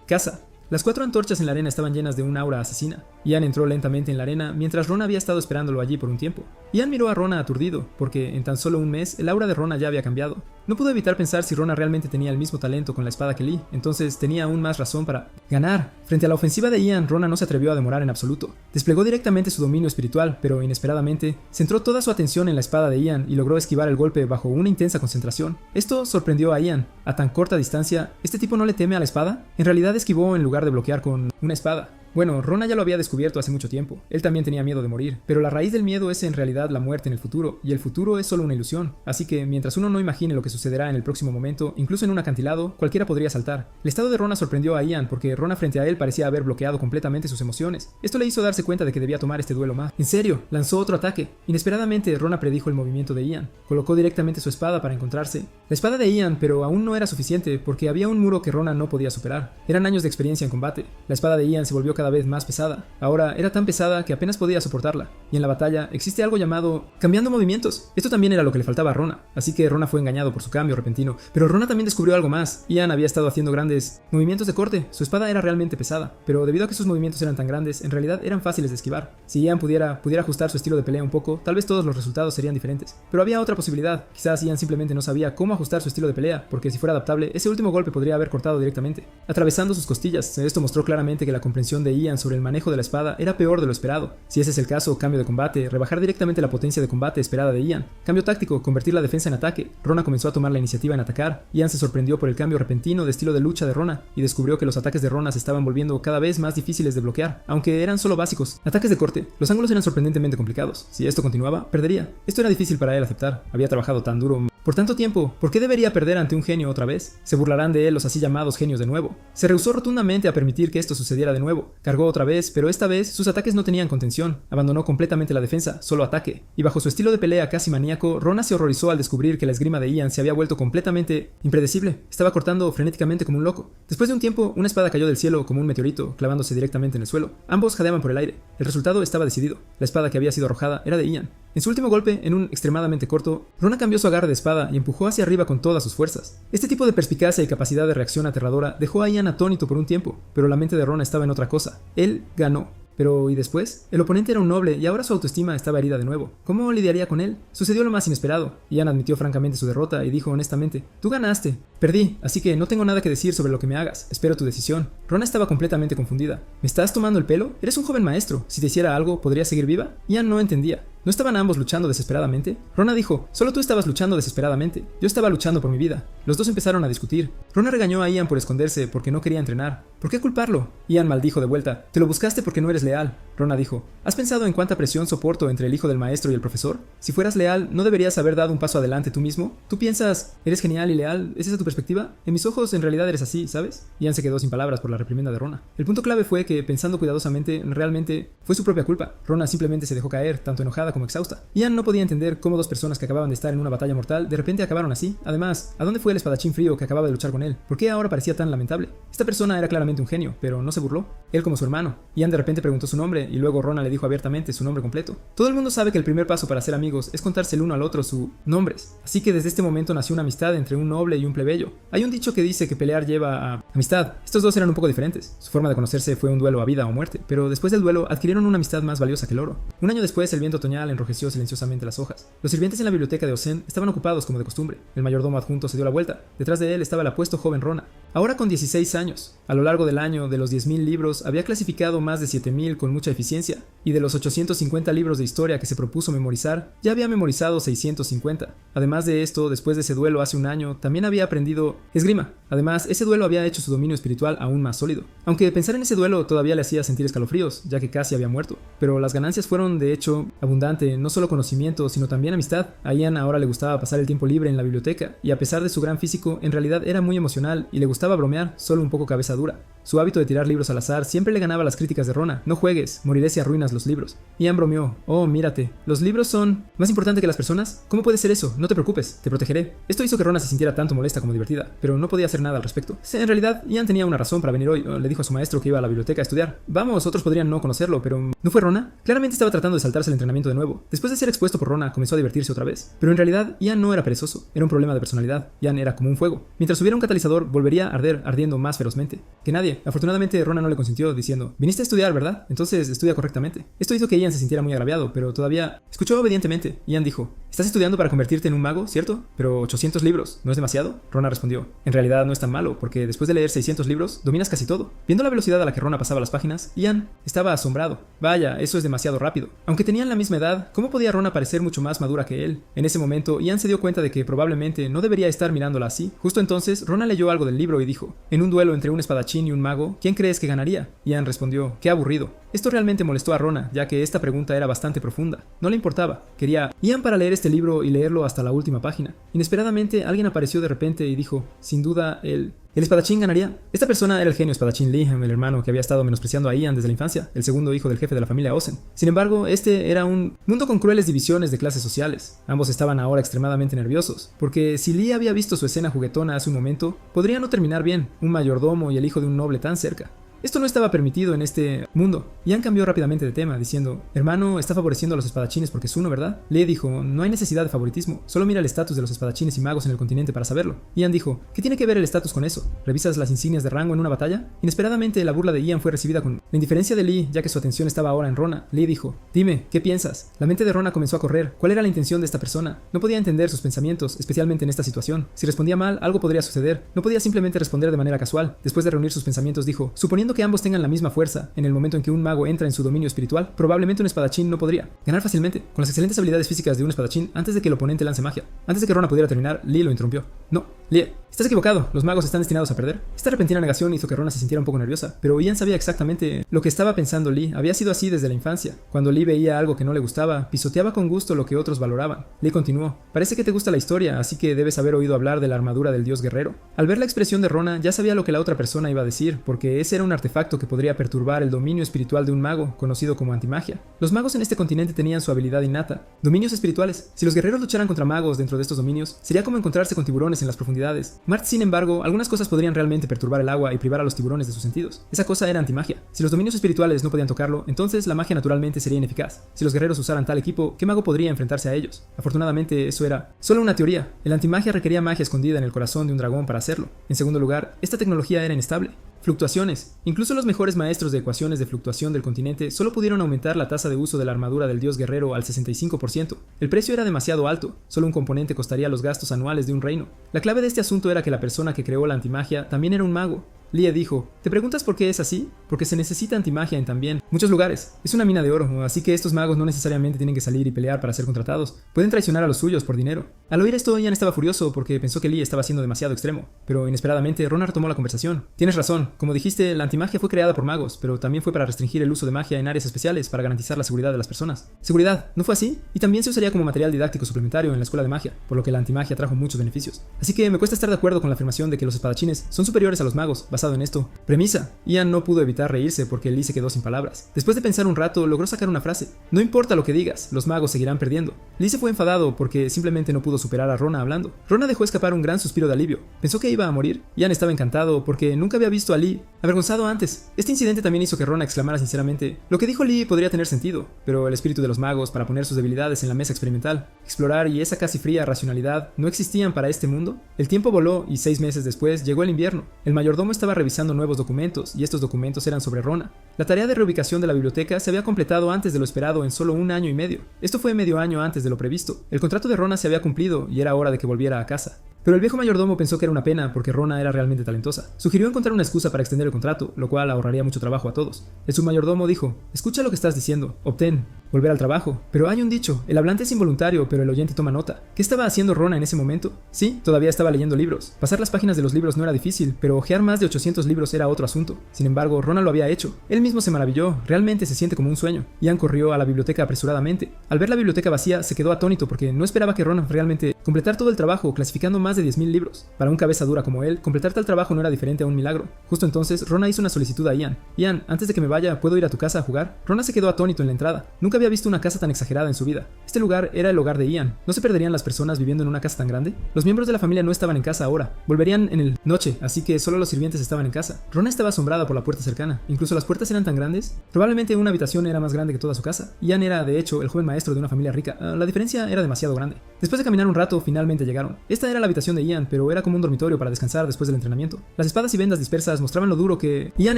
Casa. Las 4 antorchas en la arena estaban llenas de un aura asesina. Ian entró lentamente en la arena mientras Ron había estado esperándolo allí por un tiempo. Ian miró a Rona aturdido, porque en tan solo un mes el aura de Rona ya había cambiado. No pudo evitar pensar si Rona realmente tenía el mismo talento con la espada que Lee, entonces tenía aún más razón para ganar. Frente a la ofensiva de Ian, Rona no se atrevió a demorar en absoluto. Desplegó directamente su dominio espiritual, pero inesperadamente centró toda su atención en la espada de Ian y logró esquivar el golpe bajo una intensa concentración. Esto sorprendió a Ian. A tan corta distancia, ¿este tipo no le teme a la espada? En realidad esquivó en lugar de bloquear con una espada. Bueno, Rona ya lo había descubierto hace mucho tiempo. Él también tenía miedo de morir, pero la raíz del miedo es en realidad la muerte en el futuro, y el futuro es solo una ilusión. Así que mientras uno no imagine lo que sucederá en el próximo momento, incluso en un acantilado, cualquiera podría saltar. El estado de Rona sorprendió a Ian porque Rona frente a él parecía haber bloqueado completamente sus emociones. Esto le hizo darse cuenta de que debía tomar este duelo más. En serio, lanzó otro ataque. Inesperadamente, Rona predijo el movimiento de Ian. Colocó directamente su espada para encontrarse. La espada de Ian, pero aún no era suficiente porque había un muro que Rona no podía superar. Eran años de experiencia en combate. La espada de Ian se volvió cada vez más pesada. Ahora era tan pesada que apenas podía soportarla, y en la batalla existe algo llamado cambiando movimientos. Esto también era lo que le faltaba a Rona, así que Rona fue engañado por su cambio repentino, pero Rona también descubrió algo más. Ian había estado haciendo grandes movimientos de corte, su espada era realmente pesada, pero debido a que sus movimientos eran tan grandes, en realidad eran fáciles de esquivar. Si Ian pudiera ajustar su estilo de pelea un poco, tal vez todos los resultados serían diferentes. Pero había otra posibilidad, quizás Ian simplemente no sabía cómo ajustar su estilo de pelea, porque si fuera adaptable, ese último golpe podría haber cortado directamente, atravesando sus costillas. Esto mostró claramente que la comprensión de Ian sobre el manejo de la espada era peor de lo esperado. Si ese es el caso, cambio de combate, rebajar directamente la potencia de combate esperada de Ian. Cambio táctico, convertir la defensa en ataque. Rona comenzó a tomar la iniciativa en atacar. Ian se sorprendió por el cambio repentino de estilo de lucha de Rona y descubrió que los ataques de Rona se estaban volviendo cada vez más difíciles de bloquear, aunque eran solo básicos. Ataques de corte. Los ángulos eran sorprendentemente complicados. Si esto continuaba, perdería. Esto era difícil para él aceptar. Había trabajado tan duro por tanto tiempo. ¿Por qué debería perder ante un genio otra vez? Se burlarán de él los así llamados genios de nuevo. Se rehusó rotundamente a permitir que esto sucediera de nuevo. Cargó otra vez, pero esta vez sus ataques no tenían contención. Abandonó completamente la defensa, solo ataque. Y bajo su estilo de pelea casi maníaco, Rona se horrorizó al descubrir que la esgrima de Ian se había vuelto completamente impredecible. Estaba cortando frenéticamente como un loco. Después de un tiempo, una espada cayó del cielo como un meteorito, clavándose directamente en el suelo. Ambos jadeaban por el aire. El resultado estaba decidido. La espada que había sido arrojada era de Ian. En su último golpe, en un extremadamente corto, Rona cambió su agarre de espada y empujó hacia arriba con todas sus fuerzas. Este tipo de perspicacia y capacidad de reacción aterradora dejó a Ian atónito por un tiempo, pero la mente de Rona estaba en otra cosa. Él ganó. Pero, ¿y después? El oponente era un noble y ahora su autoestima estaba herida de nuevo. ¿Cómo lidiaría con él? Sucedió lo más inesperado. Ian admitió francamente su derrota y dijo honestamente: tú ganaste. Perdí, así que no tengo nada que decir sobre lo que me hagas. Espero tu decisión. Rona estaba completamente confundida. ¿Me estás tomando el pelo? Eres un joven maestro. Si te hiciera algo, ¿podrías seguir viva? Ian no entendía. ¿No estaban ambos luchando desesperadamente? Rona dijo: solo tú estabas luchando desesperadamente. Yo estaba luchando por mi vida. Los dos empezaron a discutir. Rona regañó a Ian por esconderse porque no quería entrenar. ¿Por qué culparlo? Ian maldijo de vuelta: te lo buscaste porque no eres leal. Rona dijo: ¿has pensado en cuánta presión soporto entre el hijo del maestro y el profesor? Si fueras leal, ¿no deberías haber dado un paso adelante tú mismo? ¿Tú piensas, eres genial y leal? ¿Es esa tu perspectiva? En mis ojos en realidad eres así, ¿sabes? Ian se quedó sin palabras por la reprimenda de Rona. El punto clave fue que, pensando cuidadosamente, realmente fue su propia culpa. Rona simplemente se dejó caer, tanto enojada como exhausta. Ian no podía entender cómo dos personas que acababan de estar en una batalla mortal de repente acabaron así. Además, ¿a dónde fue el espadachín frío que acababa de luchar con él? ¿Por qué ahora parecía tan lamentable? Esta persona era claramente claramente un genio, pero no se burló. Él como su hermano. Ian de repente preguntó su nombre y luego Rona le dijo abiertamente su nombre completo. Todo el mundo sabe que el primer paso para ser amigos es contarse el uno al otro sus nombres. Así que desde este momento nació una amistad entre un noble y un plebeyo. Hay un dicho que dice que pelear lleva a amistad. Estos dos eran un poco diferentes. Su forma de conocerse fue un duelo a vida o muerte, pero después del duelo adquirieron una amistad más valiosa que el oro. Un año después el viento otoñal enrojeció silenciosamente las hojas. Los sirvientes en la biblioteca de Osen estaban ocupados como de costumbre. El mayordomo adjunto se dio la vuelta. Detrás de él estaba el apuesto joven Rona, ahora con 16 años. A lo largo del año, de los 10.000 libros, había clasificado más de 7.000 con mucha eficiencia, y de los 850 libros de historia que se propuso memorizar, ya había memorizado 650. Además de esto, después de ese duelo hace un año, también había aprendido esgrima. Además, ese duelo había hecho su dominio espiritual aún más sólido. Aunque pensar en ese duelo todavía le hacía sentir escalofríos, ya que casi había muerto. Pero las ganancias fueron, de hecho, abundante, no solo conocimiento, sino también amistad. A Ian ahora le gustaba pasar el tiempo libre en la biblioteca, y a pesar de su gran físico, en realidad era muy emocional y le gustaba bromear, solo un poco cabeza dura. Su hábito de tirar libros al azar siempre le ganaba las críticas de Rona. No juegues, moriré si arruinas los libros. Ian bromeó. Oh, mírate. ¿Los libros son más importantes que las personas? ¿Cómo puede ser eso? No te preocupes, te protegeré. Esto hizo que Rona se sintiera tanto molesta como divertida, pero no podía hacer nada al respecto. En realidad, Ian tenía una razón para venir hoy. Le dijo a su maestro que iba a la biblioteca a estudiar. Vamos, otros podrían no conocerlo, pero ¿no fue Rona? Claramente estaba tratando de saltarse el entrenamiento de nuevo. Después de ser expuesto por Rona, comenzó a divertirse otra vez. Pero en realidad, Ian no era perezoso. Era un problema de personalidad. Ian era como un fuego. Mientras hubiera un catalizador, volvería a arder, ardiendo más ferozmente que nadie. Afortunadamente, Rona no le consintió, diciendo: viniste a estudiar, ¿verdad? Entonces estudia correctamente. Esto hizo que Ian se sintiera muy agraviado, pero todavía escuchó obedientemente. Ian dijo: estás estudiando para convertirte en un mago, ¿cierto? Pero 800 libros, ¿no es demasiado? Rona respondió: en realidad no es tan malo, porque después de leer 600 libros, dominas casi todo. Viendo la velocidad a la que Rona pasaba las páginas, Ian estaba asombrado. Vaya, eso es demasiado rápido. Aunque tenían la misma edad, ¿cómo podía Rona parecer mucho más madura que él? En ese momento, Ian se dio cuenta de que probablemente no debería estar mirándola así. Justo entonces, Rona leyó algo del libro y dijo: en un duelo entre un espadachín y un mago, ¿quién crees que ganaría? Ian respondió: qué aburrido. Esto realmente molestó a Rona, ya que esta pregunta era bastante profunda. No le importaba. Quería Ian para leer este libro y leerlo hasta la última página. Inesperadamente, alguien apareció de repente y dijo: sin duda, el espadachín ganaría. Esta persona era el genio espadachín Lee, el hermano que había estado menospreciando a Ian desde la infancia, el segundo hijo del jefe de la familia Osen. Sin embargo, este era un mundo con crueles divisiones de clases sociales. Ambos estaban ahora extremadamente nerviosos, porque si Lee había visto su escena juguetona hace un momento, podría no terminar bien, un mayordomo y el hijo de un noble tan cerca. Esto no estaba permitido en este mundo. Ian cambió rápidamente de tema, diciendo: hermano, está favoreciendo a los espadachines porque es uno, ¿verdad? Lee dijo: no hay necesidad de favoritismo, solo mira el estatus de los espadachines y magos en el continente para saberlo. Ian dijo: ¿qué tiene que ver el estatus con eso? ¿Revisas las insignias de rango en una batalla? Inesperadamente, la burla de Ian fue recibida con la indiferencia de Lee, ya que su atención estaba ahora en Rona. Lee dijo: dime, ¿qué piensas? La mente de Rona comenzó a correr. ¿Cuál era la intención de esta persona? No podía entender sus pensamientos, especialmente en esta situación. Si respondía mal, algo podría suceder. No podía simplemente responder de manera casual. Después de reunir sus pensamientos, dijo: suponiendo que ambos tengan la misma fuerza, en el momento en que un mago entra en su dominio espiritual, probablemente un espadachín no podría ganar fácilmente, con las excelentes habilidades físicas de un espadachín, antes de que el oponente lance magia. Antes de que Rona pudiera terminar, Lee lo interrumpió. No, Lee, estás equivocado, los magos están destinados a perder. Esta repentina negación hizo que Rona se sintiera un poco nerviosa, pero Ian sabía exactamente lo que estaba pensando Lee. Había sido así desde la infancia. Cuando Lee veía algo que no le gustaba, pisoteaba con gusto lo que otros valoraban. Lee continuó: parece que te gusta la historia, así que debes haber oído hablar de la armadura del dios guerrero. Al ver la expresión de Rona, ya sabía lo que la otra persona iba a decir, porque ese era un artefacto que podría perturbar el dominio espiritual de un mago, conocido como antimagia. Los magos en este continente tenían su habilidad innata, dominios espirituales. Si los guerreros lucharan contra magos dentro de estos dominios, sería como encontrarse con tiburones en las profundidades. Sin embargo, algunas cosas podrían realmente perturbar el agua y privar a los tiburones de sus sentidos. Esa cosa era antimagia. Si los dominios espirituales no podían tocarlo, entonces la magia naturalmente sería ineficaz. Si los guerreros usaran tal equipo, ¿qué mago podría enfrentarse a ellos? Afortunadamente, eso era solo una teoría. El antimagia requería magia escondida en el corazón de un dragón para hacerlo. En segundo lugar, esta tecnología era inestable. Fluctuaciones. Incluso los mejores maestros de ecuaciones de fluctuación del continente solo pudieron aumentar la tasa de uso de la armadura del dios guerrero al 65%. El precio era demasiado alto, solo un componente costaría los gastos anuales de un reino. La clave de este asunto era que la persona que creó la antimagia también era un mago. Lee dijo: ¿te preguntas por qué es así? Porque se necesita antimagia en también muchos lugares. Es una mina de oro, así que estos magos no necesariamente tienen que salir y pelear para ser contratados. Pueden traicionar a los suyos por dinero. Al oír esto, Ian estaba furioso porque pensó que Lee estaba siendo demasiado extremo. Pero inesperadamente, Rona retomó la conversación. Tienes razón, como dijiste, la antimagia fue creada por magos, pero también fue para restringir el uso de magia en áreas especiales para garantizar la seguridad de las personas. ¿Seguridad? ¿No fue así? Y también se usaría como material didáctico suplementario en la escuela de magia, por lo que la antimagia trajo muchos beneficios. Así que me cuesta estar de acuerdo con la afirmación de que los espadachines son superiores a los magos, basado en esto. Premisa. Ian no pudo evitar reírse porque Lee se quedó sin palabras. Después de pensar un rato, logró sacar una frase. No importa lo que digas, los magos seguirán perdiendo. Lee se fue enfadado porque simplemente no pudo superar a Rona hablando. Rona dejó escapar un gran suspiro de alivio. Pensó que iba a morir. Ian estaba encantado porque nunca había visto a Lee avergonzado antes. Este incidente también hizo que Rona exclamara sinceramente: lo que dijo Lee podría tener sentido, pero el espíritu de los magos para poner sus debilidades en la mesa experimental, explorar y esa casi fría racionalidad no existían para este mundo. El tiempo voló y 6 meses después llegó el invierno. El mayordomo estaba revisando nuevos documentos y estos documentos eran sobre Rona. La tarea de reubicación de la biblioteca se había completado antes de lo esperado en solo 1 año y medio. Esto fue medio año antes de lo previsto. El contrato de Rona se había cumplido y era hora de que volviera a casa. Pero el viejo mayordomo pensó que era una pena porque Rona era realmente talentosa. Sugirió encontrar una excusa para extender el contrato, lo cual ahorraría mucho trabajo a todos. El submayordomo dijo: escucha lo que estás diciendo, obtén volver al trabajo. Pero hay un dicho, el hablante es involuntario, pero el oyente toma nota. ¿Qué estaba haciendo Rona en ese momento? Sí, todavía estaba leyendo libros. Pasar las páginas de los libros no era difícil, pero hojear más de 800 libros era otro asunto. Sin embargo, Rona lo había hecho. Él mismo se maravilló, realmente se siente como un sueño. Ian corrió a la biblioteca apresuradamente. Al ver la biblioteca vacía, se quedó atónito porque no esperaba que Rona realmente completar todo el trabajo, clasificando más de 10.000 libros. Para un cabeza dura como él, completar tal trabajo no era diferente a un milagro. Justo entonces, Rona hizo una solicitud a Ian. Ian, antes de que me vaya, ¿puedo ir a tu casa a jugar? Rona se quedó atónito en la entrada. Nunca había visto una casa tan exagerada en su vida. Este lugar era el hogar de Ian. ¿No se perderían las personas viviendo en una casa tan grande? Los miembros de la familia no estaban en casa ahora. Volverían en el noche, así que solo los sirvientes estaban en casa. Rona estaba asombrada por la puerta cercana. Incluso las puertas eran tan grandes. Probablemente una habitación era más grande que toda su casa. Ian era, de hecho, el joven maestro de una familia rica. La diferencia era demasiado grande. Después de caminar un rato, finalmente llegaron. Esta era la habitación de Ian, pero era como un dormitorio para descansar después del entrenamiento. Las espadas y vendas dispersas mostraban lo duro que Ian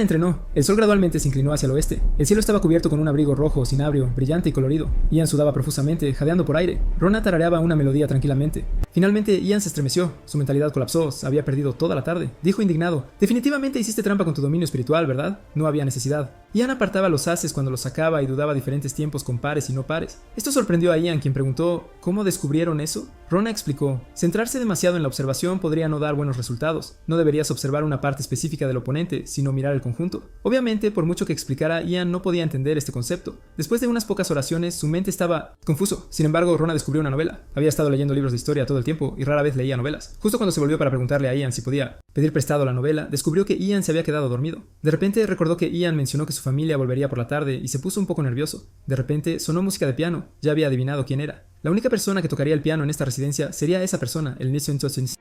entrenó. El sol gradualmente se inclinó hacia el oeste. El cielo estaba cubierto con un abrigo rojo, cinabrio, brillante y colorido. Ian sudaba profusamente, jadeando por aire. Rona tarareaba una melodía tranquilamente. Finalmente, Ian se estremeció. Su mentalidad colapsó. Había perdido toda la tarde. Dijo indignado: definitivamente hiciste trampa con tu dominio espiritual, ¿verdad? No había necesidad. Ian apartaba los ases cuando los sacaba y dudaba diferentes tiempos con pares y no pares. Esto sorprendió a Ian, quien preguntó: ¿cómo descubrieron eso? Rona explicó: centrarse demasiado en la observación podría no dar buenos resultados. No deberías observar una parte específica del oponente, sino mirar el conjunto. Obviamente, por mucho que explicara, Ian no podía entender este concepto. Después de unas pocas oraciones, su mente estaba confuso. Sin embargo, Rona descubrió una novela. Había estado leyendo libros de historia todo el tiempo y rara vez leía novelas. Justo cuando se volvió para preguntarle a Ian si podía pedir prestado la novela, descubrió que Ian se había quedado dormido. De repente recordó que Ian mencionó que su familia volvería por la tarde y se puso un poco nervioso. De repente sonó música de piano. Ya había adivinado quién era. La única persona que tocaría el piano en esta residencia sería esa persona, el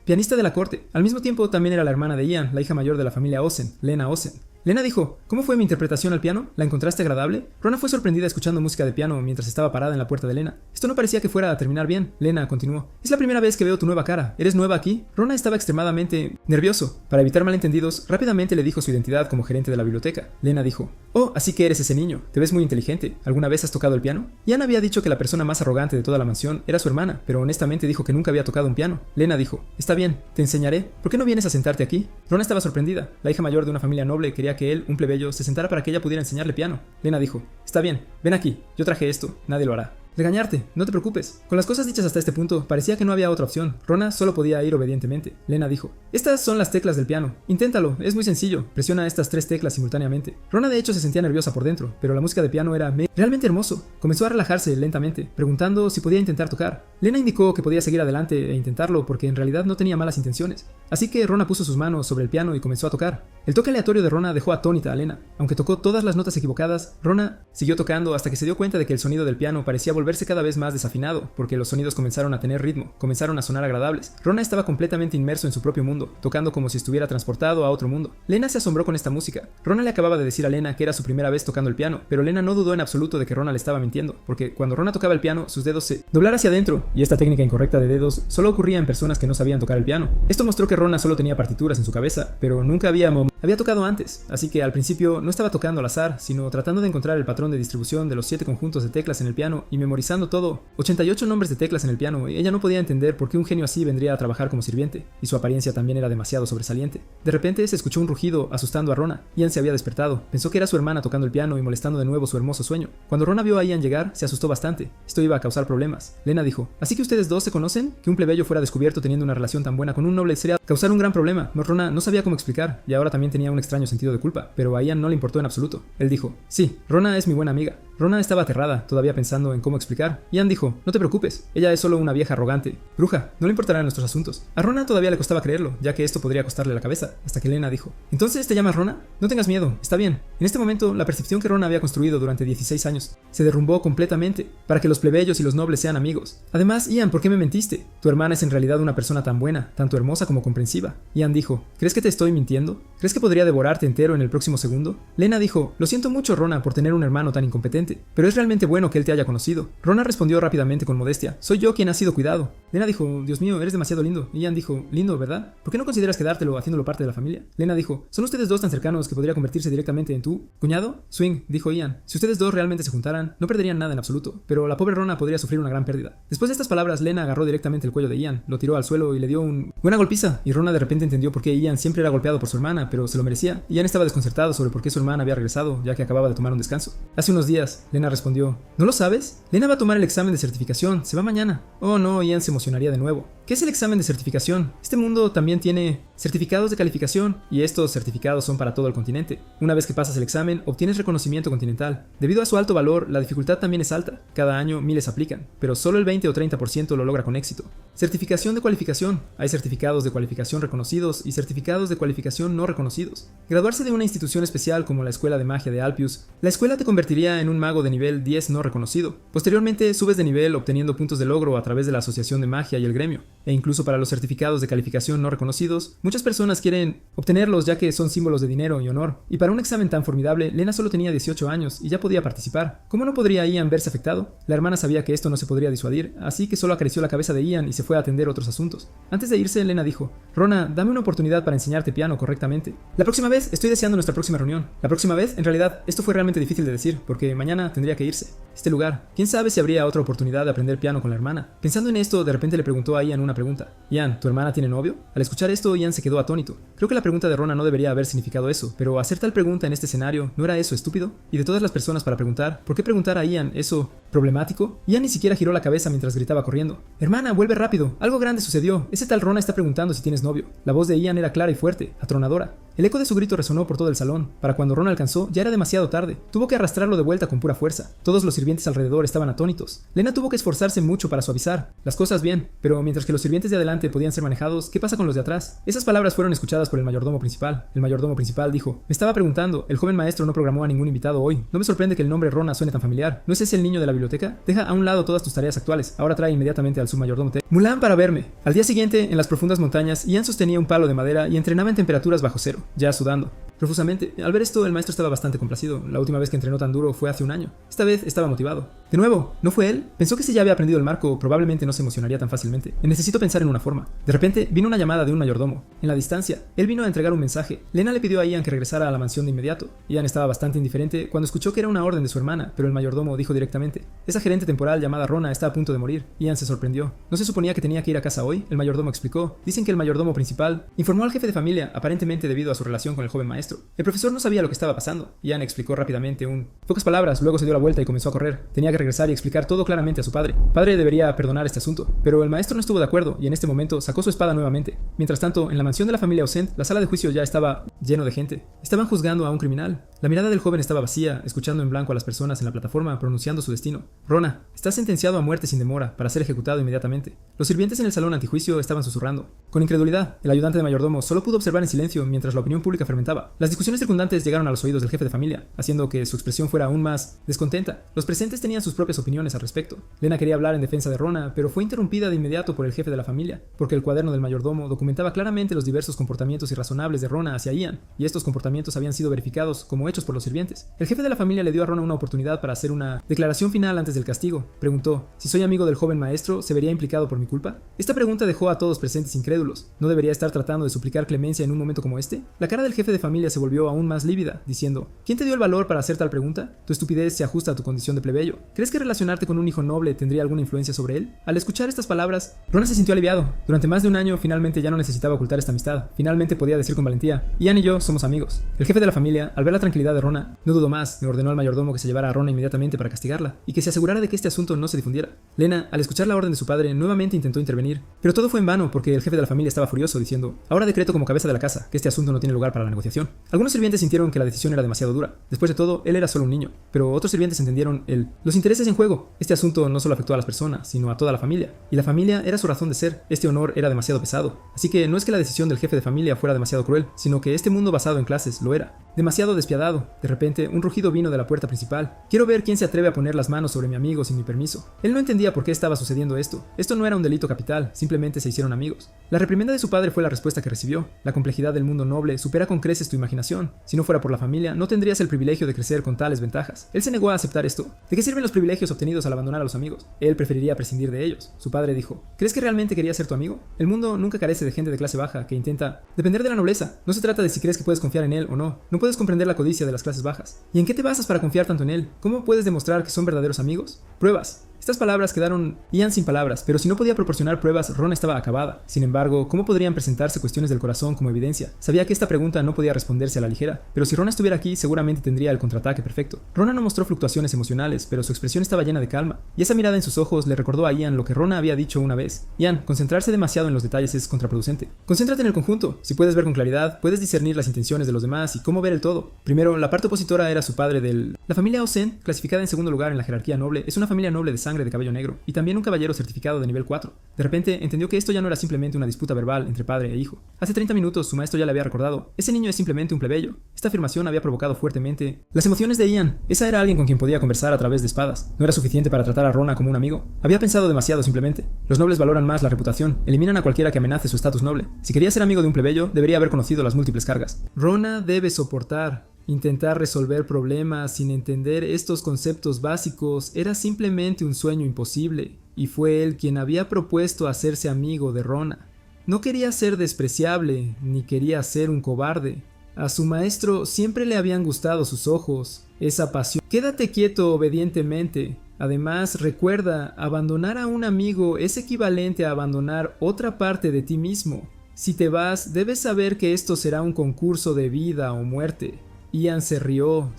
pianista de la corte. Al mismo tiempo también era la hermana de Ian, la hija mayor de la familia Osen, Lena Osen. Lena dijo: ¿cómo fue mi interpretación al piano? ¿La encontraste agradable? Rona fue sorprendida escuchando música de piano mientras estaba parada en la puerta de Lena. Esto no parecía que fuera a terminar bien. Lena continuó: es la primera vez que veo tu nueva cara. ¿Eres nueva aquí? Rona estaba extremadamente nervioso. Para evitar malentendidos, rápidamente le dijo su identidad como gerente de la biblioteca. Lena dijo: oh, así que eres ese niño. Te ves muy inteligente. ¿Alguna vez has tocado el piano? Ian había dicho que la persona más arrogante de toda la mansión era su hermana, pero honestamente dijo que nunca había tocado un piano. Lena dijo: está bien, te enseñaré. ¿Por qué no vienes a sentarte aquí? Rona estaba sorprendida. La hija mayor de una familia noble quería que él, un plebeyo, se sentara para que ella pudiera enseñarle piano. Lena dijo: está bien, ven aquí, yo traje esto, nadie lo hará. Regañarte, no te preocupes. Con las cosas dichas hasta este punto, parecía que no había otra opción. Rona solo podía ir obedientemente. Lena dijo: estas son las teclas del piano. Inténtalo, es muy sencillo. Presiona estas 3 teclas simultáneamente. Rona de hecho se sentía nerviosa por dentro, pero la música de piano era realmente hermoso. Comenzó a relajarse lentamente, preguntando si podía intentar tocar. Lena indicó que podía seguir adelante e intentarlo porque en realidad no tenía malas intenciones. Así que Rona puso sus manos sobre el piano y comenzó a tocar. El toque aleatorio de Rona dejó atónita a Lena. Aunque tocó todas las notas equivocadas, Rona siguió tocando hasta que se dio cuenta de que el sonido del piano parecía volverse cada vez más desafinado, porque los sonidos comenzaron a tener ritmo, comenzaron a sonar agradables. Rona estaba completamente inmerso en su propio mundo, tocando como si estuviera transportado a otro mundo. Lena se asombró con esta música. Rona le acababa de decir a Lena que era su primera vez tocando el piano, pero Lena no dudó en absoluto de que Rona le estaba mintiendo, porque cuando Rona tocaba el piano, sus dedos se doblaron hacia adentro, y esta técnica incorrecta de dedos solo ocurría en personas que no sabían tocar el piano. Esto mostró que Rona solo tenía partituras en su cabeza, pero nunca había tocado antes, así que al principio no estaba tocando al azar, sino tratando de encontrar el patrón de distribución de los 7 conjuntos de teclas en el piano y memorizando todo. 88 nombres de teclas en el piano, y ella no podía entender por qué un genio así vendría a trabajar como sirviente, y su apariencia también era demasiado sobresaliente. De repente se escuchó un rugido asustando a Rona. Ian se había despertado, pensó que era su hermana tocando el piano y molestando de nuevo su hermoso sueño. Cuando Rona vio a Ian llegar, se asustó bastante. Esto iba a causar problemas. Lena dijo: ¿así que ustedes dos se conocen? Que un plebeyo fuera descubierto teniendo una relación tan buena con un noble sería causar un gran problema. Rona no sabía cómo explicar, y ahora también tenía un extraño sentido de culpa, pero a Ian no le importó en absoluto. Él dijo: sí, Rona es mi buena amiga. Rona estaba aterrada, todavía pensando en cómo explicar. Ian dijo, no te preocupes, ella es solo una vieja arrogante. Bruja, no le importarán nuestros asuntos. A Rona todavía le costaba creerlo, ya que esto podría costarle la cabeza, hasta que Lena dijo, ¿entonces te llamas Rona? No tengas miedo, está bien. En este momento, la percepción que Rona había construido durante 16 años se derrumbó completamente, para que los plebeyos y los nobles sean amigos. Además, Ian, ¿por qué me mentiste? Tu hermana es en realidad una persona tan buena, tanto hermosa como comprensiva. Ian dijo, ¿crees que te estoy mintiendo? ¿Crees que podría devorarte entero en el próximo segundo? Lena dijo, lo siento mucho, Rona, por tener un hermano tan incompetente, pero es realmente bueno que él te haya conocido. Rona respondió rápidamente con modestia, soy yo quien ha sido cuidado. Lena dijo, Dios mío, eres demasiado lindo. Ian dijo, lindo, ¿verdad? ¿Por qué no consideras quedártelo haciéndolo parte de la familia? Lena dijo, ¿son ustedes dos tan cercanos que podría convertirse directamente en tu cuñado? Swing, dijo Ian, si ustedes dos realmente se juntaran, no perderían nada en absoluto, pero la pobre Rona podría sufrir una gran pérdida. Después de estas palabras, Lena agarró directamente el cuello de Ian, lo tiró al suelo y le dio una buena golpiza, y Rona de repente entendió por qué Ian siempre era golpeado por su hermana, pero se lo merecía. Ian estaba desconcertado sobre por qué su hermana había regresado, ya que acababa de tomar un descanso. Hace unos días, Lena respondió, ¿no lo sabes? Lena va a tomar el examen de certificación, se va mañana. Oh no, Ian se emocionaría de nuevo. ¿Qué es el examen de certificación? Este mundo también tiene certificados de calificación, y estos certificados son para todo el continente. Una vez que pasas el examen, obtienes reconocimiento continental. Debido a su alto valor, la dificultad también es alta. Cada año miles aplican, pero solo el 20 o 30% lo logra con éxito. Certificación de cualificación. Hay certificados de cualificación reconocidos y certificados de cualificación no reconocidos. Graduarse de una institución especial como la Escuela de Magia de Alpius, la escuela te convertiría en un mago de nivel 10 no reconocido. Posteriormente, subes de nivel obteniendo puntos de logro a través de la Asociación de Magia y el gremio. E incluso para los certificados de calificación no reconocidos, muchas personas quieren obtenerlos ya que son símbolos de dinero y honor. Y para un examen tan formidable, Lena solo tenía 18 años y ya podía participar. ¿Cómo no podría Ian verse afectado? La hermana sabía que esto no se podría disuadir, así que solo acarició la cabeza de Ian y se fue a atender otros asuntos. Antes de irse, Lena dijo, Rona, dame una oportunidad para enseñarte piano correctamente. La próxima vez, estoy deseando nuestra próxima reunión. La próxima vez, en realidad, esto fue realmente difícil de decir, porque mañana tendría que irse. Este lugar, quién sabe si habría otra oportunidad de aprender piano con la hermana. Pensando en esto, de repente le preguntó a Ian una pregunta. Ian, ¿tu hermana tiene novio? Al escuchar esto, Ian se quedó atónito. Creo que la pregunta de Rona no debería haber significado eso, pero hacer tal pregunta en este escenario, ¿no era eso estúpido? Y de todas las personas para preguntar, ¿por qué preguntar a Ian eso problemático? Ian ni siquiera giró la cabeza mientras gritaba corriendo. Hermana, vuelve rápido, algo grande sucedió, ese tal Rona está preguntando si tienes novio. La voz de Ian era clara y fuerte, atronadora. El eco de su grito resonó por todo el salón. Para cuando Ron alcanzó, ya era demasiado tarde. Tuvo que arrastrarlo de vuelta con pura fuerza. Todos los sirvientes alrededor estaban atónitos. Lena tuvo que esforzarse mucho para suavizar las cosas bien, pero mientras que los sirvientes de adelante podían ser manejados, ¿qué pasa con los de atrás? Esas palabras fueron escuchadas por el mayordomo principal. El mayordomo principal dijo, me estaba preguntando, el joven maestro no programó a ningún invitado hoy. No me sorprende que el nombre Rona suene tan familiar. ¿No es ese el niño de la biblioteca? Deja a un lado todas tus tareas actuales. Ahora trae inmediatamente al submayordomo Mulan para verme. Al día siguiente, en las profundas montañas, Ian sostenía un palo de madera y entrenaba en temperaturas bajo cero, ya sudando profusamente. Al ver esto, el maestro estaba bastante complacido. La última vez que entrenó tan duro fue hace un año. Esta vez estaba motivado. De nuevo, ¿no fue él? Pensó que si ya había aprendido el marco, probablemente no se emocionaría tan fácilmente. Necesito pensar en una forma. De repente, vino una llamada de un mayordomo. En la distancia, él vino a entregar un mensaje. Lena le pidió a Ian que regresara a la mansión de inmediato. Ian estaba bastante indiferente cuando escuchó que era una orden de su hermana, pero el mayordomo dijo directamente, esa gerente temporal llamada Rona está a punto de morir. Ian se sorprendió. ¿No se suponía que tenía que ir a casa hoy? El mayordomo explicó. Dicen que el mayordomo principal informó al jefe de familia, aparentemente debido a su relación con el joven maestro. El profesor no sabía lo que estaba pasando. Ian explicó rápidamente pocas palabras, luego se dio la vuelta y comenzó a correr. Tenía que regresar y explicar todo claramente a su padre. Padre debería perdonar este asunto, pero el maestro no estuvo de acuerdo y en este momento sacó su espada nuevamente. Mientras tanto, en la mansión de la familia Osent, la sala de juicio ya estaba lleno de gente. Estaban juzgando a un criminal. La mirada del joven estaba vacía, escuchando en blanco a las personas en la plataforma pronunciando su destino. Rona, estás sentenciado a muerte sin demora, para ser ejecutado inmediatamente. Los sirvientes en el salón antijuicio estaban susurrando. Con incredulidad, el ayudante de mayordomo solo pudo observar en silencio mientras la opinión pública fermentaba. Las discusiones circundantes llegaron a los oídos del jefe de familia, haciendo que su expresión fuera aún más descontenta. Los presentes tenían sus propias opiniones al respecto. Lena quería hablar en defensa de Rona, pero fue interrumpida de inmediato por el jefe de la familia, porque el cuaderno del mayordomo documentaba claramente los diversos comportamientos irrazonables de Rona hacia Ian, y estos comportamientos habían sido verificados como hechos por los sirvientes. El jefe de la familia le dio a Rona una oportunidad para hacer una declaración final antes del castigo. Preguntó, si soy amigo del joven maestro, ¿se vería implicado por mi culpa? Esta pregunta dejó a todos presentes incrédulos. ¿No debería estar tratando de suplicar clemencia en un momento como este? La cara del jefe de familia se volvió aún más lívida, diciendo, ¿quién te dio el valor para hacer tal pregunta? Tu estupidez se ajusta a tu condición de plebeyo. ¿Crees que relacionarte con un hijo noble tendría alguna influencia sobre él? Al escuchar estas palabras, Rona se sintió aliviado. Durante más de un año, finalmente ya no necesitaba ocultar esta amistad. Finalmente podía decir con valentía, Ian y yo somos amigos. El jefe de la familia, al ver la tranquilidad de Rona, no dudó más, le ordenó al mayordomo que se llevara a Rona inmediatamente para castigarla y que se asegurara de que este asunto no se difundiera. Lena, al escuchar la orden de su padre, nuevamente intentó intervenir, pero todo fue en vano porque el jefe de la familia estaba furioso, diciendo: ahora decreto como cabeza de la casa que este asunto no tiene lugar para la negociación. Algunos sirvientes sintieron que la decisión era demasiado dura. Después de todo, él era solo un niño, pero otros sirvientes entendieron los intereses en juego. Este asunto no solo afectó a las personas, sino a toda la familia, y la familia era su razón de ser. Este honor era demasiado pesado, así que no es que la decisión del jefe de familia fuera demasiado cruel, sino que este mundo basado en clases lo era. Demasiado despiadado. De repente, un rugido vino de la puerta principal. Quiero ver quién se atreve a poner las manos sobre mi amigo sin mi permiso. Él no entendía por qué estaba sucediendo esto. Esto no era un delito capital, simplemente se hicieron amigos. La reprimenda de su padre fue la respuesta que recibió. La complejidad del mundo noble supera con creces tu imaginación. Si no fuera por la familia, no tendrías el privilegio de crecer con tales ventajas. Él se negó a aceptar esto. ¿De qué sirven los privilegios obtenidos al abandonar a los amigos? Él preferiría prescindir de ellos. Su padre dijo: ¿crees que realmente quería ser tu amigo? El mundo nunca carece de gente de clase baja que intenta depender de la nobleza. No se trata de si crees que puedes confiar en él o no. No puedes comprender la codicia de las clases bajas. ¿Y en qué te basas para confiar tanto en él? ¿Cómo puedes demostrar que son verdaderos amigos? Pruebas. Estas palabras quedaron Ian sin palabras, pero si no podía proporcionar pruebas, Ron estaba acabada. Sin embargo, ¿cómo podrían presentarse cuestiones del corazón como evidencia? Sabía que esta pregunta no podía responderse a la ligera, pero si Ron estuviera aquí, seguramente tendría el contraataque perfecto. Rona no mostró fluctuaciones emocionales, pero su expresión estaba llena de calma, y esa mirada en sus ojos le recordó a Ian lo que Rona había dicho una vez. Ian, concentrarse demasiado en los detalles es contraproducente. Concéntrate en el conjunto. Si puedes ver con claridad, puedes discernir las intenciones de los demás y cómo ver el todo. Primero, la parte opositora era su padre La familia Osen, clasificada en segundo lugar en la jerarquía noble, es una familia noble de sangre de cabello negro, y también un caballero certificado de nivel 4. De repente, entendió que esto ya no era simplemente una disputa verbal entre padre e hijo. Hace 30 minutos, su maestro ya le había recordado: ese niño es simplemente un plebeyo. Esta afirmación había provocado fuertemente las emociones de Ian. Esa era alguien con quien podía conversar a través de espadas. No era suficiente para tratar a Rona como un amigo. Había pensado demasiado simplemente. Los nobles valoran más la reputación. Eliminan a cualquiera que amenace su estatus noble. Si quería ser amigo de un plebeyo, debería haber conocido las múltiples cargas. Rona debe soportar. Intentar resolver problemas sin entender estos conceptos básicos era simplemente un sueño imposible, y fue él quien había propuesto hacerse amigo de Rona. No quería ser despreciable, ni quería ser un cobarde. A su maestro siempre le habían gustado sus ojos, esa pasión. Quédate quieto obedientemente. Además, recuerda, abandonar a un amigo es equivalente a abandonar otra parte de ti mismo. Si te vas, debes saber que esto será un concurso de vida o muerte. Ian se rió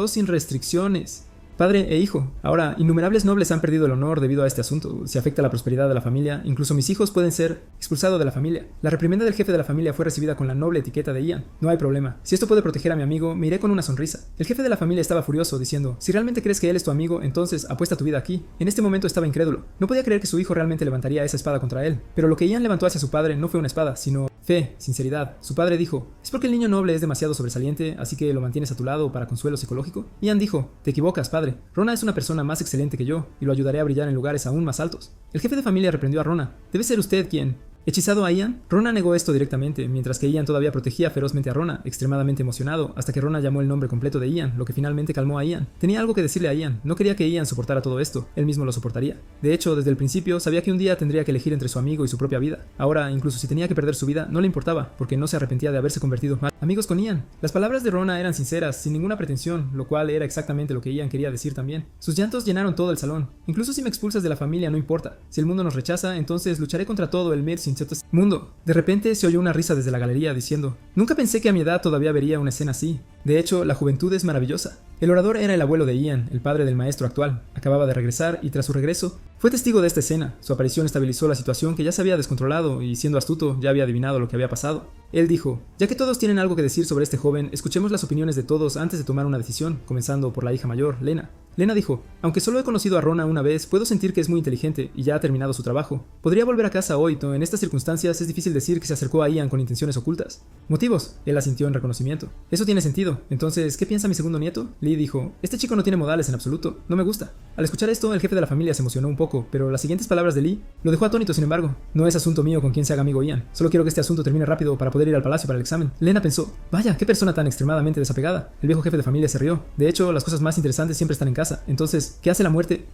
sin restricciones. Padre e hijo. Ahora, innumerables nobles han perdido el honor debido a este asunto. Si afecta la prosperidad de la familia, incluso mis hijos pueden ser expulsados de la familia. La reprimenda del jefe de la familia fue recibida con la noble etiqueta de Ian. No hay problema. Si esto puede proteger a mi amigo, me iré con una sonrisa. El jefe de la familia estaba furioso, diciendo: si realmente crees que él es tu amigo, entonces apuesta tu vida aquí. En este momento estaba incrédulo. No podía creer que su hijo realmente levantaría esa espada contra él. Pero lo que Ian levantó hacia su padre no fue una espada, sino fe, sinceridad. Su padre dijo: ¿es porque el niño noble es demasiado sobresaliente, así que lo mantienes a tu lado para consuelo psicológico? Ian dijo: te equivocas, padre. Rona es una persona más excelente que yo, y lo ayudaré a brillar en lugares aún más altos. El jefe de familia reprendió a Rona: debe ser usted quien... ¿Hechizado a Ian? Rona negó esto directamente, mientras que Ian todavía protegía ferozmente a Rona, extremadamente emocionado, hasta que Rona llamó el nombre completo de Ian, lo que finalmente calmó a Ian. Tenía algo que decirle a Ian. No quería que Ian soportara todo esto, él mismo lo soportaría. De hecho, desde el principio sabía que un día tendría que elegir entre su amigo y su propia vida. Ahora, incluso si tenía que perder su vida, no le importaba, porque no se arrepentía de haberse convertido mal amigos con Ian. Las palabras de Rona eran sinceras, sin ninguna pretensión, lo cual era exactamente lo que Ian quería decir también. Sus llantos llenaron todo el salón. Incluso si me expulsas de la familia, no importa. Si el mundo nos rechaza, entonces lucharé contra todo el mundo. De repente se oyó una risa desde la galería diciendo: nunca pensé que a mi edad todavía vería una escena así. De hecho, la juventud es maravillosa. El orador era el abuelo de Ian, el padre del maestro actual. Acababa de regresar y tras su regreso fue testigo de esta escena. Su aparición estabilizó la situación que ya se había descontrolado y, siendo astuto, ya había adivinado lo que había pasado. Él dijo: ya que todos tienen algo que decir sobre este joven, escuchemos las opiniones de todos antes de tomar una decisión, comenzando por la hija mayor, Lena. Lena dijo: aunque solo he conocido a Rona una vez, puedo sentir que es muy inteligente y ya ha terminado su trabajo. Podría volver a casa hoy, pero en estas circunstancias es difícil decir que se acercó a Ian con intenciones ocultas. ¿Motivos? Él asintió en reconocimiento. Eso tiene sentido. Entonces, ¿qué piensa mi segundo nieto? Lee dijo: este chico no tiene modales en absoluto. No me gusta. Al escuchar esto, el jefe de la familia se emocionó un poco, pero las siguientes palabras de Lee lo dejó atónito. Sin embargo, no es asunto mío con quién se haga amigo Ian. Solo quiero que este asunto termine rápido para poder ir al palacio para el examen. Lena pensó: vaya, qué persona tan extremadamente desapegada. El viejo jefe de familia se rió. De hecho, las cosas más interesantes siempre están en casa. Entonces, ¿qué hace la muerte?